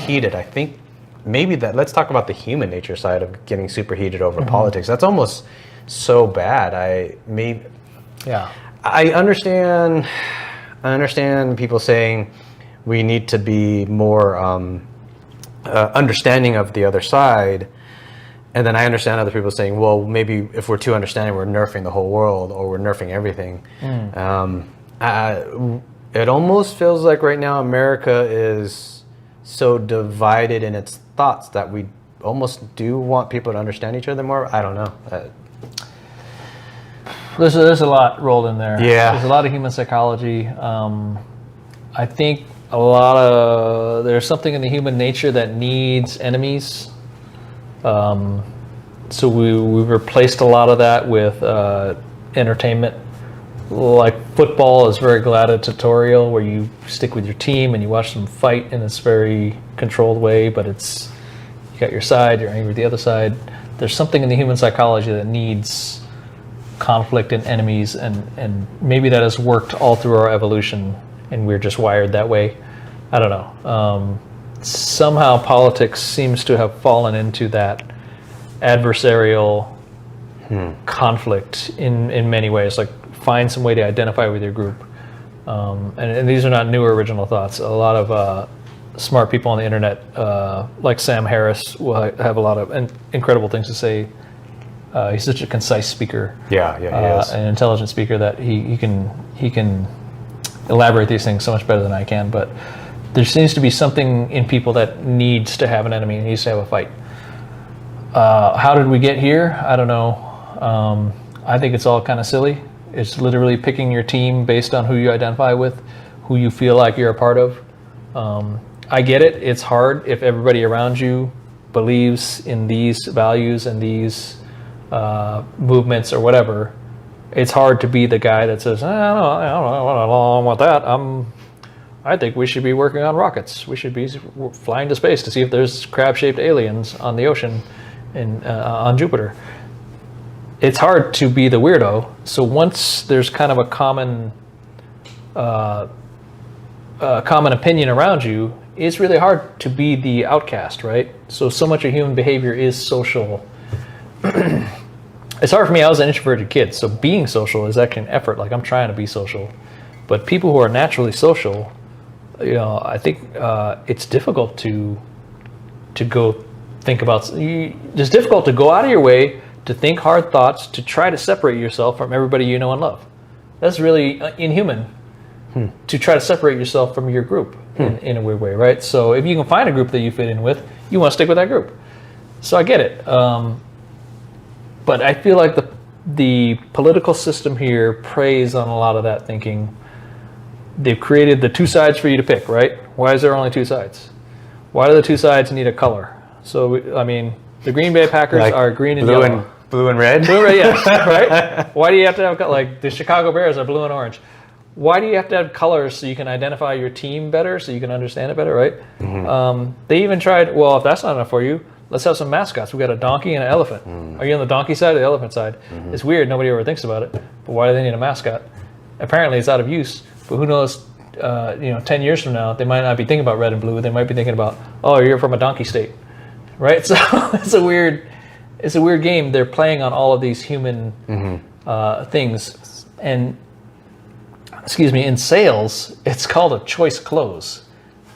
heated. I think let's talk about the human nature side of getting super heated over politics. That's almost so bad. I understand people saying we need to be more understanding of the other side, and then I understand other people saying, well, maybe if we're too understanding, we're nerfing the whole world or we're nerfing everything. It almost feels like right now America is so divided in its thoughts that we almost do want people to understand each other more. I don't know. There's a lot rolled in there. Yeah. There's a lot of human psychology. I think there's something in the human nature that needs enemies. So we've replaced a lot of that with entertainment. Like football is very gladiatorial, where you stick with your team and you watch them fight in this very controlled way, but you got your side, you're angry with the other side. There's something in the human psychology that needs conflict and enemies, and maybe that has worked all through our evolution and we're just wired that way. I don't know. Somehow politics seems to have fallen into that adversarial conflict in many ways. Like, find some way to identify with your group. And these are not new or original thoughts. A lot of smart people on the internet, like Sam Harris, will have a lot of incredible things to say. He's such a concise speaker. Yeah, he is. An intelligent speaker that he can elaborate these things so much better than I can. But there seems to be something in people that needs to have an enemy, needs to have a fight. How did we get here? I don't know. I think it's all kind of silly. It's literally picking your team based on who you identify with, who you feel like you're a part of. I get it. It's hard if everybody around you believes in these values and these movements or whatever. It's hard to be the guy that says, I don't want that. I think we should be working on rockets. We should be flying to space to see if there's crab-shaped aliens on the ocean on Jupiter. It's hard to be the weirdo. So once there's kind of a common opinion around you, it's really hard to be the outcast, right? So much of human behavior is social. It's hard for me. I was an introverted kid, so being social is actually an effort. Like, I'm trying to be social. But people who are naturally social, I think it's difficult to go think about. It's difficult to go out of your way to think hard thoughts, to try to separate yourself from everybody you know and love. That's really inhuman, to try to separate yourself from your group in a weird way, right? So if you can find a group that you fit in with, you want to stick with that group. So I get it. But I feel like the political system here preys on a lot of that thinking. They've created the two sides for you to pick, right? Why is there only two sides? Why do the two sides need a color? So, the Green Bay Packers are green and yellow. Blue and red? Blue and red, yes, right? Why do you have to have, like, the Chicago Bears are blue and orange? Why do you have to have colors so you can identify your team better, so you can understand it better, right? Mm-hmm. They even tried, well, if that's not enough for you, let's have some mascots. We've got a donkey and an elephant. Are you on the donkey side or the elephant side? Mm-hmm. It's weird. Nobody ever thinks about it. But why do they need a mascot? Apparently, it's out of use. But who knows, 10 years from now, they might not be thinking about red and blue. They might be thinking about, oh, you're from a donkey state, right? So it's a weird game. They're playing on all of these human things. And, in sales, it's called a choice close.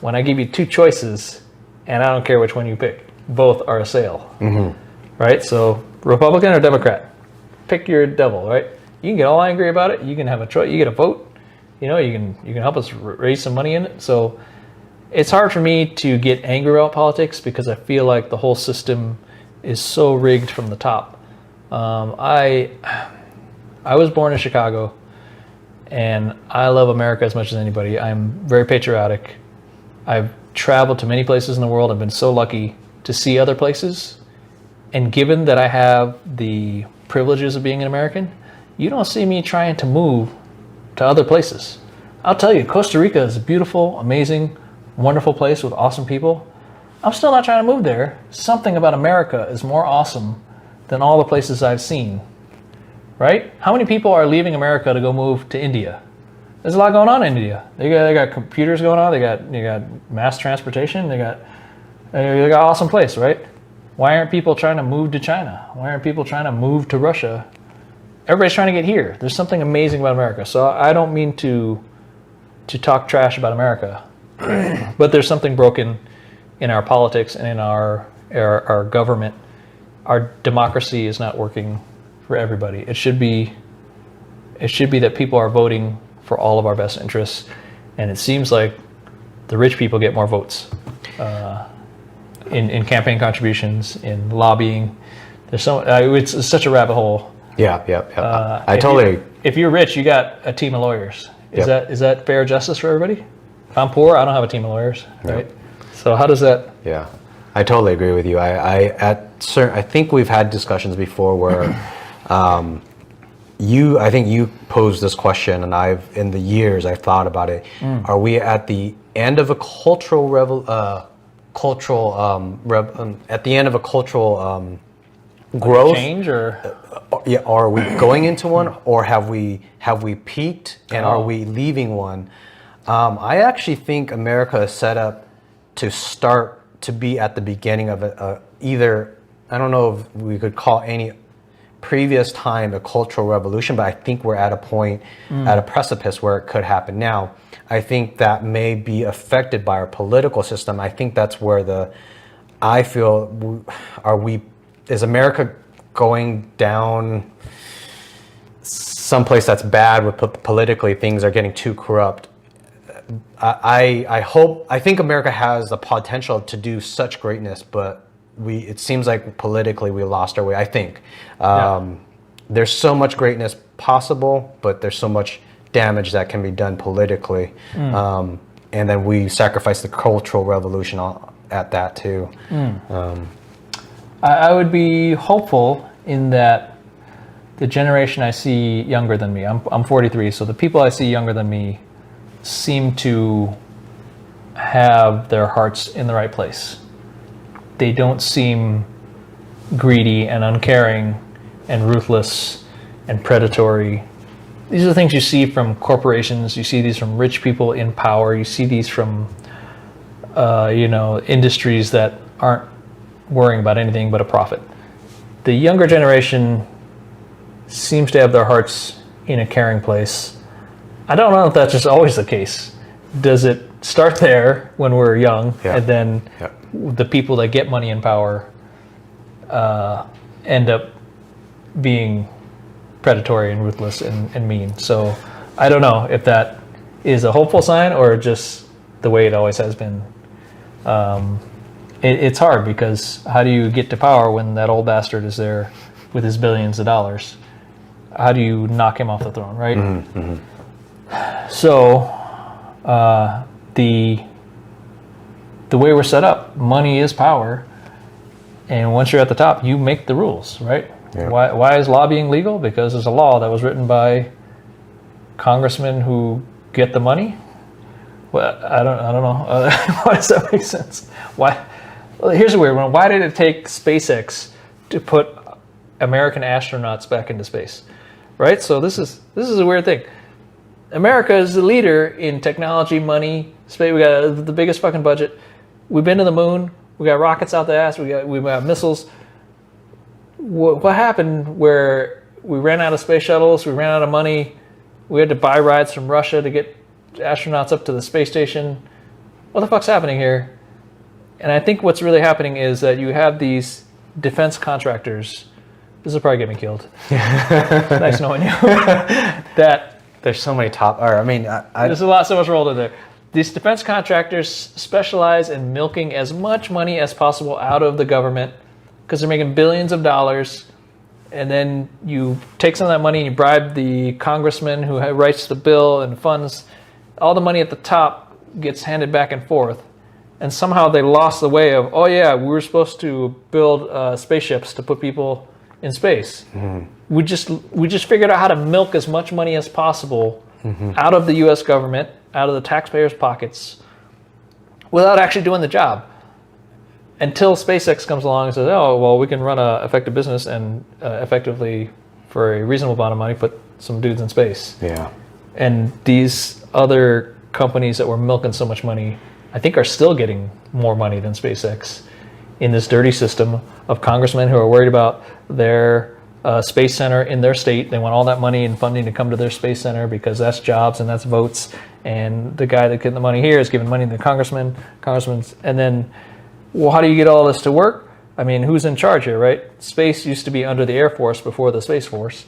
When I give you two choices, and I don't care which one you pick, both are a sale, right? So Republican or Democrat, pick your devil, right? You can get all angry about it. You can have a choice. You get a vote. You can help us raise some money in it. So it's hard for me to get angry about politics because I feel like the whole system is so rigged from the top. I was born in Chicago, and I love America as much as anybody. I'm very patriotic. I've traveled to many places in the world. I've been so lucky to see other places. And given that I have the privileges of being an American, you don't see me trying to move to other places. I'll tell you, Costa Rica is a beautiful, amazing, wonderful place with awesome people. I'm still not trying to move there. Something about America is more awesome than all the places I've seen, right? How many people are leaving America to go move to India? There's a lot going on in India. They got computers going on. They got mass transportation. They got awesome place, right? Why aren't people trying to move to China? Why aren't people trying to move to Russia? Everybody's trying to get here. There's something amazing about America. So I don't mean to talk trash about America, but there's something broken in our politics and in our government. Our democracy is not working for everybody. It should be that people are voting for all of our best interests, and it seems like the rich people get more votes in campaign contributions, in lobbying. There's it's such a rabbit hole. Yeah. I totally. If you're rich, you got a team of lawyers. Is that fair justice for everybody? If I'm poor, I don't have a team of lawyers, right? So how does that? Yeah, I totally agree with you. I think we've had discussions before where I think you posed this question, and in the years I've thought about it. Are we at the end of a cultural growth change, or are we going into one, or have we peaked and are we leaving one? I actually think America is set up to start to be at the beginning of either, I don't know if we could call any previous time a cultural revolution, but I think we're at a point, at a precipice where it could happen now. I think that may be affected by our political system. I think that's where is America going down someplace that's bad with politically, things are getting too corrupt? I think America has the potential to do such greatness, but it seems like politically we lost our way, I think. There's so much greatness possible, but there's so much damage that can be done politically. And then we sacrifice the cultural revolution at that too. I would be hopeful in that the generation I see younger than me, I'm 43, so the people I see younger than me seem to have their hearts in the right place. They don't seem greedy and uncaring and ruthless and predatory. These are the things you see from corporations. You see these from rich people in power. You see these from industries that aren't worrying about anything but a profit. The younger generation seems to have their hearts in a caring place. I don't know if that's just always the case. Does it start there when we're young, and then the people that get money and power end up being predatory and ruthless and mean? So I don't know if that is a hopeful sign or just the way it always has been. It's hard, because how do you get to power when that old bastard is there with his billions of dollars? How do you knock him off the throne, right? So the way we're set up, money is power, and once you're at the top, you make the rules, right? Why is lobbying legal? Because there's a law that was written by congressmen who get the money. Well, I don't know. Why does that make sense? Why? Well, here's a weird one. Why did it take SpaceX to put American astronauts back into space? Right? So this is a weird thing. America is the leader in technology, money, space. We got the biggest fucking budget. We've been to the moon. We got rockets out the ass. We got missiles. What happened where we ran out of space shuttles? We ran out of money. We had to buy rides from Russia to get astronauts up to the space station. What the fuck's happening here? And I think what's really happening is that you have these defense contractors. This will probably get me killed. Nice knowing you. That there's so many there's so much rolled in there. These defense contractors specialize in milking as much money as possible out of the government because they're making billions of dollars. And then you take some of that money and you bribe the congressman who writes the bill and funds. All the money at the top gets handed back and forth. And somehow they lost the way of, we were supposed to build spaceships to put people in space. We just figured out how to milk as much money as possible out of the U.S. government, out of the taxpayers' pockets, without actually doing the job. Until SpaceX comes along and says, "Oh, well, we can run a effective business and effectively, for a reasonable amount of money, put some dudes in space." Yeah. And these other companies that were milking so much money, I think, are still getting more money than SpaceX in this dirty system of congressmen who are worried about their space center in their state. They want all that money and funding to come to their space center because that's jobs and that's votes. And the guy that getting the money here is giving money to the congressmen. And then, well, how do you get all this to work? I mean, who's in charge here, right? Space used to be under the Air Force before the Space Force.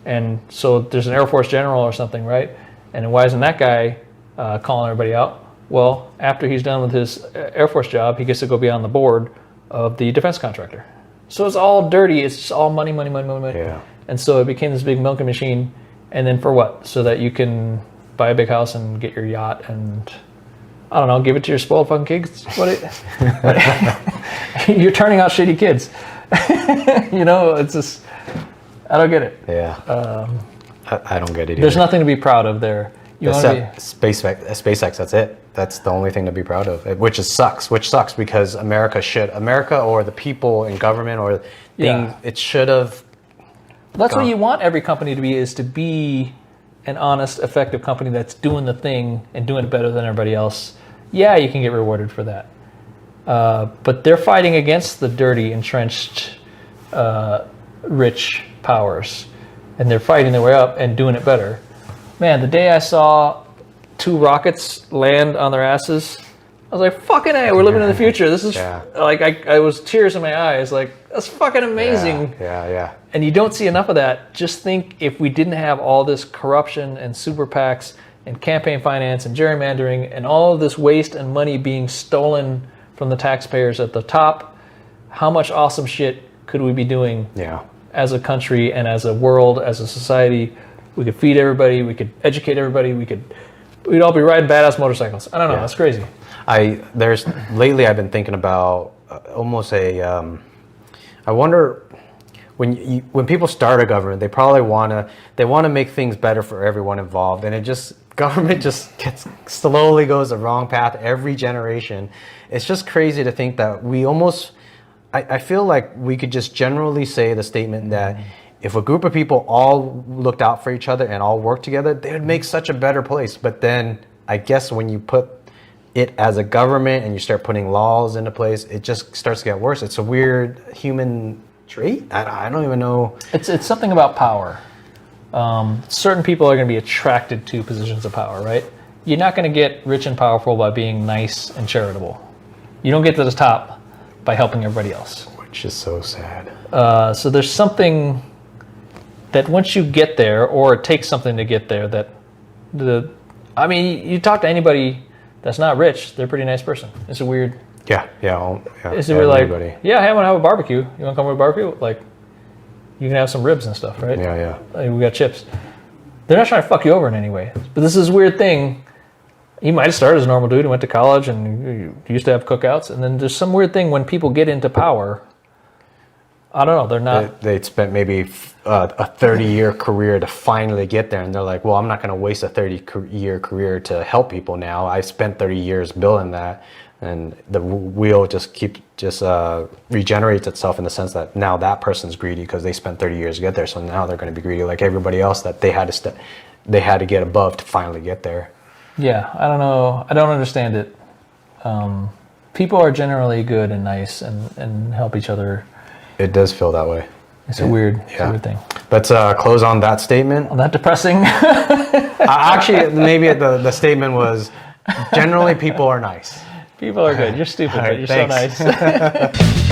And so there's an Air Force general or something, right? And why isn't that guy calling everybody out? Well, after he's done with his Air Force job, he gets to go be on the board of the defense contractor. So it's all dirty. It's just all money, money, money, money, money. Yeah. And so it became this big milking machine. And then for what? So that you can buy a big house and get your yacht and, I don't know, give it to your spoiled fucking kids. You're turning out shitty kids. It's just, I don't get it. Yeah. I don't get it either. There's nothing to be proud of there. SpaceX, that's it. That's the only thing to be proud of, which sucks because America or the people in government or things, it should have. That's what you want every company to be, is to be an honest, effective company that's doing the thing and doing it better than everybody else. Yeah, you can get rewarded for that. But they're fighting against the dirty, entrenched, rich powers. And they're fighting their way up and doing it better. Man, the day I saw 2 rockets land on their asses, I was like, fucking A, we're living in the future. This is like, I was tears in my eyes. Like, that's fucking amazing. Yeah. And you don't see enough of that. Just think if we didn't have all this corruption and super PACs and campaign finance and gerrymandering and all of this waste and money being stolen from the taxpayers at the top, how much awesome shit could we be doing as a country and as a world, as a society? We could feed everybody. We could educate everybody. We'd all be riding badass motorcycles. I don't know. That's crazy. Lately I've been thinking about almost I wonder when people start a government, they probably want to make things better for everyone involved, and government just slowly goes the wrong path every generation. It's just crazy to think that I feel like we could just generally say the statement that if a group of people all looked out for each other and all worked together, they would make such a better place. But then I guess when you put it as a government and you start putting laws into place, it just starts to get worse. It's a weird human trait. I don't even know. It's something about power. Certain people are going to be attracted to positions of power, right? You're not going to get rich and powerful by being nice and charitable. You don't get to the top by helping everybody else. Which is so sad. So there's something that once you get there, or it takes something to get there, you talk to anybody that's not rich, they're a pretty nice person. It's a weird... Yeah. It's a weird, like, hey, I want to have a barbecue. You want to come to a barbecue? Like, you can have some ribs and stuff, right? Yeah. Like, we got chips. They're not trying to fuck you over in any way. But this is a weird thing. He might have started as a normal dude and went to college and used to have cookouts. And then there's some weird thing when people get into power. I don't know. They're not. They'd spent maybe a 30-year career to finally get there, and they're like, "Well, I'm not going to waste a 30-year career to help people now. I spent 30 years building that." And the wheel just regenerates itself in the sense that now that person's greedy because they spent 30 years to get there. So now they're going to be greedy like everybody else that they had to get above to finally get there. Yeah, I don't know. I don't understand it. People are generally good and nice and help each other. It does feel that way. It's a weird thing. Let's close on that statement. On that depressing. Actually, maybe the statement was generally people are nice. People are good. You're stupid, but you're thanks. so nice.